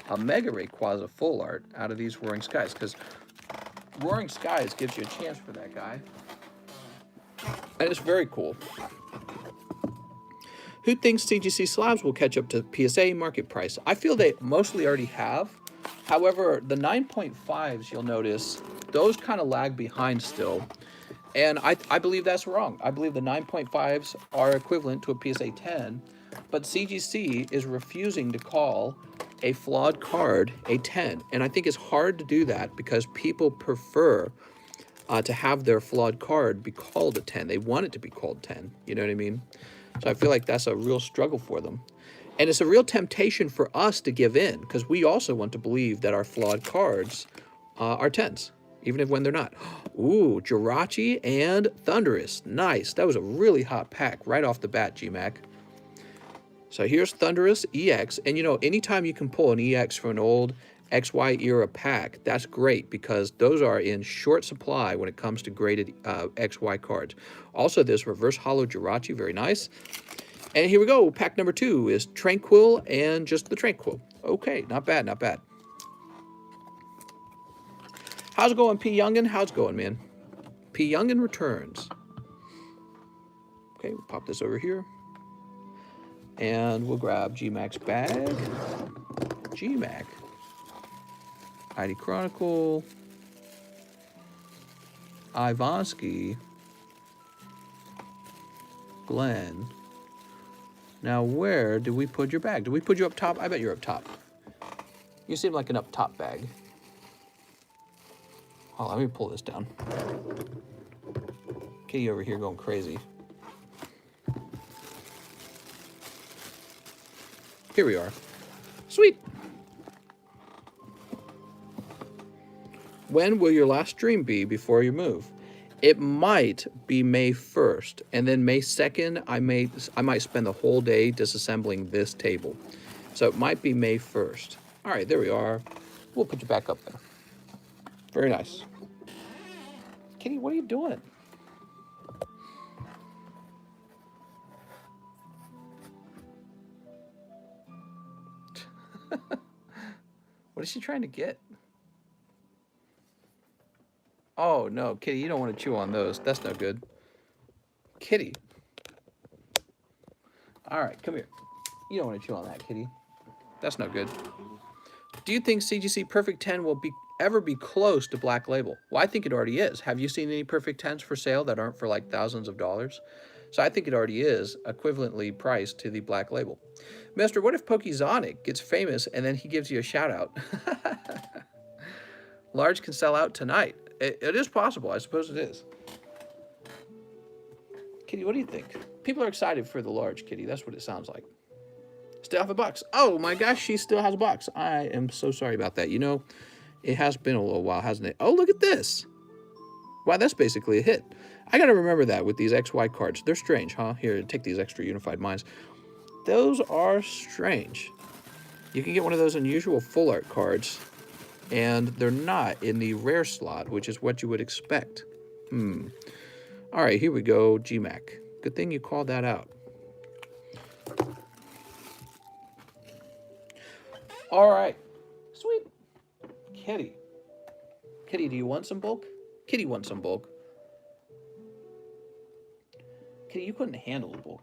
a Mega Rayquaza full art out of these Roaring Skies, because Roaring Skies gives you a chance for that guy. And it's very cool. Who thinks CGC slabs will catch up to PSA market price? I feel they mostly already have. However, the 9.5s, you'll notice, those kind of lag behind still. And I believe that's wrong. I believe the 9.5s are equivalent to a PSA 10, but CGC is refusing to call a flawed card a 10. And I think it's hard to do that because people prefer to have their flawed card be called a 10. They want it to be called 10, you know what I mean? So I feel like that's a real struggle for them. And it's a real temptation for us to give in, because we also want to believe that our flawed cards are 10s, even if when they're not. Ooh, Jirachi and Thundurus. Nice. That was a really hot pack right off the bat, GMAC. So here's Thundurus EX. And you know, anytime you can pull an EX from an old XY era pack, that's great, because those are in short supply when it comes to graded XY cards. Also, this reverse holo Jirachi, very nice. And here we go. Pack number 2 is Tranquil and just the Tranquil. Okay, not bad, not bad. How's it going, P. Youngin? How's it going, man? P. Youngin returns. Okay, we'll pop this over here. And we'll grab GMAC's bag. GMAC. ID Chronicle. Ivonsky. Glenn. Now, where did we put your bag? Did we put you up top? I bet you're up top. You seem like an up top bag. Oh, let me pull this down. Kitty over here going crazy. Here we are. Sweet. When will your last stream be before you move? It might be May 1st, and then May 2nd, I might spend the whole day disassembling this table. So it might be May 1st. All right, there we are. We'll put you back up there. Very nice. Kitty, what are you doing? What is she trying to get? Oh, no, Kitty, you don't want to chew on those. That's no good. Kitty. All right, come here. You don't want to chew on that, Kitty. That's no good. Do you think CGC Perfect 10 will ever be close to Black Label? Well, I think it already is. Have you seen any Perfect 10s for sale that aren't for like thousands of dollars? So I think it already is equivalently priced to the Black Label. Mister, what if Pokezonic gets famous and then he gives you a shout out? Large can sell out tonight. It is possible. I suppose it is. Kitty, what do you think? People are excited for the large, Kitty. That's what it sounds like. Still have a box. Oh my gosh, she still has a box. I am so sorry about that. You know, it has been a little while, hasn't it? Oh, look at this. Wow, that's basically a hit. I got to remember that with these XY cards. They're strange, huh? Here, take these extra Unified Minds. Those are strange. You can get one of those unusual full art cards, and they're not in the rare slot, which is what you would expect. All right, here we go, GMAC. Good thing you called that out. All right, sweet. Kitty. Kitty, do you want some bulk? Kitty wants some bulk. Kitty, you couldn't handle the bulk.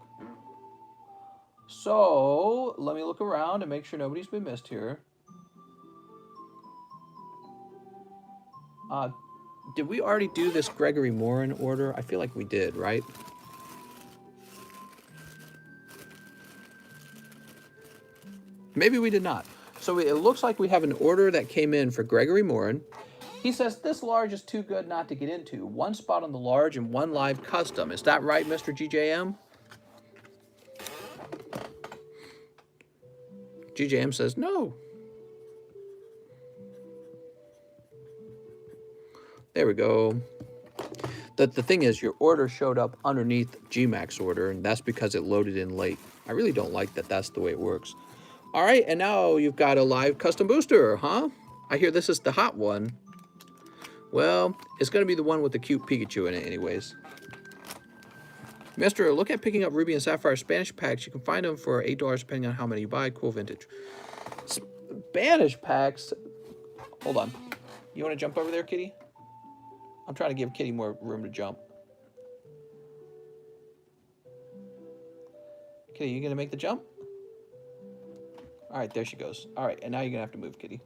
So, let me look around and make sure nobody's been missed here. did we already do this Gregory Morin order? I feel like we did, right? Maybe we did not. So it looks like we have an order that came in for Gregory Morin. He says, this large is too good not to get into. One spot on the large and one live custom. Is that right, Mr. GJM? GJM says no. There we go. The thing is, your order showed up underneath GMAX order, and that's because it loaded in late. I really don't like that that's the way it works. All right, and now you've got a live custom booster, huh? I hear this is the hot one. Well, it's going to be the one with the cute Pikachu in it anyways. Mister, look at picking up Ruby and Sapphire Spanish packs. You can find them for $8 depending on how many you buy. Cool vintage. Spanish packs? Hold on. You want to jump over there, Kitty? I'm trying to give Kitty more room to jump. Kitty, you going to make the jump? All right, there she goes. All right, and now you're going to have to move, Kitty.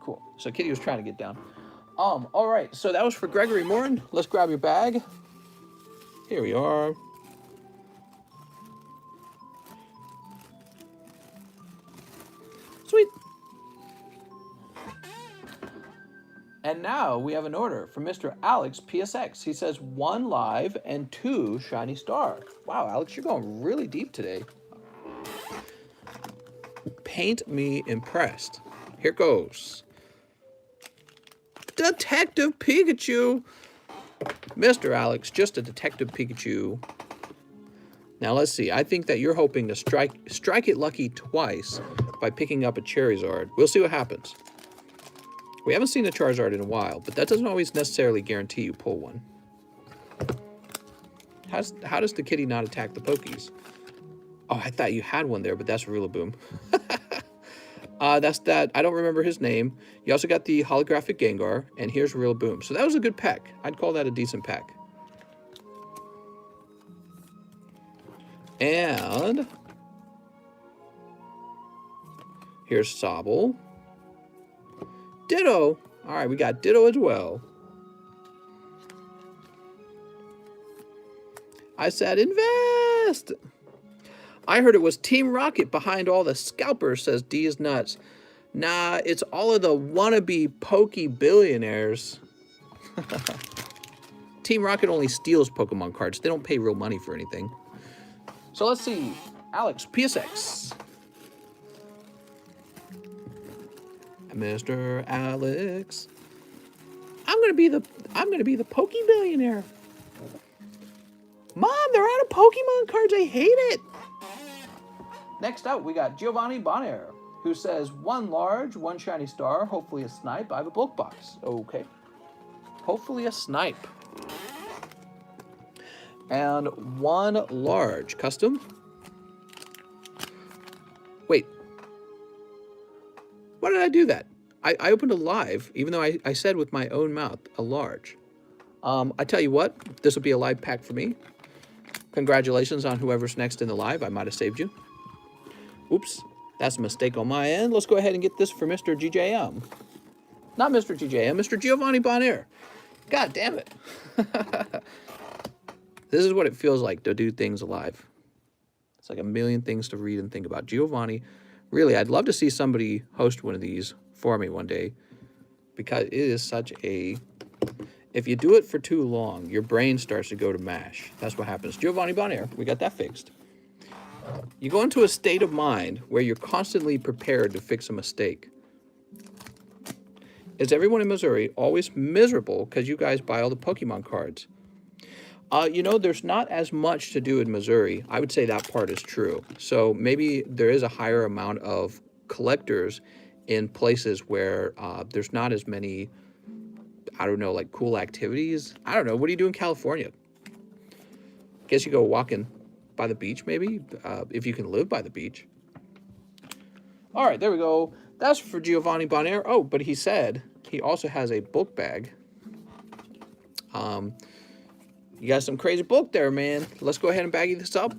Cool. So Kitty was trying to get down. All right, so that was for Gregory Morin. Let's grab your bag. Here we are. Sweet. And now we have an order from Mr. Alex PSX. He says 1 live and 2 shiny star. Wow, Alex, you're going really deep today. Paint me impressed. Here goes. Detective Pikachu. Mr. Alex, just a Detective Pikachu. Now let's see. I think that you're hoping to strike it lucky twice by picking up a Charizard. We'll see what happens. We haven't seen a Charizard in a while, but that doesn't always necessarily guarantee you pull one. How does the kitty not attack the Pokies? Oh, I thought you had one there, but that's Rillaboom. That's that. I don't remember his name. You also got the holographic Gengar, and here's Rillaboom. So that was a good pack. I'd call that a decent pack. And here's Sobble. Ditto. All right, we got Ditto as well. I said invest. I heard it was Team Rocket behind all the scalpers, says D is nuts. Nah, it's all of the wannabe pokey billionaires. Team Rocket only steals Pokemon cards. They don't pay real money for anything. So let's see. Alex, PSX. Mr. Alex. I'm gonna be the Pokey billionaire. Mom, they're out of Pokemon cards. I hate it. Next up, we got Giovanni Bonaire, who says 1 large, 1 shiny star, hopefully a snipe. I have a bulk box. Okay. Hopefully a snipe. And 1 large custom. Wait. Why did I do that? I opened a live, even though I said with my own mouth, a large. I tell you what, this will be a live pack for me. Congratulations on whoever's next in the live. I might have saved you. Oops, that's a mistake on my end. Let's go ahead and get this for Mr. GJM. Not Mr. GJM, Mr. Giovanni Bonaire. God damn it. This is what it feels like to do things live. It's like a million things to read and think about. Giovanni, really, I'd love to see somebody host one of these for me one day, because it is such a... If you do it for too long, your brain starts to go to mash. That's what happens. Giovanni Bonaire, we got that fixed. You go into a state of mind where you're constantly prepared to fix a mistake. Is everyone in Missouri always miserable because you guys buy all the Pokemon cards? You know, there's not as much to do in Missouri. I would say that part is true. So maybe there is a higher amount of collectors in places where there's not as many, I don't know, like cool activities. I don't know. What do you do in California? Guess you go walking by the beach, maybe, if you can live by the beach. All right, there we go. That's for Giovanni Bonaire. Oh, but he said he also has a book bag. You got some crazy book there, man. Let's go ahead and baggy this up.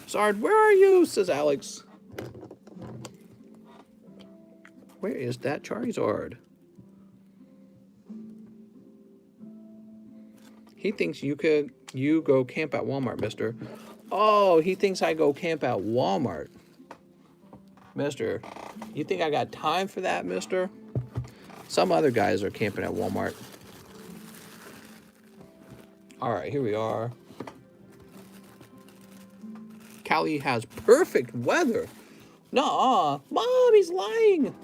Zard, where are you? Says Alex. Where is that Charizard? He thinks you go camp at Walmart, mister. Oh, he thinks I go camp at Walmart. Mister, you think I got time for that, mister? Some other guys are camping at Walmart. All right, here we are. Callie has perfect weather. Nuh-uh. Mom, he's lying.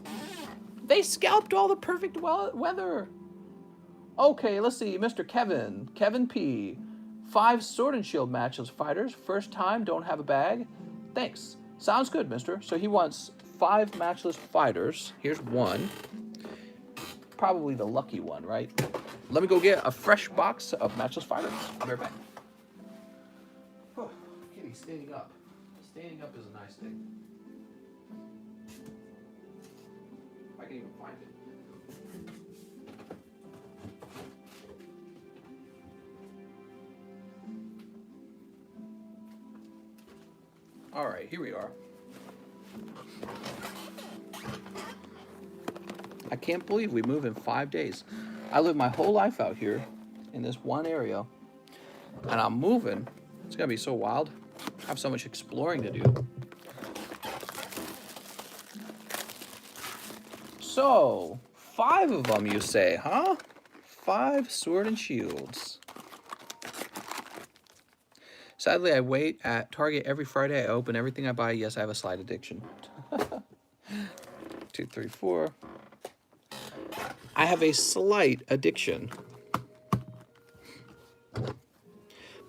They scalped all the perfect weather. Okay, let's see. Mr. Kevin. Kevin P. 5 Sword and Shield matches fighters. First time, don't have a bag. Thanks. Sounds good, mister. So he wants 5 matchless fighters. Here's one. Probably the lucky one, right? Let me go get a fresh box of matchless fighters. I'll be right back. Oh, Kitty, standing up. Standing up is a nice thing. I can even find it. All right, here we are. I can't believe we moved in 5 days. I lived my whole life out here in this one area, and I'm moving. It's gonna be so wild. I have so much exploring to do. So, 5 of them, you say, huh? 5 Sword and Shields. Sadly, I wait at Target every Friday. I open everything I buy. Yes, I have a slight addiction. 2, 3, 4. I have a slight addiction.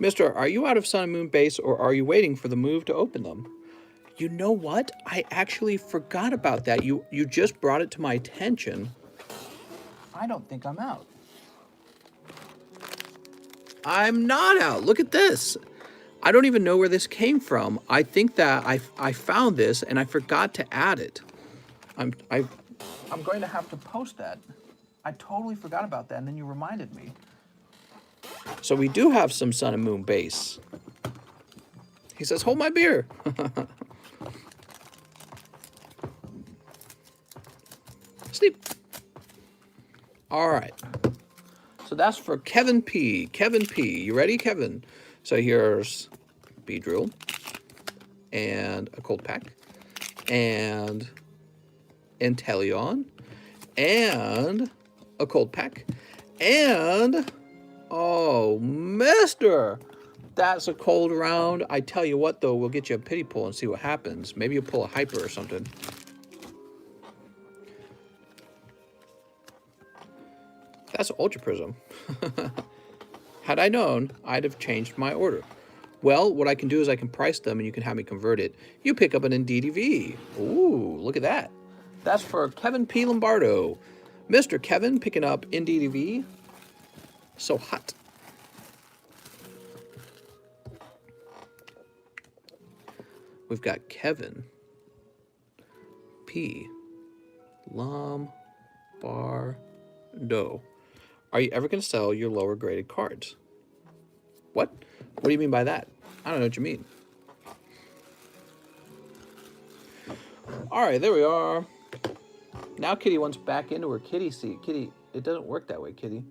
Mister, are you out of Sun and Moon base, or are you waiting for the move to open them? You know what? I actually forgot about that. You just brought it to my attention. I don't think I'm out. I'm not out. Look at this. I don't even know where this came from. I think that I found this and I forgot to add it. I'm going to have to post that. I totally forgot about that, and then you reminded me. So we do have some Sun and Moon base. He says, hold my beer. Sleep. All right. So that's for Kevin P. Kevin P. You ready, Kevin? So here's Beedrill and a cold pack and Inteleon and a cold pack and, oh, mister, that's a cold round. I tell you what, though, we'll get you a pity pull and see what happens. Maybe you'll pull a hyper or something. That's Ultra Prism. Had I known, I'd have changed my order. Well, what I can do is I can price them and you can have me convert it. You pick up an NDDV. Ooh, look at that. That's for Kevin P. Lombardo. Mr. Kevin picking up NDDV. So hot. We've got Kevin P. Lombardo. Are you ever going to sell your lower graded cards? What? What do you mean by that? I don't know what you mean. All right, there we are. Now Kitty wants back into her kitty seat. Kitty, it doesn't work that way, Kitty.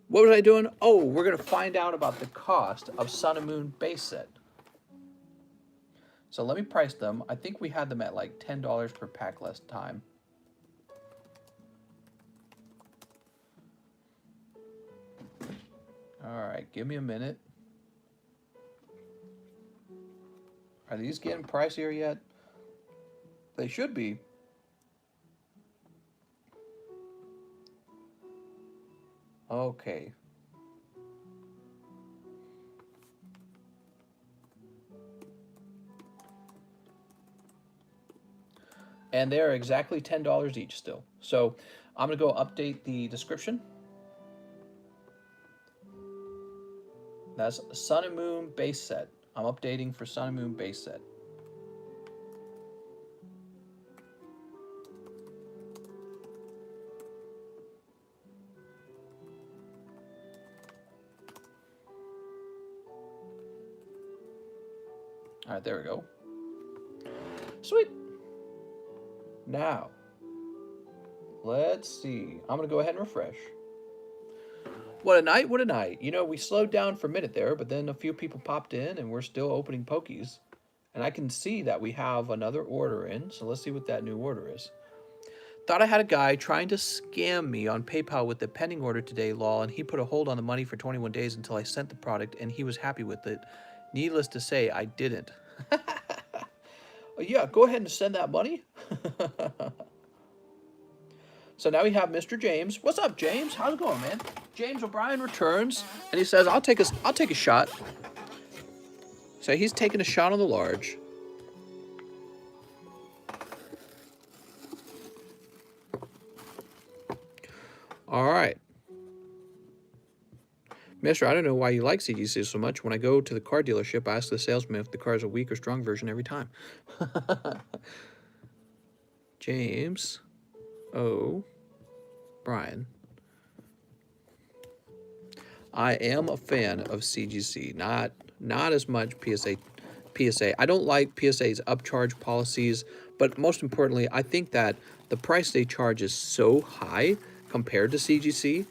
What was I doing? Oh, we're going to find out about the cost of Sun and Moon base set. So let me price them. I think we had them at like $10 per pack last time. All right, give me a minute. Are these getting pricier yet? They should be. Okay. And they're exactly $10 each still. So I'm going to go update the description. That's Sun and Moon base set. I'm updating for Sun and Moon base set. All right, there we go. Sweet. Now, let's see. I'm going to go ahead and refresh. What a night, what a night. You know, we slowed down for a minute there, but then a few people popped in and we're still opening Pokies. And I can see that we have another order in, so let's see what that new order is. Thought I had a guy trying to scam me on PayPal with the pending order today, lol, and he put a hold on the money for 21 days until I sent the product, and he was happy with it. Needless to say, I didn't. Yeah, go ahead and send that money. So now we have Mr. James. What's up, James? How's it going, man? James O'Brien returns, and he says, I'll take a shot. So he's taking a shot on the large. All right. Mister, I don't know why you like CGC so much. When I go to the car dealership, I ask the salesman if the car is a weak or strong version every time. James O. Brian. I am a fan of CGC, not as much PSA. I don't like PSA's upcharge policies, but most importantly, I think that the price they charge is so high compared to CGC.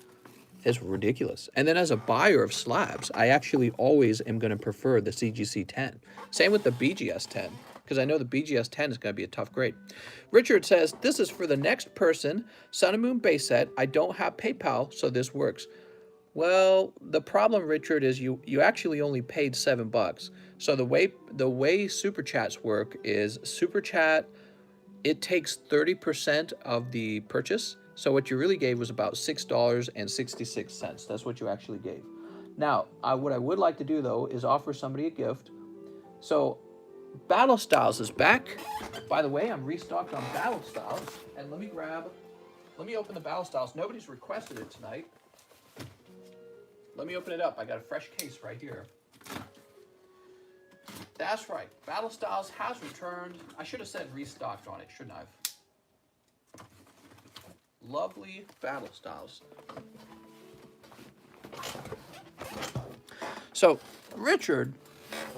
It's ridiculous. And then as a buyer of slabs, I actually always am going to prefer the CGC 10. Same with the BGS 10, because I know the BGS 10 is going to be a tough grade. Richard says, this is for the next person, Sun and Moon base set. I don't have PayPal, so this works. Well, the problem, Richard, is you actually only paid $7. So the way Super Chats work is Super Chat, it takes 30% of the purchase. So what you really gave was about $6.66. That's what you actually gave. Now, what I would like to do, though, is offer somebody a gift. So Battle Styles is back. By the way, I'm restocked on Battle Styles. And let me open the Battle Styles. Nobody's requested it tonight. Let me open it up. I got a fresh case right here. That's right. Battle Styles has returned. I should have said restocked on it, shouldn't I have? Lovely Battle Styles. So, Richard,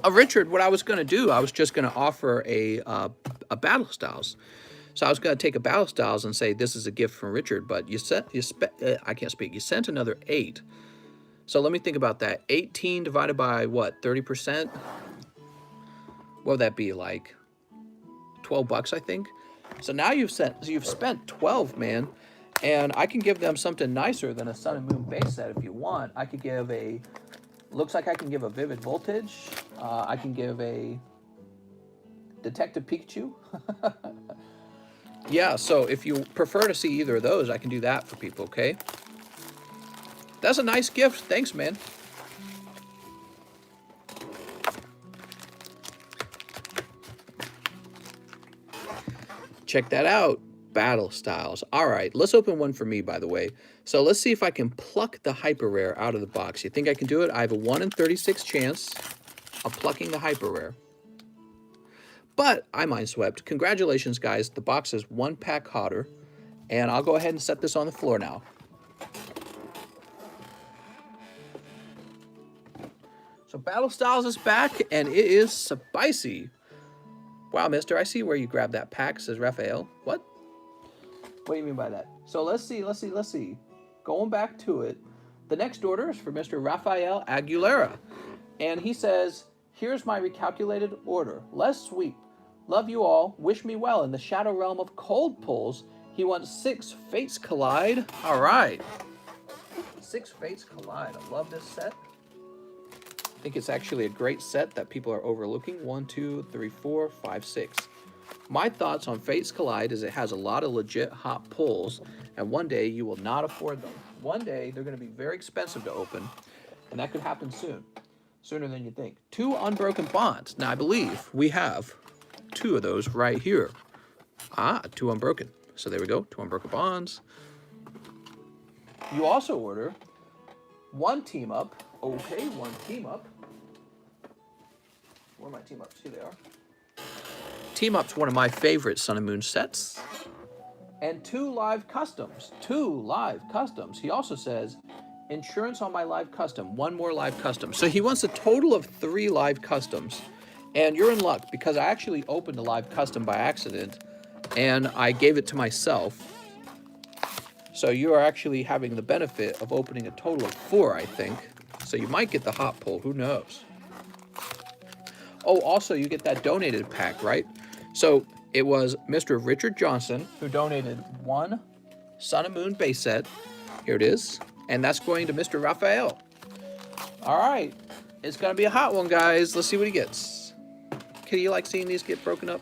what I was going to do, I was just going to offer a Battle Styles. So I was going to take a Battle Styles and say, this is a gift from Richard, but I can't speak. You sent another 8. So let me think about that. 18 divided by what? 30%? What would that be, like $12, I think? So now you've spent 12, man. And I can give them something nicer than a Sun and Moon base set if you want. I could give looks like I can give a Vivid Voltage. I can give a Detective Pikachu. Yeah, so if you prefer to see either of those, I can do that for people, okay? That's a nice gift. Thanks, man. Check that out. Battle Styles. All right, let's open one for me, by the way. So let's see if I can pluck the Hyper Rare out of the box. You think I can do it? I have a 1 in 36 chance of plucking the Hyper Rare. But I mind swept. Congratulations, guys. The box is 1 pack hotter. And I'll go ahead and set this on the floor now. So Battle Styles is back, and it is spicy. Wow, mister, I see where you grabbed that pack, says Raphael. What? What do you mean by that? So let's see. Going back to it, the next order is for Mr. Raphael Aguilera. And he says, here's my recalculated order. Less sweep. Love you all. Wish me well in the shadow realm of cold pulls. He wants 6 Fates Collide. All right. 6 Fates Collide. I love this set. I think it's actually a great set that people are overlooking. 1, 2, 3, 4, 5, 6. My thoughts on Fates Collide is it has a lot of legit hot pulls, and one day you will not afford them. One day they're going to be very expensive to open, and that could happen soon. Sooner than you think. 2 Unbroken Bonds. Now, I believe we have 2 of those right here. 2 Unbroken. So there we go. 2 Unbroken Bonds. You also order 1 Team Up. Okay, 1 Team Up. Where are my Team Ups? Here they are. Team Up's one of my favorite Sun and Moon sets. And 2 live customs. 2 live customs. He also says, insurance on my live custom. 1 more live custom. So he wants a total of 3 live customs. And you're in luck because I actually opened a live custom by accident and I gave it to myself. So you are actually having the benefit of opening a total of 4, I think. So you might get the hot pull, who knows? Oh, also you get that donated pack, right? So it was Mr. Richard Johnson who donated 1 Sun and Moon base set. Here it is. And that's going to Mr. Raphael. All right. It's going to be a hot one, guys. Let's see what he gets. Kitty, you like seeing these get broken up?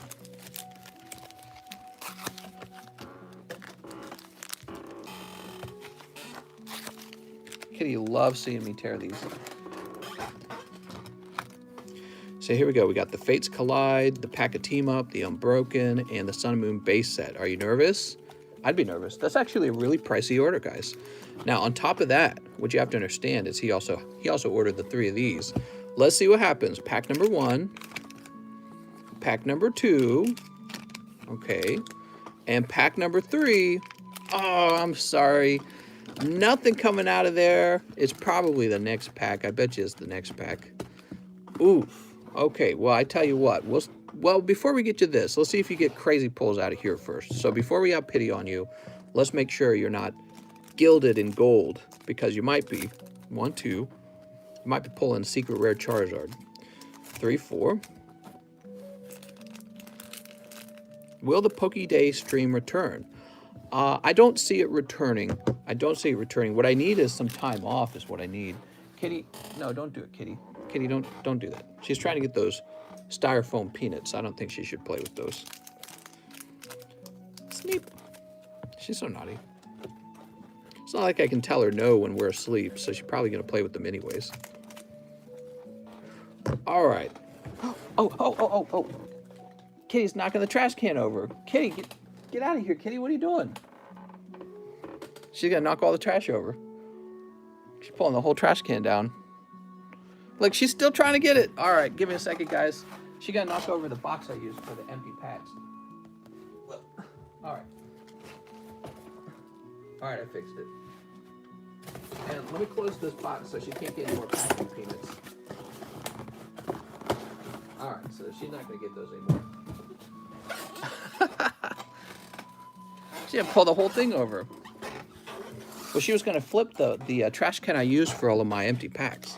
Kitty loves seeing me tear these. So here we go. We got the Fates Collide, the Pack of Team Up, the Unbroken, and the Sun and Moon base set. Are you nervous? I'd be nervous. That's actually a really pricey order, guys. Now, on top of that, what you have to understand is he also ordered the 3 of these. Let's see what happens. Pack number 1, pack number 2, okay, and pack number 3. Oh, I'm sorry. Nothing coming out of there. It's probably the next pack. I bet you it's the next pack. Oof. Okay, well, I tell you what. Well, before we get to this, let's see if you get crazy pulls out of here first. So before we have pity on you, let's make sure you're not gilded in gold, because you might be. 1, 2. You might be pulling secret rare Charizard. 3, 4. Will the Pokéday stream return? I don't see it returning. I don't see it returning. What I need is some time off is what I need. Kitty, no, don't do it, Kitty. Kitty, don't do that. She's trying to get those styrofoam peanuts. I don't think she should play with those. Sleep. She's so naughty. It's not like I can tell her no when we're asleep, so she's probably going to play with them anyways. All right. Oh. Kitty's knocking the trash can over. Kitty, get out of here, Kitty. What are you doing? She's going to knock all the trash over. She's pulling the whole trash can down. Look, she's still trying to get it. All right, give me a second, guys. She got to knock over the box I used for the empty packs. All right. All right, I fixed it. And let me close this box so she can't get any more packing peanuts. All right, so she's not going to get those anymore. She had to pull the whole thing over. Well, she was going to flip the trash can I used for all of my empty packs.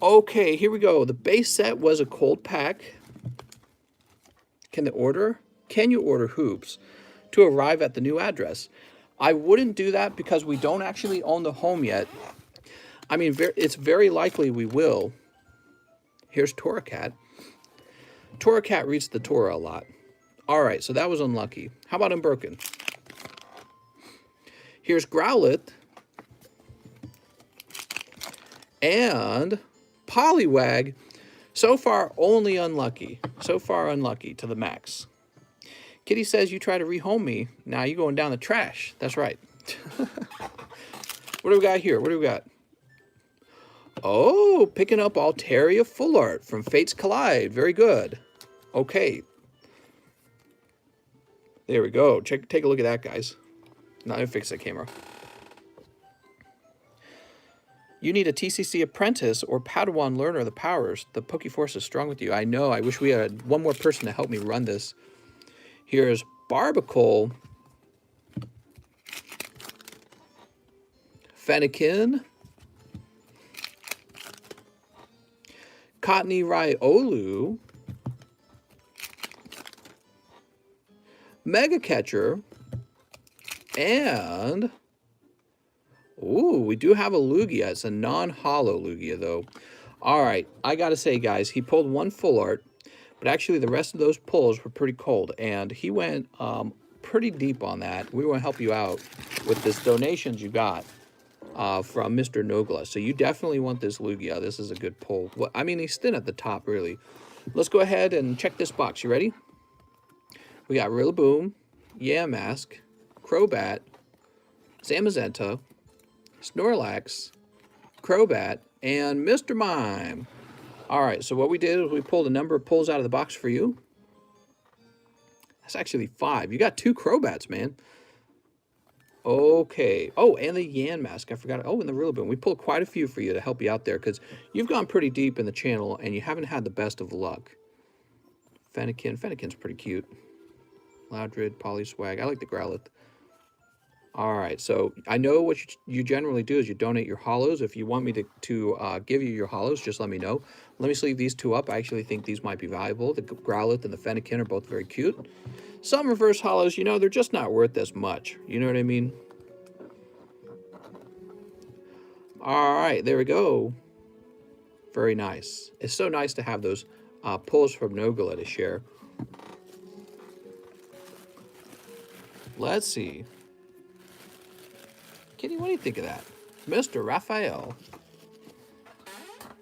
Okay, here we go. The base set was a cold pack. Can you order hoops to arrive at the new address? I wouldn't do that because we don't actually own the home yet. I mean, it's very likely we will. Here's Torracat. Torracat reads the Torah a lot. All right, so that was unlucky. How about Unbroken? Here's Growlithe. And Poliwag. So far, only unlucky. So far, unlucky to the max. Kitty says you try to rehome me. Now you're going down the trash. That's right. What do we got here? What do we got? Oh, picking up Altaria Full Art from Fates Collide. Very good. Okay. There we go. Take a look at that, guys. Now I fix the camera. You need a TCC apprentice or Padawan learner of the powers. The Pokeforce is strong with you. I know. I wish we had one more person to help me run this. Here's Barbacle, Fennekin, Cottony Riolu, Mega Catcher, and ooh, we do have a Lugia. It's a non-holo Lugia, though. All right, I got to say, guys, he pulled 1 full art. But actually, the rest of those pulls were pretty cold, and he went pretty deep on that. We want to help you out with this donations you got from Mr. Nogla. So you definitely want this Lugia. This is a good pull. Well, I mean, he's thin at the top, really. Let's go ahead and check this box. You ready? We got Rillaboom, Yamask, Crobat, Zamazenta, Snorlax, Crobat, and Mr. Mime. All right, so what we did is we pulled a number of pulls out of the box for you. That's actually 5. You got 2 Crobats, man. Okay. Oh, and the Yamask. I forgot. Oh, and the Rillaboom. We pulled quite a few for you to help you out there because you've gone pretty deep in the channel and you haven't had the best of luck. Fennekin. Fennekin's pretty cute. Loudred, Polyswag. I like the Growlithe. All right, so I know what you generally do is you donate your hollows. If you want me to give you your hollows, just let me know. Let me sleeve these two up. I actually think these might be valuable. The Growlithe and the Fennekin are both very cute. Some reverse hollows, you know, they're just not worth as much. You know what I mean? All right, there we go. Very nice. It's so nice to have those pulls from Nogala to share. Let's see. Kitty, what do you think of that? Mr. Raphael.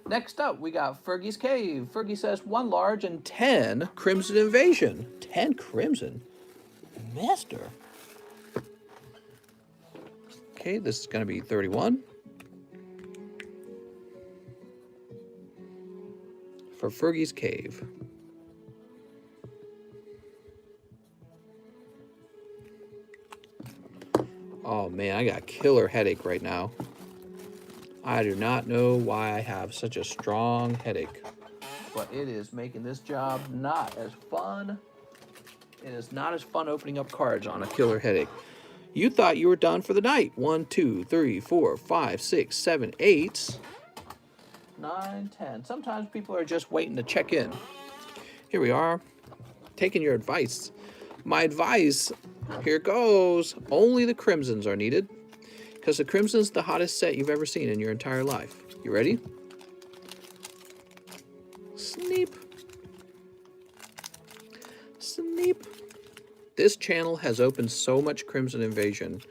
Next up, we got Fergie's Cave. Fergie says 1 large and 10 Crimson Invasion. 10 Crimson? Master. Okay, this is going to be 31. For Fergie's Cave. Oh man, I got a killer headache right now. I do not know why I have such a strong headache, but it is making this job not as fun. It is not as fun opening up cards on a killer headache. You thought you were done for the night. 1, 2, 3, 4, 5, 6, 7, 8, 9, 10. Sometimes people are just waiting to check in. Here we are, taking your advice. My advice, here goes. Only the Crimsons are needed, because the Crimson's the hottest set you've ever seen in your entire life. You ready? Sneep. Sneep. This channel has opened so much Crimson Invasion.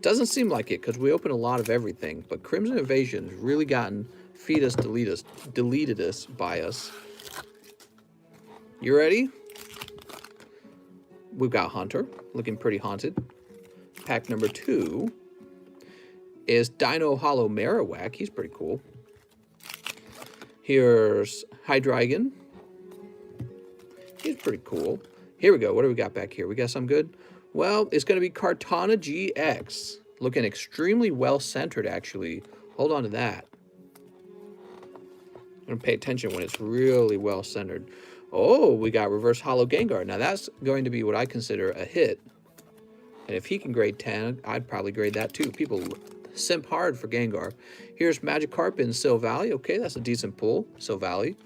Doesn't seem like it, because we open a lot of everything, but Crimson Invasion's really gotten feed us, deleted us by us. You ready? We've got Hunter, looking pretty haunted. Pack number 2 is Dino Hollow Marowak. He's pretty cool. Here's Hydreigon. He's pretty cool. Here we go. What do we got back here? We got some good? Well, it's going to be Kartana GX. Looking extremely well-centered, actually. Hold on to that. I'm going to pay attention when it's really well-centered. Oh, we got Reverse Hollow Gengar. Now, that's going to be what I consider a hit. And if he can grade 10, I'd probably grade that too. People simp hard for Gengar. Here's Magikarp in Silvally. Okay, that's a decent pull. Silvally.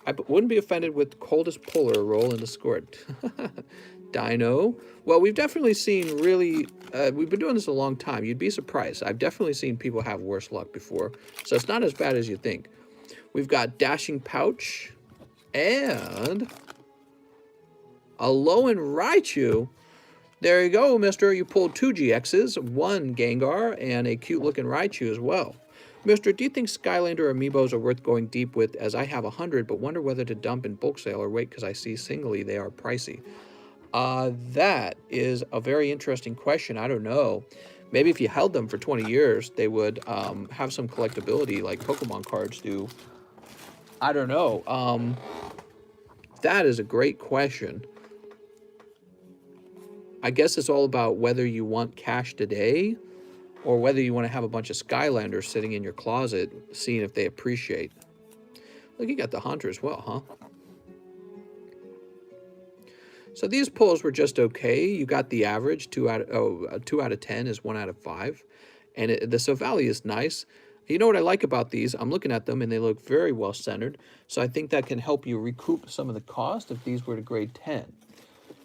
I wouldn't be offended with Coldest Puller roll in the scored. Dino. Well, we've definitely seen really... we've been doing this a long time. You'd be surprised. I've definitely seen people have worse luck before. So it's not as bad as you think. We've got Dashing Pouch. And... Alolan Raichu. There you go, mister. You pulled 2 GXs, 1 Gengar, and a cute-looking Raichu as well. Mister, do you think Skylander amiibos are worth going deep with, as I have 100, but wonder whether to dump in bulk sale or wait because I see singly they are pricey? That is a very interesting question. I don't know. Maybe if you held them for 20 years, they would have some collectability like Pokemon cards do. I don't know. That is a great question. I guess it's all about whether you want cash today or whether you want to have a bunch of Skylanders sitting in your closet, seeing if they appreciate. Look, you got the Hunter as well, huh? So these pulls were just okay. You got the average, 2 out of 10 is 1 out of 5. And the Silvally is nice. You know what I like about these? I'm looking at them and they look very well centered. So I think that can help you recoup some of the cost if these were to grade 10.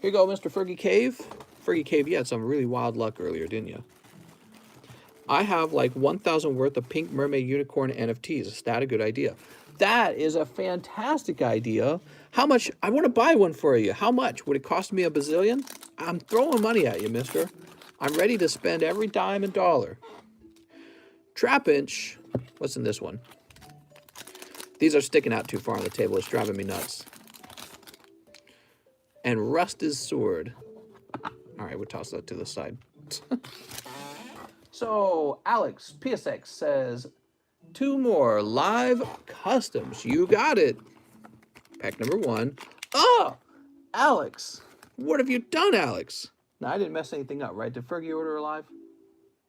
Here you go, Mr. Fergie Cave. Fergie Cave, you had some really wild luck earlier, didn't you? I have like 1,000 worth of Pink Mermaid Unicorn NFTs. Is that a good idea? That is a fantastic idea. How much? I want to buy one for you. How much? Would it cost me a bazillion? I'm throwing money at you, mister. I'm ready to spend every dime and dollar. Trapinch. What's in this one? These are sticking out too far on the table. It's driving me nuts. And Rusted Sword. All right, we'll toss that to the side. So, Alex, PSX, says, 2 more live customs. You got it. Pack number 1. Oh, Alex. What have you done, Alex? Now, I didn't mess anything up, right? Did Fergie order a live?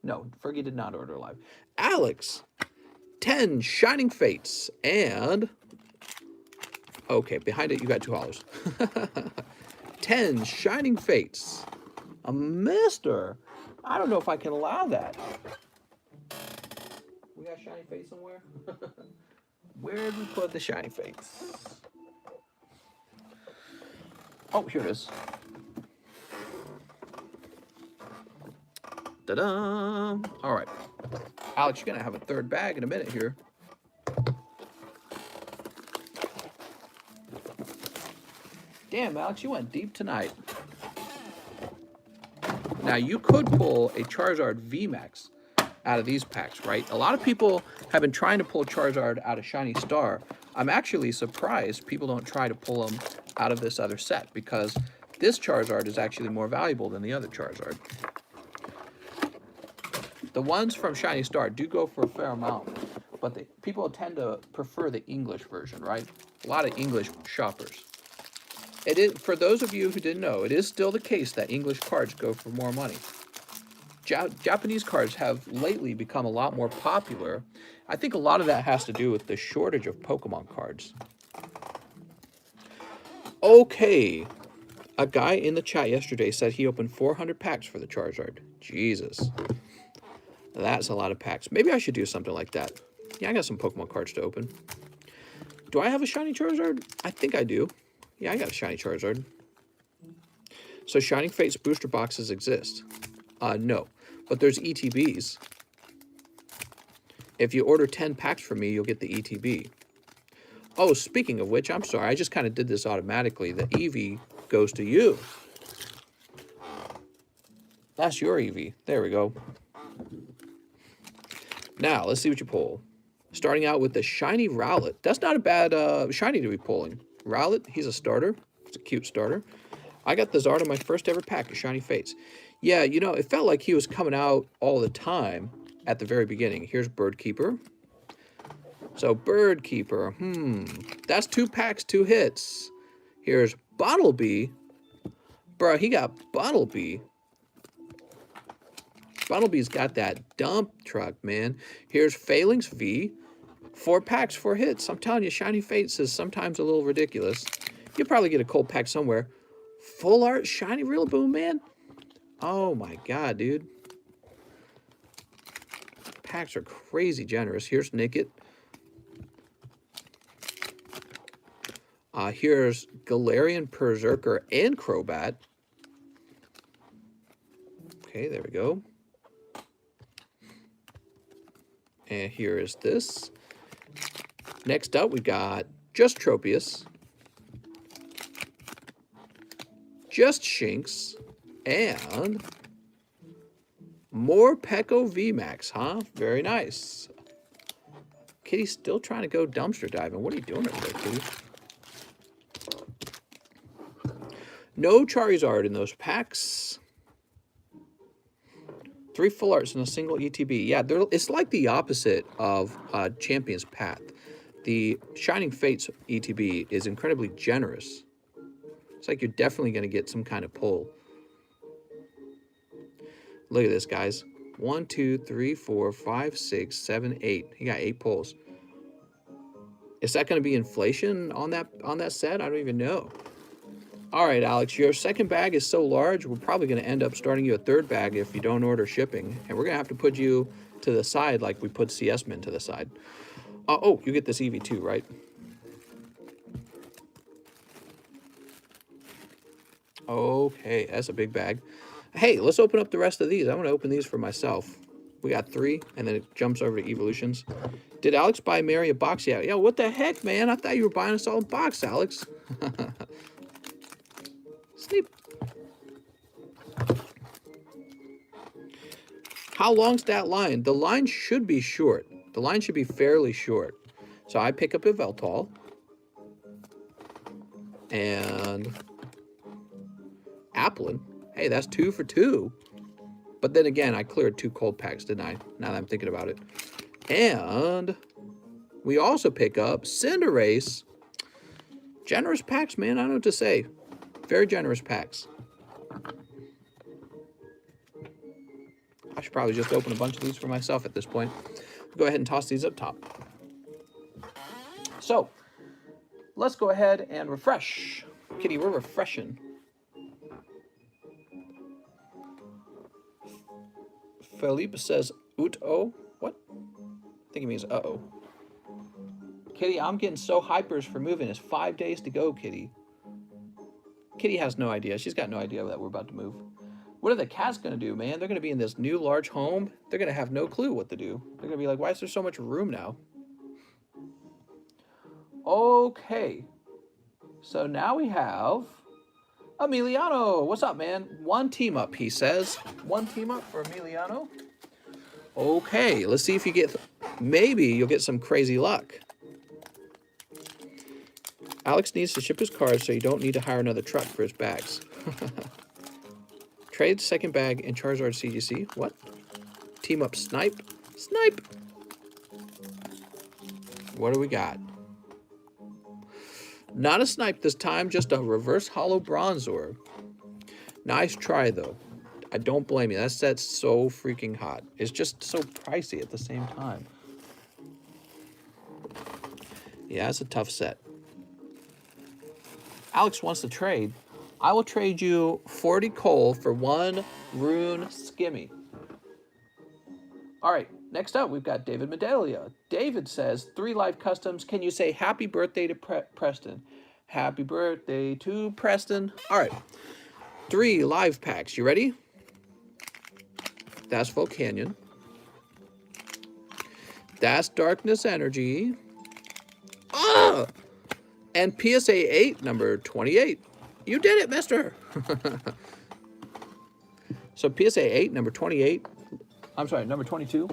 No, Fergie did not order a live. Alex, 10 Shining Fates, and... Okay, behind it, you got $2. 10 Shining Fates. A Mister. I don't know if I can allow that. We got shiny face somewhere? Where did we put the shiny face? Oh, here it is. Ta-da! All right. Alex, you're going to have a third bag in a minute here. Damn, Alex, you went deep tonight. Now, you could pull a Charizard VMAX out of these packs, right? A lot of people have been trying to pull Charizard out of Shiny Star. I'm actually surprised people don't try to pull them out of this other set, because this Charizard is actually more valuable than the other Charizard. The ones from Shiny Star do go for a fair amount, but people tend to prefer the English version, right? A lot of English shoppers. It is, for those of you who didn't know, it is still the case that English cards go for more money. Japanese cards have lately become a lot more popular. I think a lot of that has to do with the shortage of Pokemon cards. Okay. A guy in the chat yesterday said he opened 400 packs for the Charizard. Jesus. That's a lot of packs. Maybe I should do something like that. Yeah, I got some Pokemon cards to open. Do I have a shiny Charizard? I think I do. Yeah, I got a shiny Charizard. So Shining Fates booster boxes exist? No. But there's ETBs. If you order 10 packs from me, you'll get the ETB. Oh, speaking of which, I'm sorry. I just kind of did this automatically. The Eevee goes to you. That's your Eevee. There we go. Now, let's see what you pull. Starting out with the shiny Rowlet. That's not a bad shiny to be pulling. Rowlet, he's a starter. It's a cute starter. I got the Zard in my first ever pack of Shiny Fates. Yeah, you know, it felt like he was coming out all the time at the very beginning. Here's Birdkeeper. So, Birdkeeper, that's 2 packs, 2 hits. Here's Bottlebee. Bro, he got Bottlebee. Bottlebee's got that dump truck, man. Here's Phalanx V. 4 packs, 4 hits. I'm telling you, Shiny Fates is sometimes a little ridiculous. You'll probably get a cold pack somewhere. Full art shiny Rillaboom, man. Oh my god, dude. Packs are crazy generous. Here's Nickit. Here's Galarian, Berserker, and Crobat. Okay, there we go. And here is this. Next up, we got just Tropius, just Shinx, and more Peko VMAX, huh? Very nice. Kitty's still trying to go dumpster diving. What are you doing over there, Kitty? No Charizard in those packs. 3 full arts and a single ETB. Yeah, it's like the opposite of Champion's Path. The Shining Fates ETB is incredibly generous. It's like you're definitely going to get some kind of pull. Look at this, guys. 1, 2, 3, 4, 5, 6, 7, 8. He got 8 pulls. Is that going to be inflation on that set? I don't even know. All right, Alex, your second bag is so large, we're probably going to end up starting you a third bag if you don't order shipping. And we're going to have to put you to the side like we put CSMan to the side. Oh, you get this Eevee too, right? Okay, that's a big bag. Hey, let's open up the rest of these. I'm going to open these for myself. We got 3, and then it jumps over to Evolutions. Did Alex buy Mary a box yet? Yeah, what the heck, man? I thought you were buying us all a box, Alex. Sleep. How long's that line? The line should be short. The line should be fairly short. So I pick up a Veltal. And Applin. Hey, that's 2 for 2. But then again, I cleared 2 cold packs, didn't I? Now that I'm thinking about it. And we also pick up Cinderace. Generous packs, man. I don't know what to say. Very generous packs. I should probably just open a bunch of these for myself at this point. Go ahead and toss these up top. So, let's go ahead and refresh. Kitty, we're refreshing. Felipe says, "Ut-oh." What? I think it means uh-oh. Kitty, I'm getting so hypers for moving. It's 5 days to go, Kitty. Kitty has no idea. She's got no idea that we're about to move. What are the cats going to do, man? They're going to be in this new large home. They're going to have no clue what to do. They're going to be like, why is there so much room now? Okay. So now we have Emiliano. What's up, man? One team up, he says. One team up for Emiliano. Okay, let's see if you get... Maybe you'll get some crazy luck. Alex needs to ship his cards so you don't need to hire another truck for his bags. Trade second bag in Charizard CGC. What? Team up Snipe. Snipe! What do we got? Not a Snipe this time, just a reverse hollow Bronzor. Nice try, though. I don't blame you. That set's so freaking hot. It's just so pricey at the same time. Yeah, it's a tough set. Alex wants to trade. I will trade you 40 coal for 1 rune skimmy. All right, next up, we've got David Medalia. David says, 3 live customs. Can you say happy birthday to Preston? Happy birthday to Preston. All right, 3 live packs. You ready? That's Volcanion. That's Darkness Energy. Ah! And PSA 8, number 28. You did it, mister. So PSA 8, number 28. I'm sorry, number 22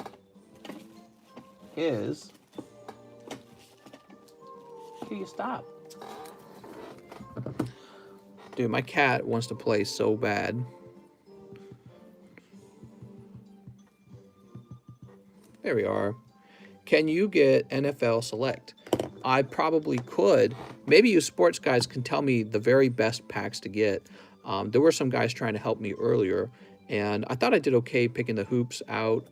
is... Can you stop? Dude, my cat wants to play so bad. There we are. Can you get NFL Select? I probably could. Maybe you sports guys can tell me the very best packs to get. There were some guys trying to help me earlier, and I thought I did okay picking the hoops out.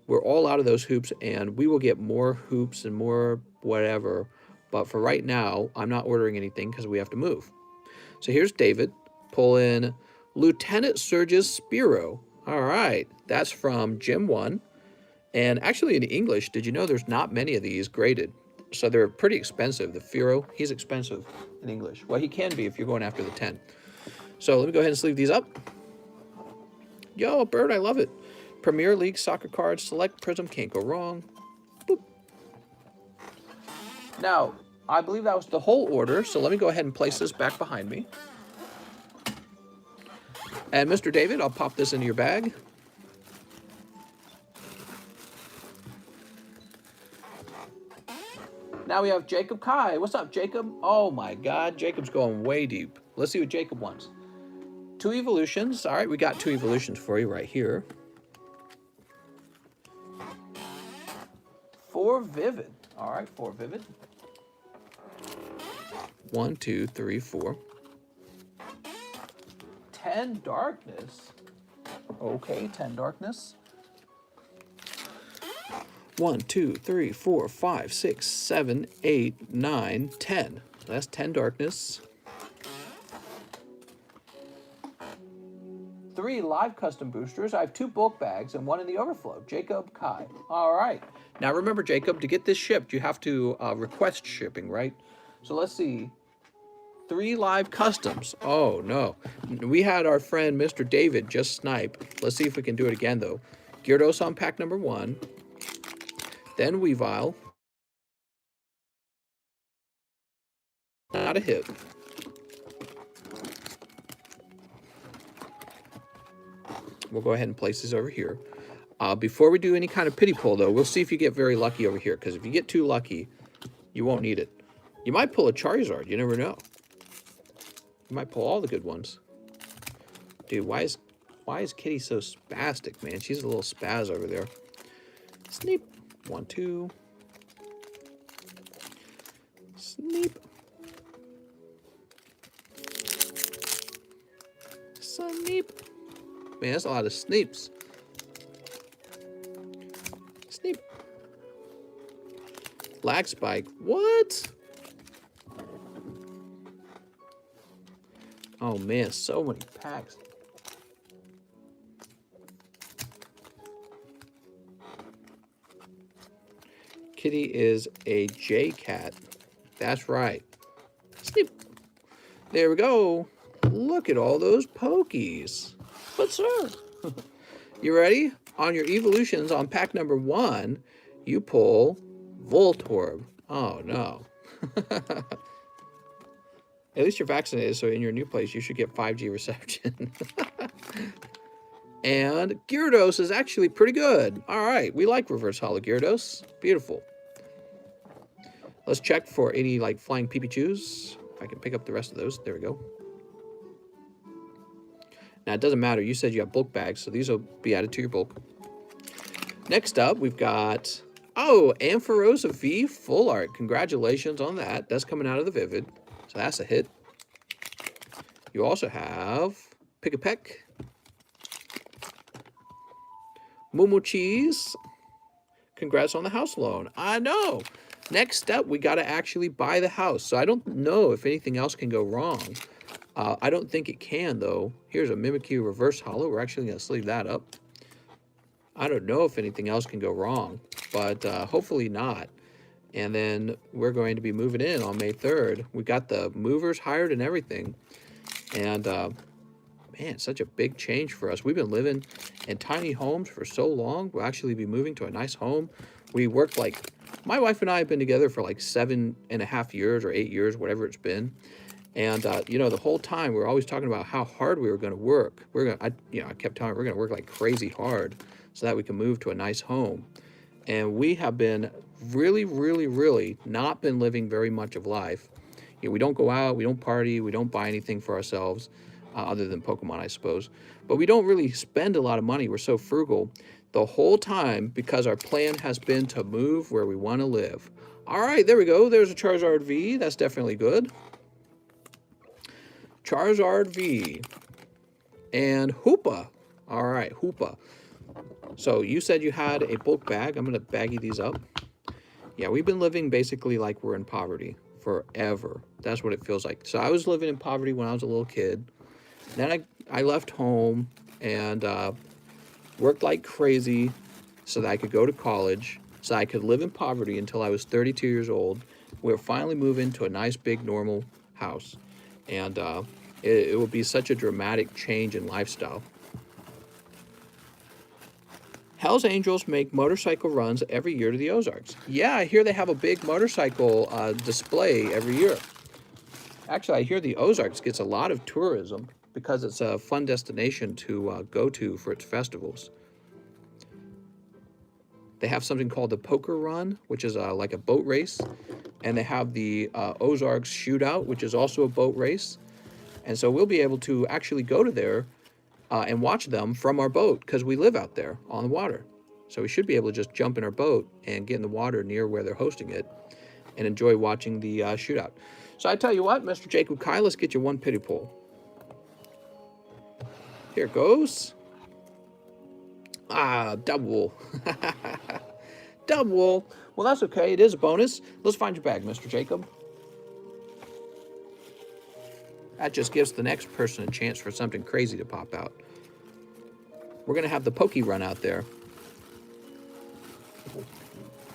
We're all out of those hoops, and we will get more hoops and more whatever. But for right now, I'm not ordering anything because we have to move. So here's David. Pull in Lieutenant Surge's Spiro. All right, that's from Gym 1. And actually in English, did you know there's not many of these graded? So they're pretty expensive. The Firo, he's expensive in English. Well, he can be if you're going after the 10. So let me go ahead and sleeve these up. Yo, Bird, I love it. Premier League soccer cards, select Prism, can't go wrong. Boop. Now, I believe that was the whole order, so let me go ahead and place this back behind me. And Mr. David, I'll pop this into your bag. Now we have Jacob Kai. What's up, Jacob? Oh my God, Jacob's going way deep. Let's see what Jacob wants. 2 evolutions. All right, we got 2 evolutions for you right here. 4 Vivid. All right, 4 Vivid. 1, 2, 3, 4. 10 Darkness. Okay, 10 Darkness. 1, 2, 3, 4, 5, 6, 7, 8, 9, 10. That's 10 Darkness. 3 live custom boosters. I have 2 bulk bags and 1 in the overflow. Jacob Kai. All right. Now remember, Jacob, to get this shipped, you have to request shipping, right? So let's see. 3 live customs. Oh, no. We had our friend Mr. David just snipe. Let's see if we can do it again, though. Gyarados on pack number 1. Then Weavile. Not a hit. We'll go ahead and place these over here. Before we do any kind of pity pull, though, we'll see if you get very lucky over here. Because if you get too lucky, you won't need it. You might pull a Charizard. You never know. You might pull all the good ones. Dude, why is Kitty so spastic, man? She's a little spaz over there. Sneep. 1, 2. Sneep. Sneep. Man, that's a lot of sneeps. Sneep. Lag spike. What? Oh man, so many packs. kitty is a J cat. That's right. Sleep. There we go. Look at all those Pokies. But sir, you ready? On your evolutions on pack number 1, you pull Voltorb. Oh no. At least you're vaccinated, so in your new place you should get 5G reception. And Gyarados is actually pretty good. All right, we like reverse holo Gyarados. Beautiful. Let's check for any like flying Pikachu's. If I can pick up the rest of those. There we go. Now, it doesn't matter. You said you have bulk bags, so these will be added to your bulk. Next up, we've got, oh, Ampharosa V Full Art. Congratulations on that. That's coming out of the Vivid, so that's a hit. You also have Pick-a-Peck, Momo Cheese. Congrats on the house loan. I know. Next step, we got to actually buy the house. So I don't know if anything else can go wrong. I don't think it can, though. Here's a Mimikyu Reverse Holo. We're actually going to sleeve that up. I don't know if anything else can go wrong, but hopefully not. And then we're going to be moving in on May 3rd. We got the movers hired and everything. And, man, such a big change for us. We've been living in tiny homes for so long. We'll actually be moving to a nice home. We worked like, my wife and I have been together for like 7.5 years or 8 years, whatever it's been. And, you know, the whole time we were always talking about how hard we were going to work. I kept telling her we're going to work like crazy hard so that we can move to a nice home. And we have been really, really, really not been living very much of life. You know, we don't go out, we don't party, we don't buy anything for ourselves, other than Pokemon, I suppose. But we don't really spend a lot of money. We're so frugal the whole time because our plan has been to move where we want to live. All right, there we go. There's a Charizard V. That's definitely good. Charizard V. And Hoopa. All right, Hoopa. So you said you had a bulk bag. I'm going to baggy these up. Yeah, we've been living basically like we're in poverty forever. That's what it feels like. So I was living in poverty when I was a little kid. Then I left home and worked like crazy so that I could go to college, so I could live in poverty until I was 32 years old. We were finally moving to a nice, big, normal house. And it will be such a dramatic change in lifestyle. Hell's Angels make motorcycle runs every year to the Ozarks. Yeah, I hear they have a big motorcycle display every year. Actually, I hear the Ozarks gets a lot of tourism because it's a fun destination to go to for its festivals. They have something called the Poker Run, which is like a boat race. And they have the Ozarks Shootout, which is also a boat race. And so we'll be able to actually go to there and watch them from our boat because we live out there on the water. So we should be able to just jump in our boat and get in the water near where they're hosting it and enjoy watching the shootout. So I tell you what, Mr. Jacob Kai, let's get you one pity pull. Here it goes. Ah, double. Double. Well, that's okay. It is a bonus. Let's find your bag, Mr. Jacob. That just gives the next person a chance for something crazy to pop out. We're going to have the Poke Run out there.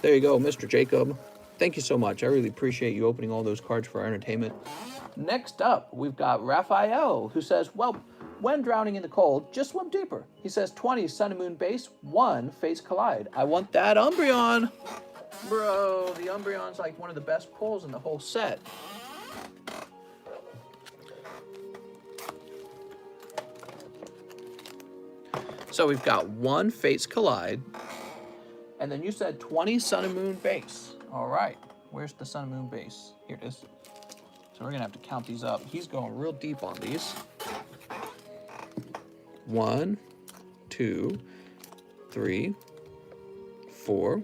There you go, Mr. Jacob. Thank you so much. I really appreciate you opening all those cards for our entertainment. Next up, we've got Raphael, who says, well, when drowning in the cold, just swim deeper. He says 20 Sun and Moon base, 1 Face Collide. I want that Umbreon. Bro, the Umbreon's like one of the best pulls in the whole set. So we've got 1 Fates Collide, and then you said 20 Sun and Moon base. All right, where's the Sun and Moon base? Here it is. So we're gonna have to count these up. He's going real deep on these. 1, 2, 3, 4,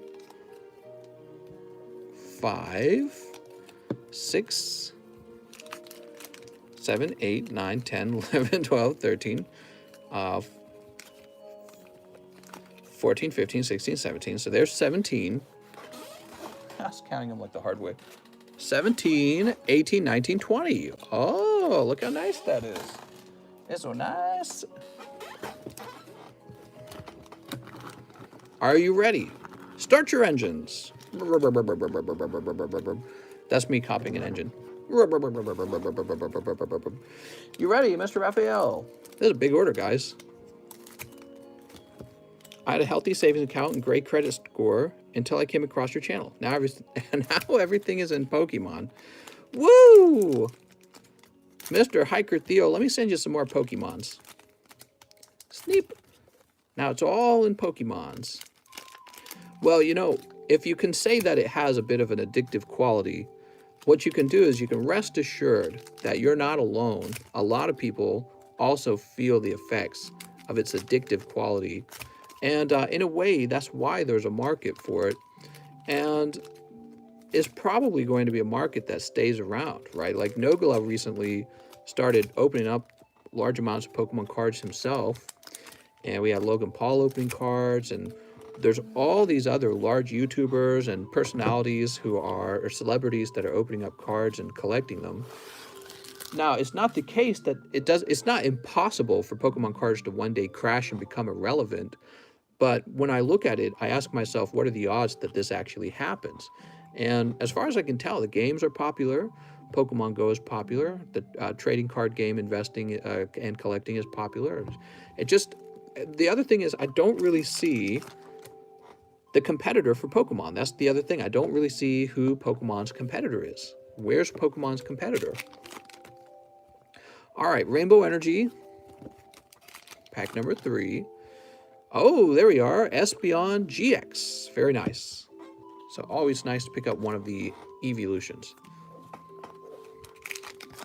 5, 6, 7, 8, 9, 10, 11, 12, 13, 14, 15, 16, 17. So there's 17. I was counting them like the hard way. 17, 18, 19, 20. Oh, look how nice that is. It's so nice. Are you ready? Start your engines. That's me copying an engine. You ready, Mr. Raphael? This is a big order, guys. I had a healthy savings account and great credit score until I came across your channel. Now everything is in Pokemon. Woo! Mr. Hiker Theo, let me send you some more Pokemons. Sneep. Now it's all in Pokemons. Well, you know, if you can say that it has a bit of an addictive quality, what you can do is you can rest assured that you're not alone. A lot of people also feel the effects of its addictive quality. And in a way, that's why there's a market for it. And it's probably going to be a market that stays around, right? Like Nogala recently started opening up large amounts of Pokemon cards himself. And we had Logan Paul opening cards, and there's all these other large YouTubers and personalities who are, or celebrities that are opening up cards and collecting them. Now, it's not the case that it's not impossible for Pokemon cards to one day crash and become irrelevant. But when I look at it, I ask myself, what are the odds that this actually happens? And as far as I can tell, the games are popular. Pokemon Go is popular. The trading card game investing and collecting is popular. The other thing is, I don't really see the competitor for Pokemon. That's the other thing. I don't really see who Pokemon's competitor is. Where's Pokemon's competitor? All right, Rainbow Energy, pack number 3. Oh, there we are, Espeon GX. Very nice. So always nice to pick up one of the evolutions.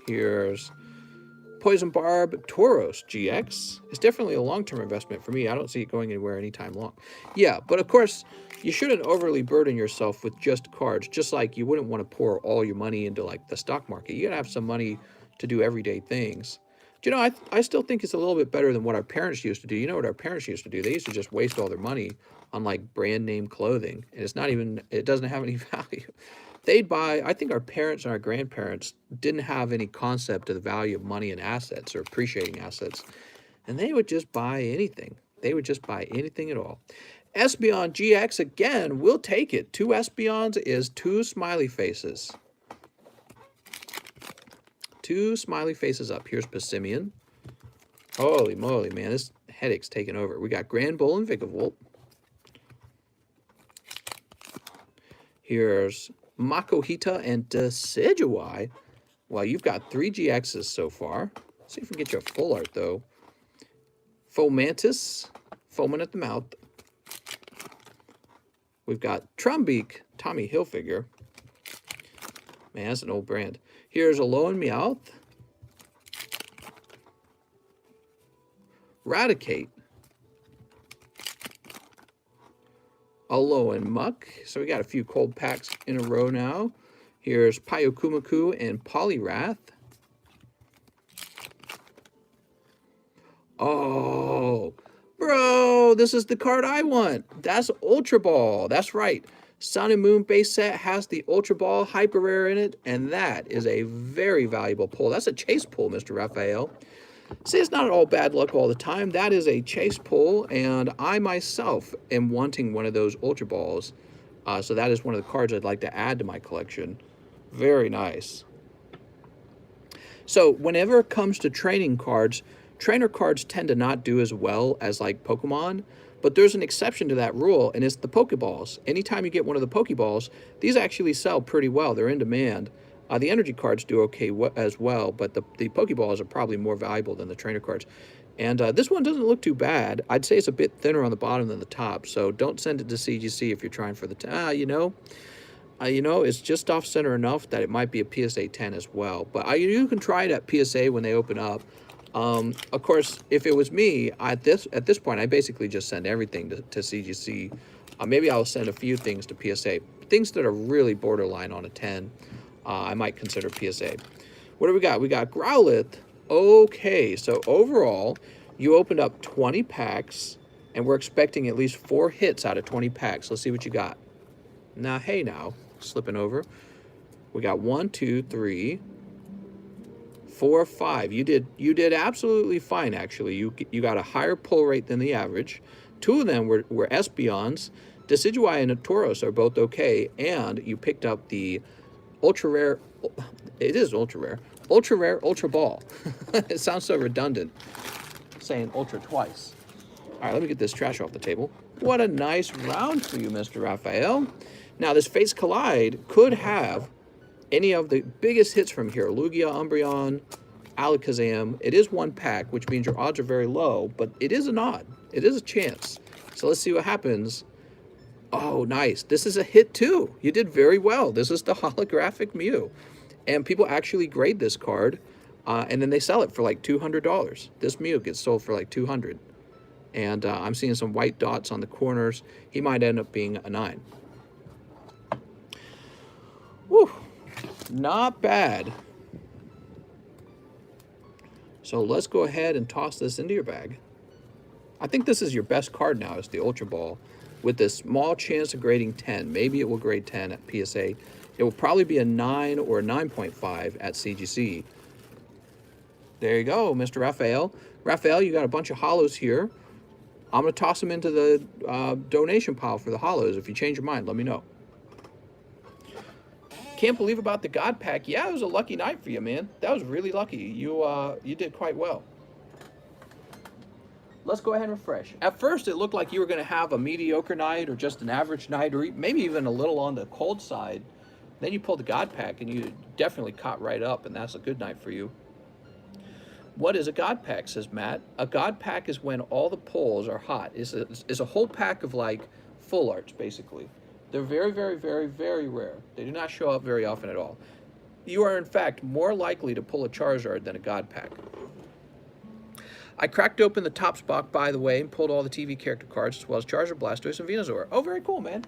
Here's Poison Barb Tauros GX. It's definitely a long-term investment for me. I don't see it going anywhere anytime long. Yeah, but of course, you shouldn't overly burden yourself with just cards, just like you wouldn't want to pour all your money into like the stock market. You gotta have some money to do everyday things. You know, I still think it's a little bit better than what our parents used to do. You know what our parents used to do? They used to just waste all their money on like brand name clothing. And it doesn't have any value. They'd buy, I think our parents and our grandparents didn't have any concept of the value of money and assets or appreciating assets. And they would just buy anything. They would just buy anything at all. Espeon GX, again, we'll take it. 2 Espeons is 2 smiley faces. 2 smiley faces up. Here's Passimian. Holy moly, man. This headache's taking over. We got Granbull and Vikavolt. Here's Makuhita and Decidueye. Well, you've got 3 GXs so far. Let's see if we can get you a full art, though. Fomantis, foaming at the mouth. We've got Trumbeak, Tommy Hilfiger. Man, that's an old brand. Here's Alolan Meowth. Raticate. Alolan Muck. So we got a few cold packs in a row now. Here's Pyokumuku and Poliwrath. Oh, bro, this is the card I want. That's Ultra Ball. That's right. Sun and Moon base set has the Ultra Ball Hyper Rare in it, and that is a very valuable pull. That's a chase pull, Mr. Raphael. See, it's not all bad luck all the time. That is a chase pull, and I myself am wanting one of those Ultra Balls. So that is one of the cards I'd like to add to my collection. Very nice. So whenever it comes to training cards, trainer cards tend to not do as well as like Pokemon. But there's an exception to that rule, and it's the Pokeballs. Anytime you get one of the Pokeballs, these actually sell pretty well. They're in demand. The energy cards do okay as well, but the Pokeballs are probably more valuable than the trainer cards. And this one doesn't look too bad. I'd say it's a bit thinner on the bottom than the top, so don't send it to CGC if you're trying for the... you know, it's just off-center enough that it might be a PSA 10 as well. But you can try it at PSA when they open up. Of course, if it was me, at this point, I basically just send everything to CGC. Maybe I'll send a few things to PSA. Things that are really borderline on a 10, I might consider PSA. What do we got? We got Growlithe. Okay, so overall, you opened up 20 packs, and we're expecting at least 4 hits out of 20 packs. Let's see what you got. Now, hey now, slipping over. We got 1, 2, 3... 4 or 5. You did absolutely fine, actually. You got a higher pull rate than the average. 2 of them were Espeons. Decidueye and Tauros are both okay, and you picked up the ultra rare. It is ultra rare. Ultra rare Ultra Ball. It sounds so redundant saying ultra twice. All right, let me get this trash off the table. What a nice round for you, Mr. Raphael. Now, this Fates Collide could have any of the biggest hits from here. Lugia, Umbreon, Alakazam. It is one pack, which means your odds are very low, but it is an odd. It is a chance. So let's see what happens. Oh, nice. This is a hit, too. You did very well. This is the holographic Mew. And people actually grade this card, and then they sell it for like $200. This Mew gets sold for like $200. And I'm seeing some white dots on the corners. He might end up being a 9. Woo! Not bad. So let's go ahead and toss this into your bag. I think this is your best card now, is the Ultra Ball, with this small chance of grading 10. Maybe it will grade 10 at PSA. It will probably be a 9 or a 9.5 at CGC. There you go, Mr. Raphael. Raphael, you got a bunch of hollows here. I'm going to toss them into the donation pile for the hollows. If you change your mind, let me know. Can't believe about the God Pack. Yeah, it was a lucky night for you, man. That was really lucky. You did quite well. Let's go ahead and refresh. At first, it looked like you were going to have a mediocre night or just an average night or maybe even a little on the cold side. Then you pulled the God Pack and you definitely caught right up, and that's a good night for you. What is a God Pack, says Matt. A God Pack is when all the pulls are hot. It's a whole pack of like full arts, basically. They're very, very, very, very rare. They do not show up very often at all. You are, in fact, more likely to pull a Charizard than a God Pack. I cracked open the Topps box, by the way, and pulled all the TV character cards, as well as Charizard, Blastoise, and Venusaur. Oh, very cool, man.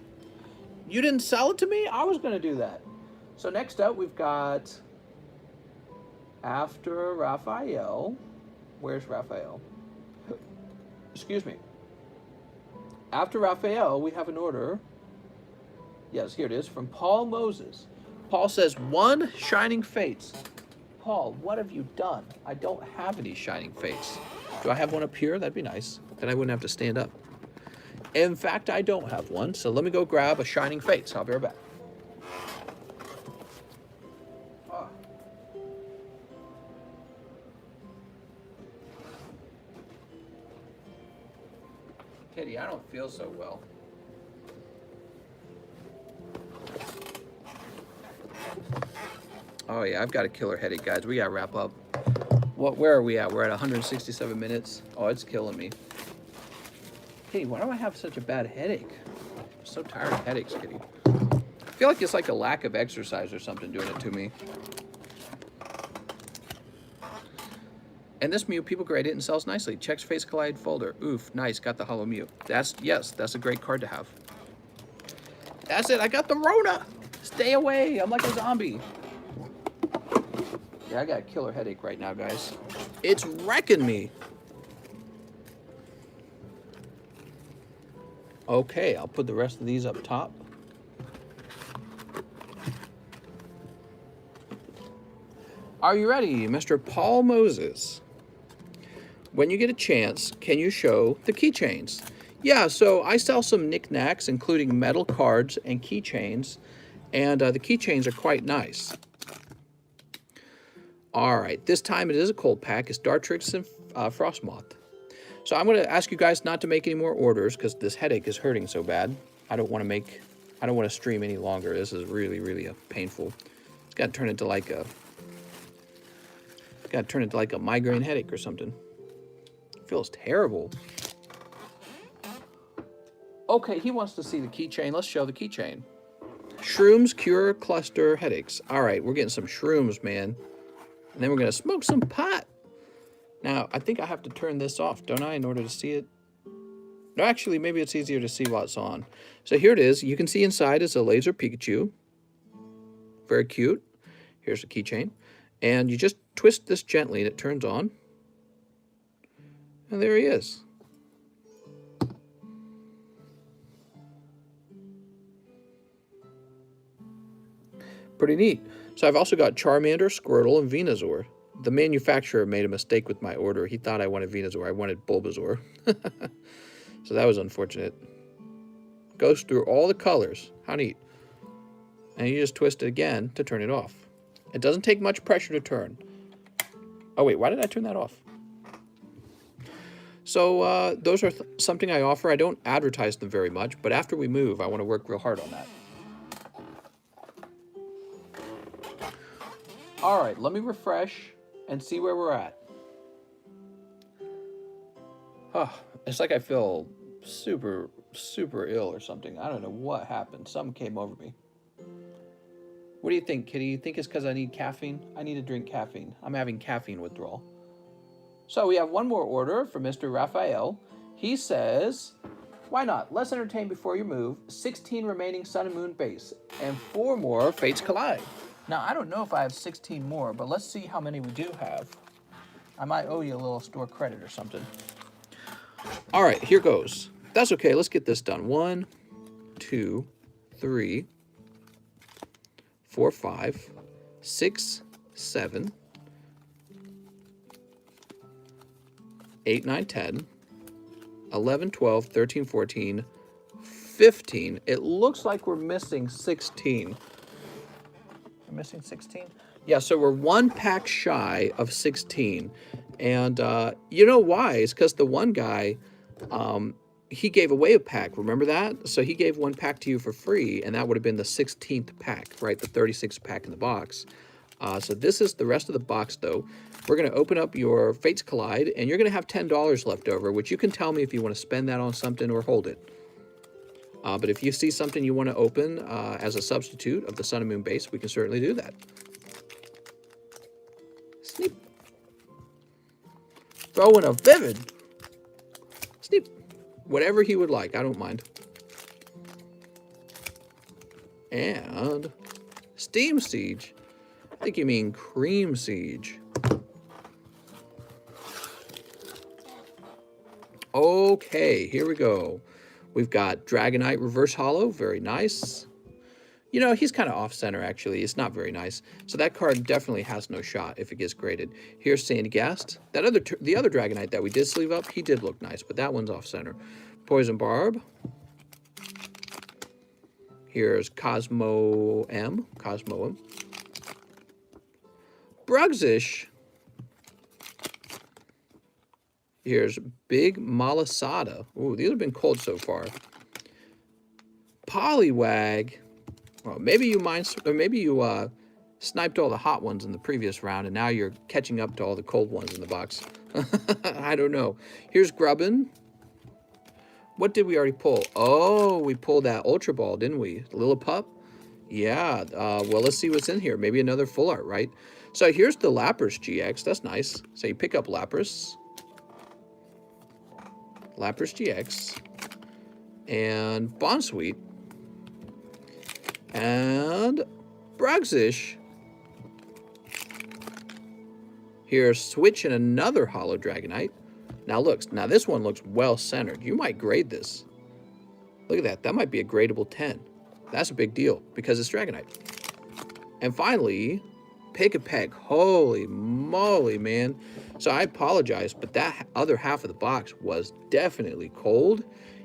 You didn't sell it to me? I was going to do that. So next up, we've got, after Raphael, where's Raphael? Excuse me. After Raphael, we have an order. Yes, here it is, from Paul Moses. Paul says, 1 Shining Fates. Paul, what have you done? I don't have any Shining Fates. Do I have one up here? That'd be nice. Then I wouldn't have to stand up. In fact, I don't have one, so let me go grab a Shining Fates. I'll be right back. Oh. Kitty, I don't feel so well. Oh yeah, I've got a killer headache, guys. We gotta wrap up. Where are we at? We're at 167 minutes. Oh, it's killing me. Kitty, why do I have such a bad headache? I'm so tired of headaches, Kitty. I feel like it's like a lack of exercise or something doing it to me. And this Mew, people grade it and sells nicely. Checks Face Collide folder. Oof, nice. Got the Hollow Mew. Yes, that's a great card to have. That's it. I got the Rona. Stay away. I'm like a zombie. Yeah, I got a killer headache right now, guys. It's wrecking me. Okay, I'll put the rest of these up top. Are you ready, Mr. Paul Moses? When you get a chance, can you show the keychains? Yeah, so I sell some knickknacks, including metal cards and keychains, and the keychains are quite nice. All right, this time it is a cold pack. It's Dartrix and Frostmoth. So I'm going to ask you guys not to make any more orders because this headache is hurting so bad. I don't want to stream any longer. This is really, really painful. It's got to turn into like a migraine headache or something. It feels terrible. Okay, he wants to see the keychain. Let's show the keychain. Shrooms cure cluster headaches. All right, we're getting some shrooms, man. And then we're going to smoke some pot. Now, I think I have to turn this off, don't I, in order to see it? No, actually, maybe it's easier to see while it's on. So here it is. You can see inside is a laser Pikachu. Very cute. Here's the keychain. And you just twist this gently and it turns on. And there he is. Pretty neat. So I've also got Charmander, Squirtle, and Venusaur. The manufacturer made a mistake with my order. He thought I wanted Venusaur. I wanted Bulbasaur. So that was unfortunate. Goes through all the colors. How neat. And you just twist it again to turn it off. It doesn't take much pressure to turn. Oh wait, why did I turn that off? So those are something I offer. I don't advertise them very much, but after we move, I want to work real hard on that. All right, let me refresh and see where we're at. Oh, it's like I feel super ill or something. I don't know what happened. Something came over me. What do you think, Kitty? You think it's because I need caffeine? I need to drink caffeine. I'm having caffeine withdrawal. So we have one more order from Mr. Raphael. He says, why not? Let's entertain before you move. 16 remaining Sun and Moon base and 4 more Fates Collide. Now, I don't know if I have 16 more, but let's see how many we do have. I might owe you a little store credit or something. All right, here goes. That's okay. Let's get this done. 1, 2, 3, 4, 5, 6, 7, 8, 9, 10, 11, 12, 13, 14, 15. It looks like we're missing 16. We're missing 16? Yeah, so we're 1 pack shy of 16. And you know why? It's because the one guy, he gave away a pack. Remember that? So he gave 1 pack to you for free, and that would have been the 16th pack, right? The 36th pack in the box. So this is the rest of the box, though. We're going to open up your Fates Collide, and you're going to have $10 left over, which you can tell me if you want to spend that on something or hold it. But if you see something you want to open as a substitute of the Sun and Moon base, we can certainly do that. Sneep. Throw in a Vivid. Sneep. Whatever he would like, I don't mind. And Steam Siege. I think you mean Cream Siege. Okay, here we go. We've got Dragonite Reverse Hollow, very nice. You know, he's kind of off-center, actually. It's not very nice. So that card definitely has no shot if it gets graded. Here's Sandygast. The other Dragonite that we did sleeve up, he did look nice, but that one's off-center. Poison Barb. Here's Cosmo M. Brugzish. Here's Big Malasada. Ooh, these have been cold so far. Poliwag. Well, maybe you sniped all the hot ones in the previous round, and now you're catching up to all the cold ones in the box. I don't know. Here's Grubbin. What did we already pull? Oh, we pulled that Ultra Ball, didn't we? Lillipup? Yeah. Well, let's see what's in here. Maybe another full art, right? So here's the Lapras GX. That's nice. So you pick up Lapras GX, and Bonsweet, and Brugzish. Here's Switch and another Hollow Dragonite. Now this one looks well centered. You might grade this. Look at that. That might be a gradable 10. That's a big deal because it's Dragonite. And finally, Pick a Peck. Holy moly, man. So I apologize, but that other half of the box was definitely cold.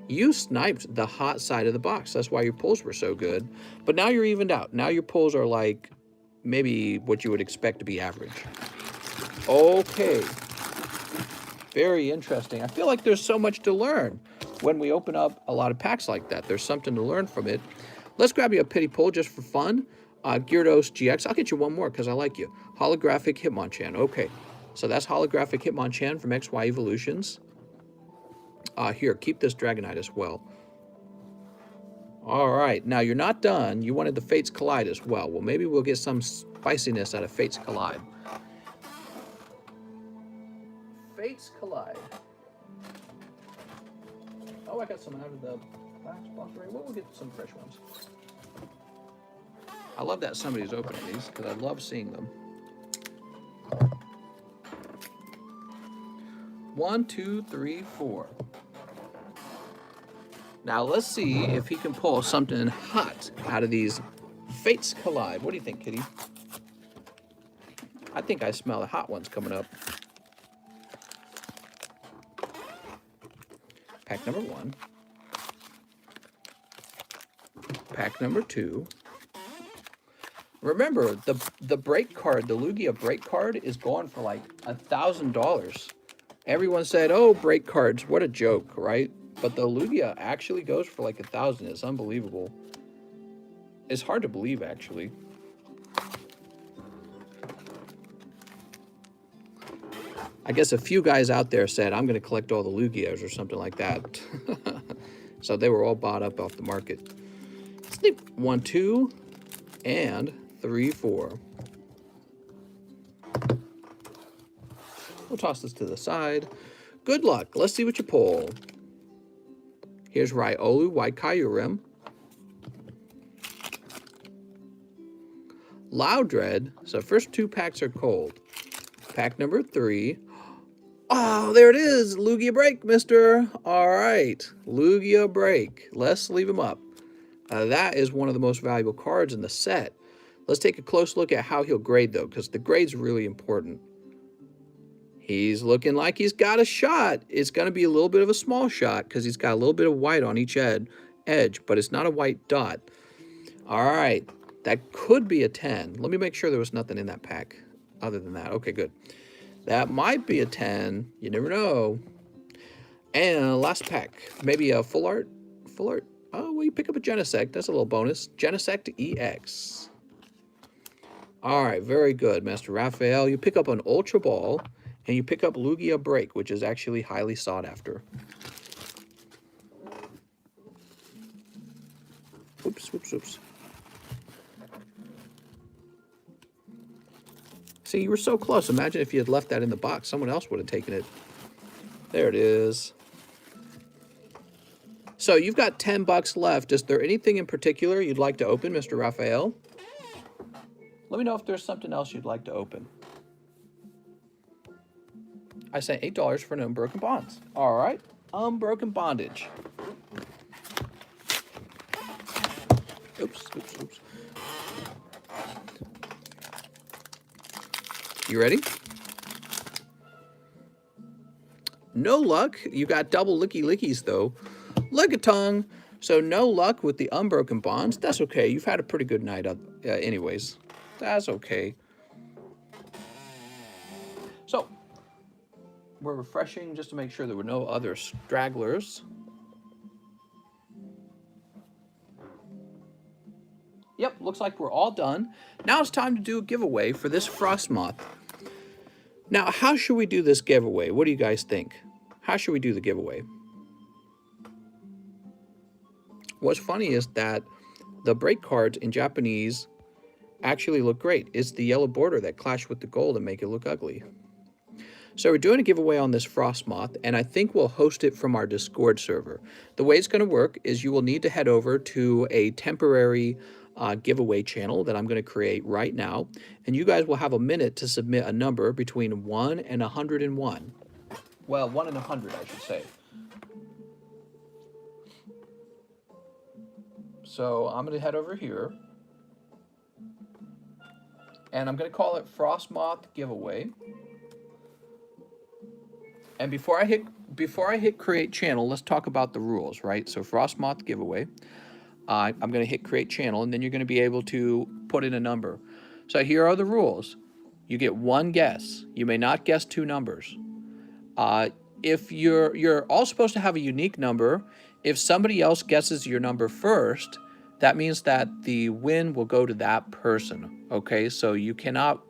You sniped the hot side of the box. That's why your pulls were so good. But now you're evened out. Now your pulls are like maybe what you would expect to be average. Okay. Very interesting. I feel like there's so much to learn when we open up a lot of packs like that. There's something to learn from it. Let's grab you a pity pull just for fun. Gyarados GX. I'll get you one more because I like you. Holographic Hitmonchan. Okay. So that's Holographic Hitmonchan from XY Evolutions. Here, keep this Dragonite as well. All right. Now, you're not done. You wanted the Fates Collide as well. Well, maybe we'll get some spiciness out of Fates Collide. Fates Collide. Oh, I got some out of the last box already. Well, we'll get some fresh ones. I love that somebody's opening these because I love seeing them. 1, 2, 3, 4. Now let's see if he can pull something hot out of these Fates Collide. What do you think, Kitty? I think I smell the hot ones coming up. Pack number 1. pack number 2. Remember, the break card, the Lugia break card is going for like $1,000. Everyone said, oh, break cards, what a joke, right? But the Lugia actually goes for like 1,000. It's unbelievable. It's hard to believe, actually. I guess a few guys out there said, I'm going to collect all the Lugias or something like that. So they were all bought up off the market. Snip. 1, 2, and 3, 4. We'll toss this to the side. Good luck. Let's see what you pull. Here's Riolu, White Kyurem. Loudred. So first 2 packs are cold. Pack number 3. Oh, there it is. Lugia break, mister. All right. Lugia break. Let's leave him up. That is one of the most valuable cards in the set. Let's take a close look at how he'll grade, though, because the grade's really important. He's looking like he's got a shot. It's going to be a little bit of a small shot because he's got a little bit of white on each edge, but it's not a white dot. All right. That could be a 10. Let me make sure there was nothing in that pack other than that. Okay, good. That might be a 10. You never know. And last pack. Maybe a full art. Full art. Oh, well, you pick up a Genesect. That's a little bonus. Genesect EX. All right, very good, Master Raphael. You pick up an Ultra Ball, and you pick up Lugia Break, which is actually highly sought after. Oops, oops, oops. See, you were so close. Imagine if you had left that in the box. Someone else would have taken it. There it is. So you've got $10 left. Is there anything in particular you'd like to open, Mr. Raphael? Let me know if there's something else you'd like to open. I sent $8 for an Unbroken Bonds. All right. Unbroken Bondage. Oops, oops, oops. You ready? No luck. You got double licky lickies, though. Lickitung. So no luck with the Unbroken Bonds. That's okay. You've had a pretty good night anyways. That's okay. So, we're refreshing just to make sure there were no other stragglers. Yep, looks like we're all done. Now it's time to do a giveaway for this Frostmoth. Now, how should we do this giveaway? What do you guys think? How should we do the giveaway? What's funny is that the break cards in Japanese actually look great. It's the yellow border that clash with the gold and make it look ugly. So we're doing a giveaway on this Frostmoth, and I think we'll host it from our Discord server. The way it's going to work is you will need to head over to a temporary giveaway channel that I'm going to create right now, and you guys will have a minute to submit a number between 1 and 101. Well, 1 and 100, I should say. So I'm going to head over here, and I'm going to call it Frostmoth Giveaway. And before I hit create channel, let's talk about the rules, right? So Frostmoth Giveaway. I'm going to hit create channel, and then you're going to be able to put in a number. So here are the rules. You get 1 guess. You may not guess 2 numbers. If you're all supposed to have a unique number. If somebody else guesses your number first, that means that the win will go to that person. Okay, so you cannot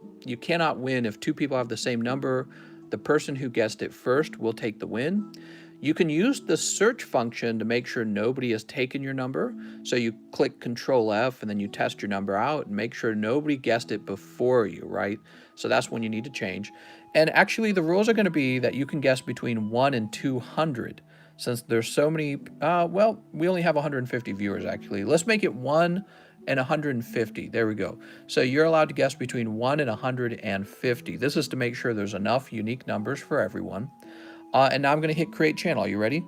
win if 2 people have the same number. The person who guessed it first will take the win. You can use the search function to make sure nobody has taken your number. So you click Control F and then you test your number out and make sure nobody guessed it before you, right? So that's when you need to change. And actually the rules are going to be that you can guess between 1 and 200. Since there's so many, well, we only have 150 viewers actually. Let's make it 1 and 150. There we go. So you're allowed to guess between 1 and 150. This is to make sure there's enough unique numbers for everyone. And now I'm going to hit create channel. Are you ready?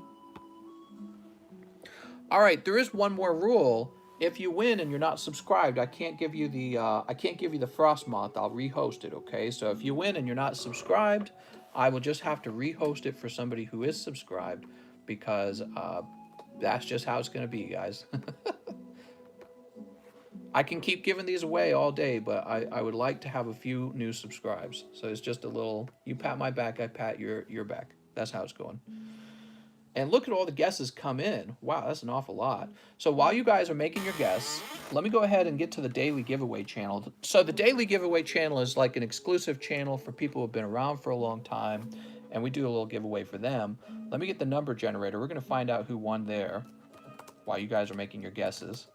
All right, there is one more rule. If you win and you're not subscribed, I can't give you the Frostmoth. I'll rehost it, okay? So if you win and you're not subscribed, I will just have to rehost it for somebody who is subscribed because that's just how it's going to be, guys. I can keep giving these away all day, but I would like to have a few new subscribes. So it's just a little, you pat my back, I pat your back. That's how it's going. And look at all the guesses come in. Wow, that's an awful lot. So while you guys are making your guess, let me go ahead and get to the daily giveaway channel. So the daily giveaway channel is like an exclusive channel for people who have been around for a long time, and we do a little giveaway for them. Let me get the number generator. We're going to find out who won there while you guys are making your guesses.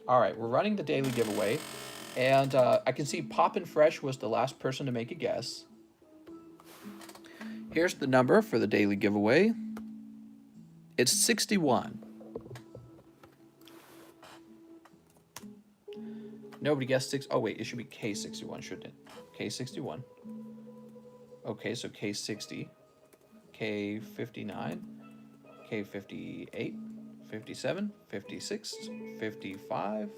All right, we're running the daily giveaway, and I can see Poppin' Fresh was the last person to make a guess. Here's the number for the daily giveaway. It's 61. Nobody guessed 6. Oh, wait, it should be K61, shouldn't it? K61. Okay, so K60, K59, K58, 57, 56, 55.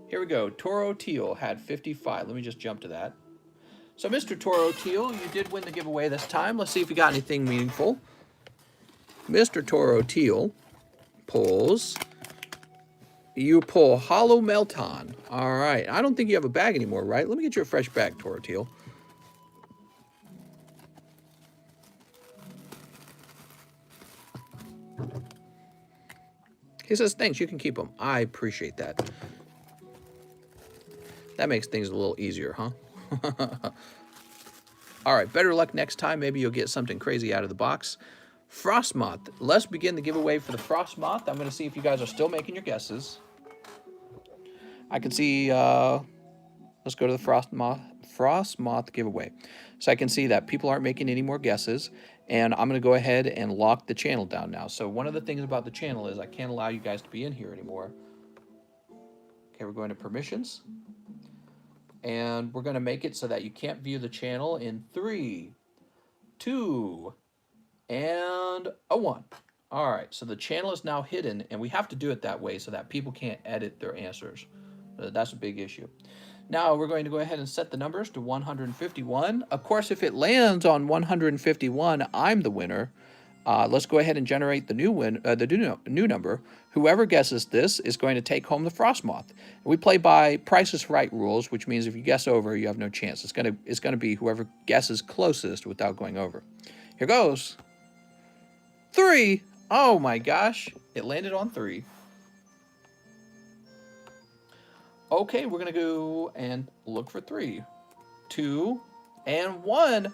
Here we go. Toro Teal had 55. Let me just jump to that. So, Mr. Toro Teal, you did win the giveaway this time. Let's see if you got anything meaningful. Mr. Toro Teal pulls. You pull Hollow Melton. All right. I don't think you have a bag anymore, right? Let me get you a fresh bag, Toro Teal. He says, thanks, you can keep them. I appreciate that. That makes things a little easier, huh? All right, better luck next time. Maybe you'll get something crazy out of the box. Frostmoth. Let's begin the giveaway for the Frostmoth. I'm going to see if you guys are still making your guesses. I can see, let's go to the Frostmoth giveaway. So I can see that people aren't making any more guesses. And I'm going to go ahead and lock the channel down now. So one of the things about the channel is I can't allow you guys to be in here anymore. Okay, we're going to permissions. And we're going to make it so that you can't view the channel in 3, 2, and a 1. All right, so the channel is now hidden, and we have to do it that way so that people can't edit their answers. That's a big issue. Now we're going to go ahead and set the numbers to 151. Of course, if it lands on 151, I'm the winner. Let's go ahead and generate the new number. Whoever guesses this is going to take home the Frostmoth. We play by Price is Right rules, which means if you guess over, you have no chance. It's gonna be whoever guesses closest without going over. Here goes. 3. Oh my gosh, it landed on 3. Okay, we're gonna go and look for 3, 2, and 1.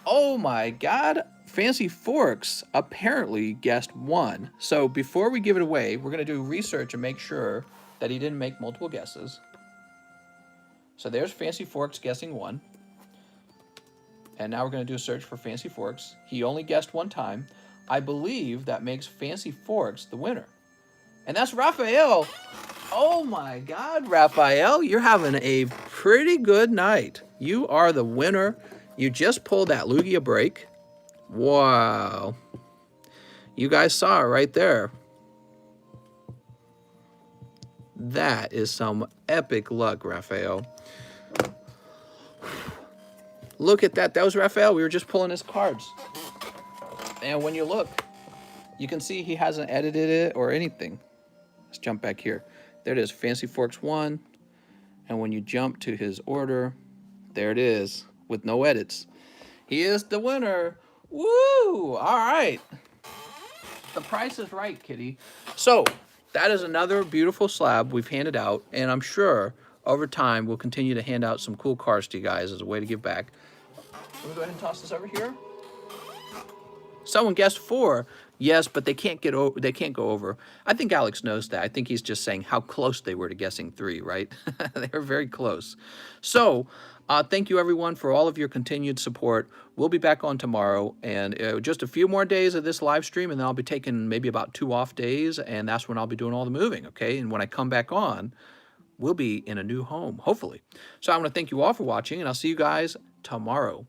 Oh my God, Fancy Forks apparently guessed 1. So before we give it away, we're gonna do research and make sure that he didn't make multiple guesses. So there's Fancy Forks guessing 1. And now we're gonna do a search for Fancy Forks. He only guessed 1 time. I believe that makes Fancy Forks the winner. And that's Raphael. Oh my God, Raphael, you're having a pretty good night. You are the winner. You just pulled that Lugia break. Wow. You guys saw it right there. That is some epic luck, Raphael. Look at that. That was Raphael. We were just pulling his cards. And when you look, you can see he hasn't edited it or anything. Let's jump back here. There it is, Fancy Forks 1. And when you jump to his order, there it is, with no edits. He is the winner. Woo! All right. The price is right, kitty. So, that is another beautiful slab we've handed out, and I'm sure over time we'll continue to hand out some cool cards to you guys as a way to give back. Let me go ahead and toss this over here. Someone guessed 4. Yes, but they can't get over. They can't go over. I think Alex knows that. I think he's just saying how close they were to guessing 3, right? They were very close. So, thank you everyone for all of your continued support. We'll be back on tomorrow, and just a few more days of this live stream, and then I'll be taking maybe about 2 off days, and that's when I'll be doing all the moving. Okay, and when I come back on, we'll be in a new home, hopefully. So I want to thank you all for watching, and I'll see you guys tomorrow.